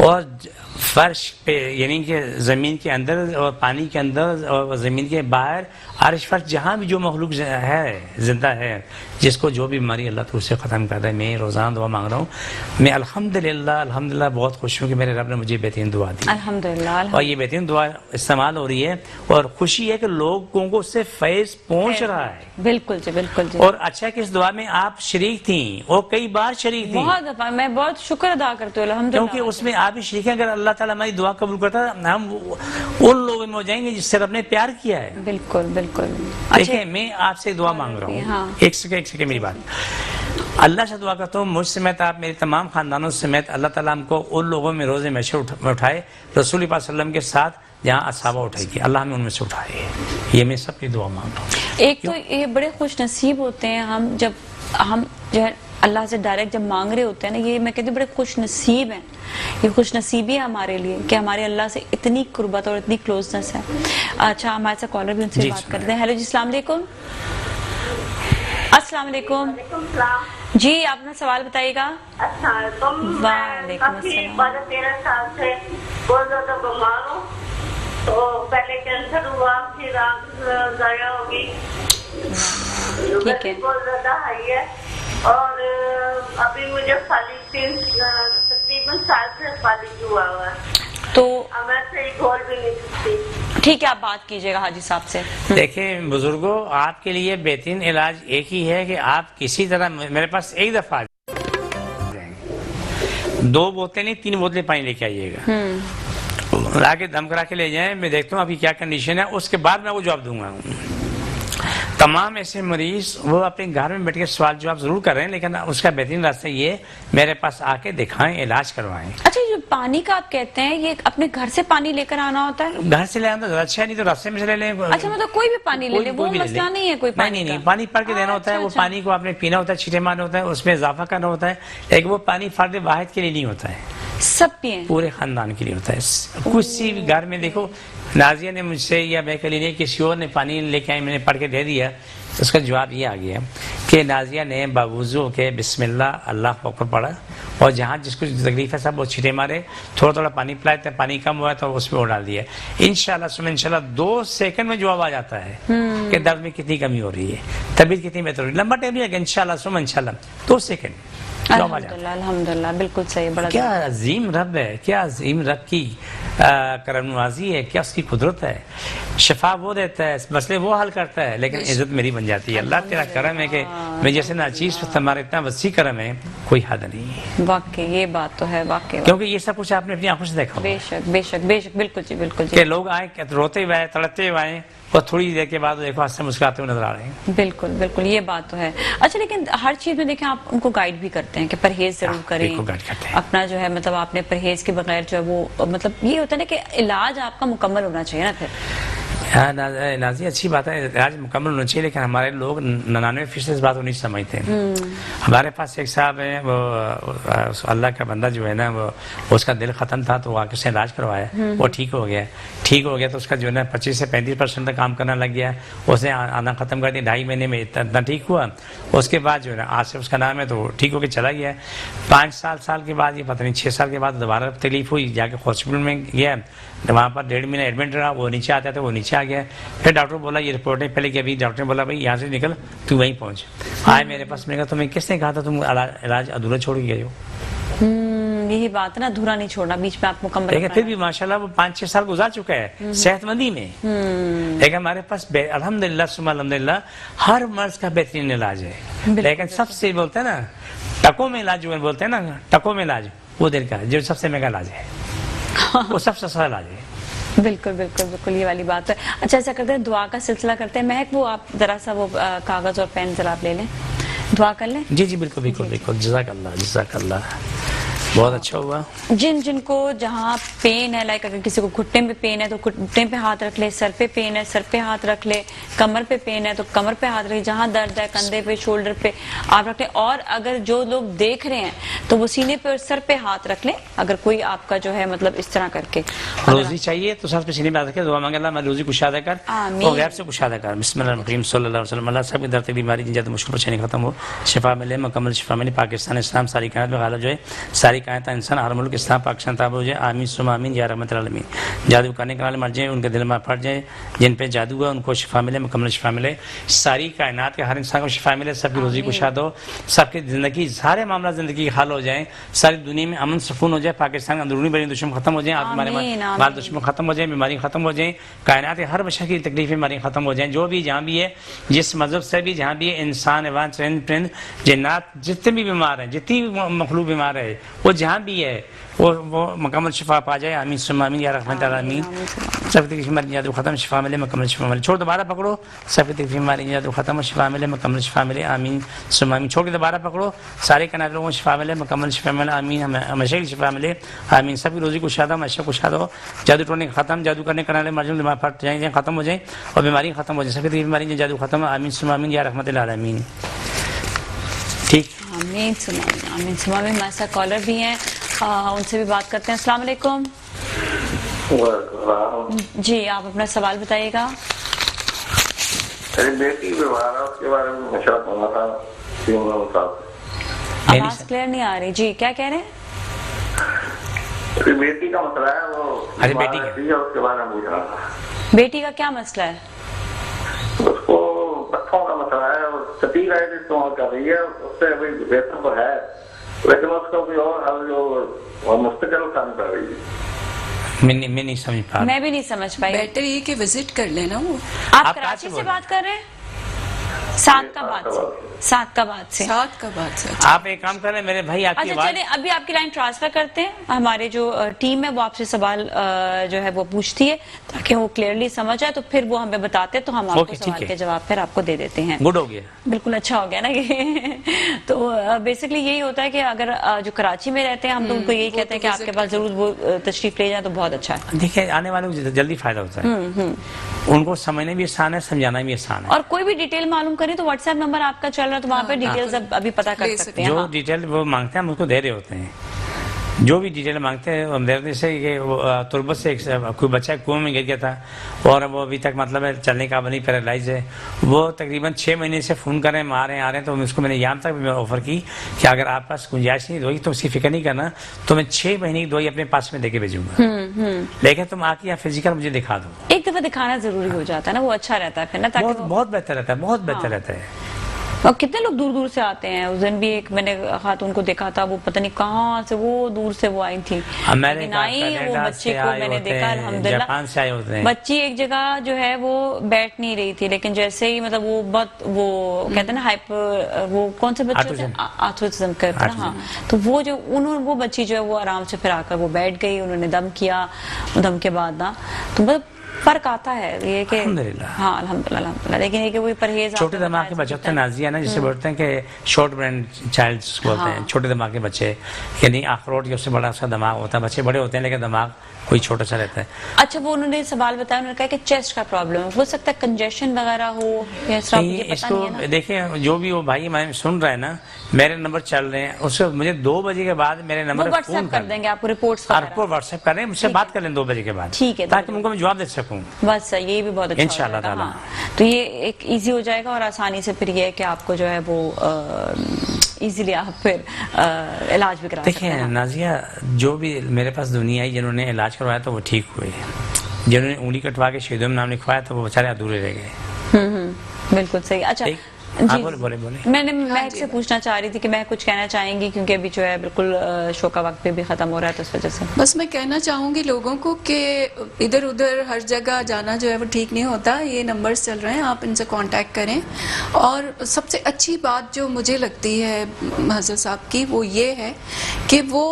और फर्श पे यानी कि ज़मीन के अंदर और पानी के अंदर और ज़मीन के बाहर, अर्श फर्श, जहाँ भी जो मखलूक है, जिंदा है, जिसको जो भी बीमारी अल्लाह तो उससे ख़त्म कर दे, मैं रोज़ाना दुआ मांग रहा हूँ। मैं अल्हम्दुलिल्लाह बहुत खुश हूँ कि मेरे रब ने मुझे बेहतरीन दुआ दी, अल्हम्दुलिल्लाह। और ये बेहतरीन दुआ इस्तेमाल हो रही है, और खुशी है कि लोगों को उससे फैज़ पहुँच रहा है। बिल्कुल जी, बिल्कुल जी। और अच्छा कि इस दुआ में आप शरीक थी, और कई बार शरीक थी, बहुत दफा मैं बहुत शुक्र अदा करती हूँ अल्हम्दुलिल्लाह, क्योंकि उसमें आप भी शरीक हैं। अगर अल्लाह ताला हमारी दुआ कबूल करता, हम उन लोगों में हो जाएंगे जिससे रब ने प्यार किया है। बिल्कुल बिल्कुल। देखिए, मैं आपसे दुआ मांग रहा हूँ, हाँ। एक सेकंड मेरी बात, अल्लाह से दुआ करता हूँ, मुझ समेत आप मेरे तमाम खानदानों समेत अल्लाह ताला हमको उन लोगों में रोज़े महशर में उठाए रसूल पाक सल्लल्लाहु अलैहि वसल्लम के साथ, जहाँ असहाबा उठाएगी, अल्लाह हमें उनमें से उठाए। ये मैं सबकी दुआ मांग रहा हूँ। एक तो ये बड़े खुश नसीब होते हैं हम, जब हम जो है अल्लाह से डायरेक्ट जब मांग रहे होते हैं ना, ये मैं कहती हूँ बड़े खुश नसीब हैं, ये खुश नसीबी है हमारे लिए कि हमारे अल्लाह से इतनी कुर्बत और इतनी क्लोजनेस है। अच्छा, हमारे साथ कॉलर भी उनसे बात करते हैं। हेलो जी, अस्सलाम वालेकुम। अस्सलाम वालेकुम जी, आप अपना सवाल बताइएगा। वालेकुम अस्सलाम। 12-13 साल से बहुत ज्यादा बीमार हूँ, तो पहले कैंसर हुआ, फिर आंख जाया होगी, ठीक है, बहुत ज्यादा हाई है, और अभी मुझे फालिज तकरीबन साल से फालिज हुआ है, तो मैं सही बोल भी नहीं सकती। ठीक है, आप बात कीजिएगा हाजी साहब से। देखिए बुजुर्गों, आपके लिए बेहतरीन इलाज एक ही है कि आप किसी तरह मेरे पास एक दफा 2 बोतलें नहीं 3 बोतलें पानी लेके आइएगा, लाके दम करा के ले जाएं, मैं देखता हूँ अभी क्या कंडीशन है, उसके बाद मैं वो जवाब दूंगा। तमाम ऐसे मरीज वो अपने घर में बैठ के सवाल जवाब जरूर कर रहे हैं, लेकिन उसका बेहतरीन रास्ता ये, मेरे पास आके दिखाएं, इलाज करवाएं। अच्छा, जो पानी का आप कहते हैं, ये अपने घर से पानी लेकर आना होता है? घर से ले आना तो ज्यादा अच्छा है, नहीं तो रास्ते में से ले लें। अच्छा, मतलब कोई भी पानी ले ले, वो मसला नहीं है कोई पानी नहीं, पानी पढ़ के देना होता है, वो पानी को आपने पीना होता है, छींटे मारना होता है, उसमें इजाफा करना होता है, लेकिन वो पानी फर्द वाहिद के लिए नहीं होता है, सब पिए, पूरे खानदान के लिए होता है। किसी भी घर में देखो, नाजिया ने मुझसे या बेकली ने किसी और ने पानी लेके आई, मैंने पढ़ के दे दिया, तो उसका जवाब ये आ गया कि नाजिया ने बावजू के बिस्मिल्लाह अल्लाह अकबर पढ़ा, और जहाँ जिसको तकलीफ है सब वो छींटे मारे, थोड़ा थोड़ा पानी पिलाए थे, पानी कम हुआ तो उसमें वो डाल दिया। इंशाल्लाह 2 सेकंड में जवाब आ जाता है कि दर्द में कितनी कमी हो रही है, तबीयत कितनी बेहतर हो रही है, लंबा टाइम नहीं लगे, इंशाल्लाह 2 सेकंड अल्हम्दुलिल्लाह, बिल्कुल सही। बड़ा क्या अजीम रब है, क्या अजीम रब की करमनवाजी है, क्या उसकी कुदरत है। शफा वो देता है, मसले वो हल करता है, लेकिन इज्जत मेरी बन जाती है। अल्लाह तेरा करम है कि मैं जैसे नाचीज तुम्हारा इतना वसी करम है, कोई हद नहीं है। वाकई ये बात तो है, वाकई, क्योंकि ये सब कुछ आपने अपनी आंखों से देखा। बेशक बेशक बेशक, बिल्कुल जी, बिल्कुल जी। कि लोग आए रोते हुए आए, तड़पते हुए आए, और थोड़ी देर के बाद देखो हंसते मुस्कुराते हुए नजर आ रहे हैं। बिल्कुल बिल्कुल, ये बात तो है। अच्छा, लेकिन हर चीज में देखें, आप उनको गाइड भी करते हैं कि परहेज जरूर करें, अपना जो है मतलब आपने परहेज के बगैर जो है वो, मतलब ये होता है ना कि इलाज आपका मुकम्मल होना चाहिए ना। फिर हाँ नाजी, अच्छी बात है, इलाज मुकम्मल होना चाहिए, लेकिन हमारे लोग 99% इस बात को नहीं समझते। हमारे पास एक साहब है, वो अल्लाह का बंदा जो है ना, वो उसका दिल ख़त्म था, तो आके से इलाज करवाया, वो ठीक हो गया तो उसका जो है ना 25 से 35% तक काम करना लग गया, उसने आना ख़त्म कर दिया, 2.5 महीने में इतना ठीक हुआ। उसके बाद जो है ना आज से उसका नाम है, तो ठीक होकर चला गया। 5 साल के बाद, ये पता नहीं 6 साल के बाद दोबारा तकलीफ हुई, जाके हॉस्पिटल में गया, वहाँ पर 1.5 महीना एडमिट रहा, वो नीचे आता था, वो नीचे आ गया। फिर डॉक्टर बोला, ये रिपोर्टें पहले कि अभी डॉक्टर ने बोला भाई यहाँ से निकल, तू वहीं पहुँच। आए मेरे पास, मैंने कहा तुम्हें किसने कहा था तुम इलाज अधूरा छोड़ गए हो? यही बात है ना, अधूरा नहीं छोड़ना, बीच में आप मुकम्मल। लेकिन फिर भी माशाल्लाह वो 5-6 साल गुजार चुका है सेहतमंदी में। लेकिन हमारे पास अल्हम्दुलिल्लाह हर मर्ज का बेहतरीन इलाज है, लेकिन सबसे बोलते हैं ना टकों में इलाज, जो बोलते हैं ना टकों में इलाज, वो दिल का जो सबसे महंगा इलाज है। वो सबसे सरल इलाज है। बिल्कुल बिल्कुल बिल्कुल, ये वाली बात है। अच्छा, ऐसा करते हैं, दुआ का सिलसिला करते हैं। महक, वो आप जरा सा वो कागज और पेन जरा आप ले लें, दुआ कर लें। जी जी बिल्कुल बिल्कुल बिल्कुल, जज़ाकल्लाह जज़ाकल्लाह, बहुत अच्छा हुआ। जिनको जहाँ पेन है, लाइक अगर किसी को घुटने में पेन है तो घुटने पे हाथ रख ले, सर पे पेन है सर पे हाथ रख ले, कमर पे पेन है तो कमर पे हाथ रख ले, जहाँ दर्द है कंधे पे शोल्डर पे आप रख ले। और अगर जो लोग देख रहे हैं तो वो सीने पे और सर पे हाथ रख ले, अगर कोई आपका जो है मतलब इस तरह करके। रोजी चाहिए तो सर पे सीने पे हाथ रखे, दुआ मांगे, अल्लाह मैं रोजी कुशादा कर और गैर से कुशादा कर। बिस्मिल्लाहिर्रहमानिर्रहीम सल्लल्लाहु अलैहि वसल्लम। अल्लाह सब की दर्द बीमारी जिन मुश्किल परेशानी खत्म हो, शिफा मिले, मुकम्मल शिफा मिले, पाकिस्तान इस्लाम सारी कायनात में गालिब जो है, सारी कायनात इंसान हर मुल्क इस्लाम पाकिस्तान ताब हो जाए, आमीन सुम आमीन या रहमतुल आलमीन। जादू करने के वाले मर जाए, उनके दिल में फट जाए, जिन पे जादू है उनको शिफा मिले, मुकम्मल शिफा मिले, सारी कायनात के हर इंसान को शिफा मिले, सबकी रोजी कुशाद हो, सबकी जिंदगी सारे मामला जिंदगी के हल हो जाए, सारी दुनिया में अमन सुकून हो जाए, पाकिस्तान अंदरूनी बड़ी दुश्मन खत्म हो जाए, हमारे माल दुश्मन खत्म हो जाए, बीमारी खत्म हो जाए, कायनात के हर बशर की तकलीफें बीमारी खत्म हो जाए। जो भी जहाँ भी है, जिस मजहब से भी जहाँ भी है, इंसान एवान चंद जिन्नात जितने भी बीमार हैं, जितनी भी मखलूक बीमार है, वो जहाँ भी है वो मुकम्मल शिफा पा जाए, आमीन सुम आमीन या रहमतुल आलमीन। सब तकलीफ बीमारी जादू खत्म, शिफा मिले, मुकम्मल शिफा मिले। छोड़ दोबारा पकड़ो, सब तकलीफ बीमारी जादू खत्म, शिफा मिले, मुकम्मल शिफा मिले, आमीन सुम आमीन। छोड़ के दोबारा पकड़ो, सारे कायनात लोगों को शिफा मिले, मुकम्मल शिफा मिले, आमीन हमेशा की शिफा मिले, आमीन। सबकी रोजी को शादा हमेशा को शादा हो, जादू टोने खत्म, जादू करने वाले मर्जूम दिमाग फट जाए, खत्म हो जाए और बीमारी खत्म हो जाए, सबकी तकलीफ बीमारी जादू खत्म, आमीन सुम आमीन या रहमतुल आलमीन। ठीक, आमीन सुम आमीन सुम आमीन। हमारे साथ कॉलर भी हैं, उनसे भी बात करते हैं। अस्सलाम वालेकुम जी, आप अपना सवाल बताइएगा। मेरी बेटी बीमार है, उसके बारे में मशवरा करना था। आवाज क्लियर नहीं आ रही जी, क्या कह रहे हैं? मेरी बेटी का मसला है, वो अरे बेटी का उसके बारे में पूछना था। बेटी का क्या मसला है? उसको पत्थरों का मसला है, और सती राय इस्तेमाल कर रही है, उससे अभी बेहतर तो है, लेकिन उसको भी और जो मुस्तकिल काम कर रही है। मैं नहीं समझ पा रहा। मैं भी नहीं समझ पाई। बेटर ये कि विजिट कर लेना। वो आप कराची से बात कर रहे हैं? सात का बाद से। आप एक काम करें, मेरे भाई आपकी अच्छा चलिए, अभी आपकी लाइन ट्रांसफर करते हैं। हमारे जो टीम है वो आपसे सवाल जो है वो पूछती है ताकि वो क्लियरली समझ आए, तो फिर वो हमें बताते हैं, तो हम आपको सवाल के जवाब फिर आपको दे देते हैं। गुड हो गया, बिल्कुल अच्छा हो गया ना ये। तो बेसिकली यही होता है कि अगर जो कराची में रहते हैं हम तो उनको यही कहते हैं कि आपके पास जरूर वो तशरीफ ले जाए तो बहुत अच्छा है। देखिए, आने वालों को जल्दी फायदा होता है, उनको समझना भी आसान है, समझाना भी आसान है। और कोई भी डिटेल मालूम करें तो व्हाट्सएप नंबर आपका चल रहा है, तो वहाँ पे डिटेल्स अभी पता कर सकते हैं। जो डिटेल वो मांगते हैं हम उसको दे रहे होते हैं, जो भी डिटेल मांगते हैं हम दे रहे। जैसे तुरबत से कोई बच्चा कुएं में गिर गया था और वो अभी तक मतलब है चलने का नहीं, पैरालाइज है, वो तकरीबन 6 महीने से फ़ोन कर रहे हैं, आ रहे हैं, तो उसको मैंने यहाँ तक भी ऑफर की कि अगर आप पास गुंजाइश नहीं दवाई तो उसकी फिक्र नहीं करना, तो मैं 6 महीने की दवाई अपने पास में देके भेजूंगा, लेकिन तुम आके यहाँ फिजिकल मुझे दिखा दो। एक दफा दिखाना जरूरी हो जाता है ना, वो अच्छा रहता है फिर ना, ताकि बहुत बेहतर रहता है, बहुत बेहतर रहता है। और कितने लोग दूर दूर से आते हैं। उस दिन भी एक मैंने खातून को देखा था, वो पता नहीं कहाँ से वो दूर से वो आई थी, लेकिन आई वो बच्चे को मैंने देखा अल्हम्दुलिल्लाह। बच्ची एक जगह जो है वो बैठ नहीं रही थी, लेकिन जैसे ही मतलब वो बहुत वो कहते हैं ना हाइपर, वो कौन से बच्चे थे, ऑटिज्म कहते हैं ना, हाँ, तो वो जो उन्होंने वो बच्ची जो है वो आराम से फिर आकर वो बैठ गई, उन्होंने दम किया, दम के बाद ना तो मतलब फर्क आता है ये कि हाँ अल्हम्दुलिल्लाह। लेकिन ये कि वही परहेज, छोटे दिमाग के बच्चे होते हैं नाजिया ना, जिसे बोलते हैं कि शॉर्ट ब्रेन चाइल्ड बोलते हैं, छोटे दिमाग के बच्चे, यानी अखरोट उससे बड़ा सा दिमाग होता है, बच्चे बड़े होते हैं लेकिन दिमाग कोई छोटा सा रहता है। अच्छा, वो उन्होंने सवाल बताया, उन्होंने कहा कि चेस्ट का प्रॉब्लम हो सकता है, कंजेशन वगैरह हो या इसको देखिए, जो भी वो भाई मैं सुन रहे हैं ना, मेरे नंबर चल रहे हैं, उससे मुझे 2 बजे के बाद मेरे नंबर व्हाट्सएप कर देंगे, आपको रिपोर्ट्स आपको व्हाट्सएप कर रहे हैं, मुझसे बात कर लें 2 बजे के बाद, ठीक है, ताकि उनको मैं जवाब दे सकूं। बस ये भी बहुत अच्छा इंशाल्लाह ताला। तो ये एक इजी हो जाएगा और आसानी से फिर ये है कि आपको जो है वो इजीली आप फिर इलाज भी करा सकते हैं। देखिए नाजिया, जो भी मेरे पास दुनिया आई जिन्होंने इलाज करवाया तो वो ठीक हुए, जिन्होंने उंगली कटवा के शहीदों में नाम लिखवाया तो वो बेचारे अधूरे रह गए। बिल्कुल सही। अच्छा हाँ बोले बोले बोले। मैं महक से पूछना चाह रही थी कि मैं कुछ कहना चाहेंगी, क्योंकि अभी जो है बिल्कुल शो का वक्त भी खत्म हो रहा है, तो इस वजह से बस मैं कहना चाहूंगी लोगों को कि इधर उधर हर जगह जाना जो है वो ठीक नहीं होता। ये नंबर्स चल रहे हैं, आप इनसे कांटेक्ट करें। और सबसे अच्छी बात जो मुझे लगती है हज़रत साहब की, वो ये है कि वो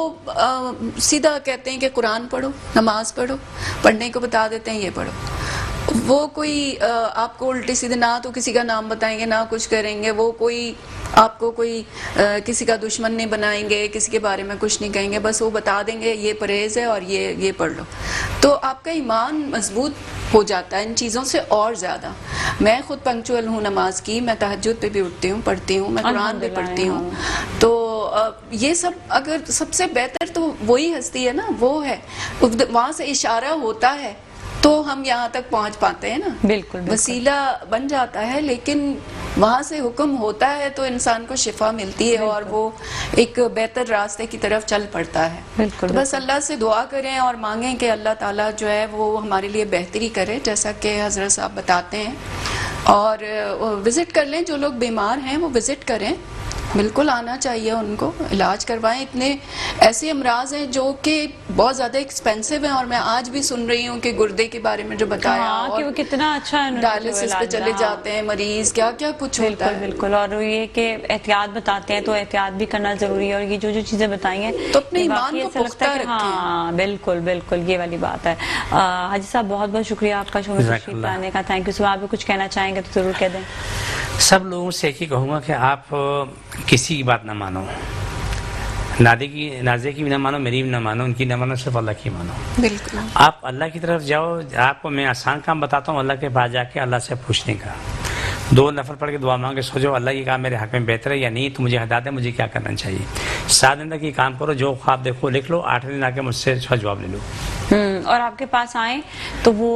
सीधा कहते हैं कि कुरान पढ़ो, नमाज पढ़ो, पढ़ने को बता देते हैं ये पढ़ो। वो कोई आपको उल्टे सीधे ना तो किसी का नाम बताएंगे ना कुछ करेंगे, वो कोई आपको कोई किसी का दुश्मन नहीं बनाएंगे, किसी के बारे में कुछ नहीं कहेंगे, बस वो बता देंगे ये परहेज है और ये पढ़ लो, तो आपका ईमान मजबूत हो जाता है इन चीज़ों से और ज़्यादा। मैं खुद पंक्चुअल हूँ नमाज की, मैं तहज्जुद पे भी उठती हूँ, पढ़ती हूँ, मैं कुरान भी पढ़ती हूँ। तो ये सब अगर सबसे बेहतर तो वही हस्ती है ना, वो है, वहाँ से इशारा होता है तो हम यहाँ तक पहुँच पाते हैं ना। बिल्कुल। वसीला बन जाता है, लेकिन वहाँ से हुक्म होता है तो इंसान को शिफा मिलती है और वो एक बेहतर रास्ते की तरफ चल पड़ता है। बिल्कुल। तो बस अल्लाह से दुआ करें और मांगें कि अल्लाह ताला जो है वो हमारे लिए बेहतरी करे, जैसा कि हज़रत साहब बताते हैं। और विज़िट कर लें, जो लोग बीमार हैं वो विज़िट करें, बिल्कुल आना चाहिए उनको, इलाज करवाएं। इतने ऐसे अमराज हैं जो कि बहुत ज़्यादा एक्सपेंसिव हैं, और मैं आज भी सुन रही हूँ कि गुर्दे के बारे में जो बताया, हाँ, कि वो कितना अच्छा है, डायलिसिस पे चले जाते हैं मरीज, क्या क्या कुछ होता है। बिल्कुल। और ये कि एहतियात बताते हैं, तो एहतियात भी करना जरूरी है। और ये जो चीजें बताई हैं तो अपने ईमान को पुख्ता रखें। हाँ बिल्कुल बिल्कुल, ये वाली बात है। हाजी साहब बहुत बहुत शुक्रिया आपका शो में तशरीफ लाने का, थैंक यू। सो आप भी कुछ कहना चाहेंगे तो जरूर कह दें। सब लोगों से एक ही कहूँगा कि आप किसी की बात ना मानो, नाज़े की भी ना मानो, मेरी भी ना मानो, उनकी ना मानो, सिर्फ अल्लाह की मानो। बिल्कुल। आप अल्लाह की तरफ जाओ। आपको मैं आसान काम बताता हूँ, अल्लाह के पास जाके अल्लाह से पूछने का। 2 नफल पढ़ के दुआ मांग के सो जाओ, अल्लाह ये काम मेरे हक में बेहतर है या नहीं, तो मुझे हिदायत है, मुझे क्या करना चाहिए। 7 दिन तक ये काम करो, जो ख्वाब देखो लिख लो, 8वें दिन आके मुझसे उसका जवाब ले लो। और आपके पास आए तो वो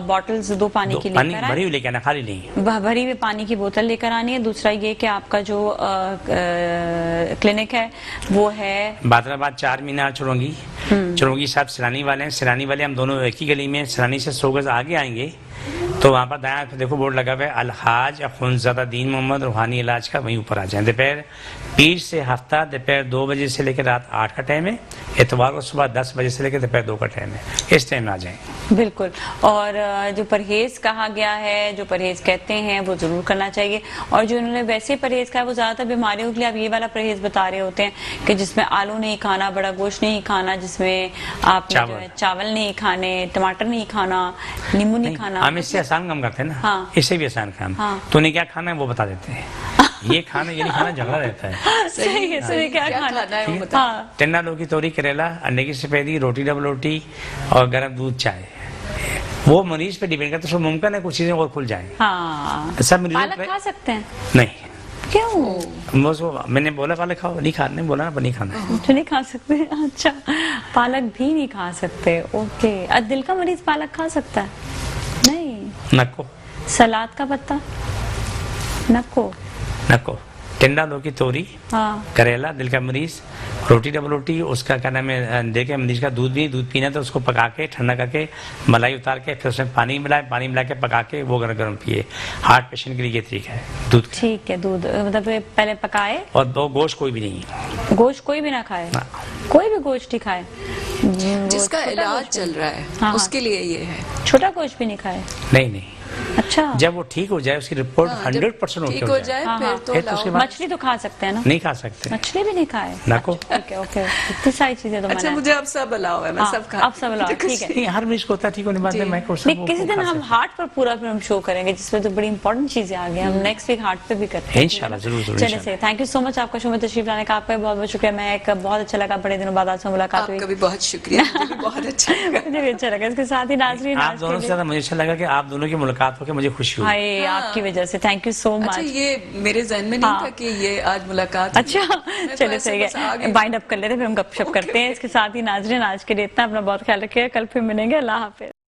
बॉटल्स 2 पानी की लेकर आए, भरी हुई लेकर आना, खाली नहीं, भरी हुई पानी की बोतल लेकर आनी है। दूसरा ये कि आपका जो क्लिनिक है वो है बादराबाद 4 मीनार चुरंगी। चुरंगी साहब सिरानी वाले हैं, सिरानी वाले हम दोनों एक ही गली में, सिरानी से 100 गज आगे आएंगे तो वहाँ पर दायां पे देखो बोर्ड लगा हुआ है अलहाज अखुनज़ादा दीन मोहम्मद रूहानी इलाज का, वहीं ऊपर आ जाए। दोपहर पीर से हफ्ता दोपहर 2 बजे से लेकर रात 8 का टाइम है, इतवार को सुबह 10 बजे से लेकर दोपहर 2 का टाइम है, इस टाइम में आ जाए। बिल्कुल। और जो परहेज कहा गया है, जो परहेज कहते हैं वो जरूर करना चाहिए। और जो उन्होंने वैसे परहेज कहा वो ज्यादातर बीमारियों के लिए आप ये वाला परहेज बता रहे होते हैं कि जिसमें आलू नहीं खाना, बड़ा गोश्त नहीं खाना, जिसमें आप चावल नहीं खाने, टमाटर नहीं खाना, नींबू नहीं खाना। हम इससे आसान काम करते हैं ना। हाँ। इससे भी आसान काम। हाँ। तूने क्या खाना है वो बता देते हैं, ये खाना ये नहीं खाना, झगड़ा रहता है। सही है, सही क्या खाना है वो बता। हाँ। टेन्ना लौकी तोरी करेला, अंडे की सफेदी, रोटी डबल रोटी और गर्म दूध चाय, वो मरीज पे डिपेंड करता है। मुमकिन है कुछ चीजें और खुल जाए। हाँ। सब मरीज पालक खा सकते हैं? नहीं। क्यों? मैंने बोला पालक खाओ, नहीं खाने बोला ना, नहीं खाना है तो नहीं खा सकते। अच्छा, पालक भी नहीं खा सकते, ओके। दिल का मरीज पालक खा सकता है? नहीं। नको। सलाद का पत्ता? नको। टेंडा लौकी तोरी, हाँ। करेला, दिल का मरीज, रोटी डबल रोटी, उसका क्या नाम है, दिल के मरीज का दूध भी, दूध पीना तो उसको पका के ठंडा करके मलाई उतार के फिर उसमें पानी मिला के पका के वो गर्म पिए। हार्ट पेशेंट के लिए ये तरीका है दूध। ठीक है, दूध मतलब पहले पकाए। और 2 गोश्त कोई भी नहीं, गोश्त कोई भी ना खाए, कोई भी गोश्त ही खाए जिसका इलाज चल रहा है। हाँ, उसके लिए ये है। छोटा गोश्त भी नहीं खाए? नहीं। अच्छा, जब वो ठीक हो जाए, उसकी रिपोर्ट 100% ठीक हो जाए, फिर तो मछली तो खा सकते हैं ना? नहीं खा सकते, मछली भी नहीं खाए। नको। ओके, इतनी सारी चीजें तो अच्छा, मुझे अब सब अलाउ है, मैं सब खा, अब सब अलाउ, ठीक है। हर मरीज को होता है, ठीक होने बाद में किसी दिन हम हार्ट पर पूरा फिल्म शो करेंगे, जिसमें तो बड़ी इंपॉर्टेंट चीजें आ गई। हम नेक्स्ट वीक हार्ट पे भी करते हैं इंशाल्लाह, जरूर। चलिए सही, थैंक यू सो मच आपका शो में तशरीफ लाने का, आपका बहुत बहुत शुक्रिया। मैं एक बहुत अच्छा लगा, बड़े दिनों बाद आपसे मुलाकात हुई। आपका भी बहुत शुक्रिया, मुझे भी बहुत अच्छा लगा। मुझे भी अच्छा लगा। इसके साथ ही नाज़रीन, आप दोनों से ज्यादा मुझे अच्छा लगा कि आप दोनों की मुलाकात होकर मुझे खुशी हुई। आपकी वजह से, थैंक यू सो मच। अच्छा, ये मेरे जहन में नहीं था कि ये आज मुलाकात। अच्छा, चलिए सही है, बाइंड अप कर लेते हैं, फिर हम गपशप करते हैं। इसके साथ ही नाज़रीन, आज के लिए इतना। अपना बहुत ख्याल रखिएगा, कल फिर मिलेंगे। अल्लाह हाफिज।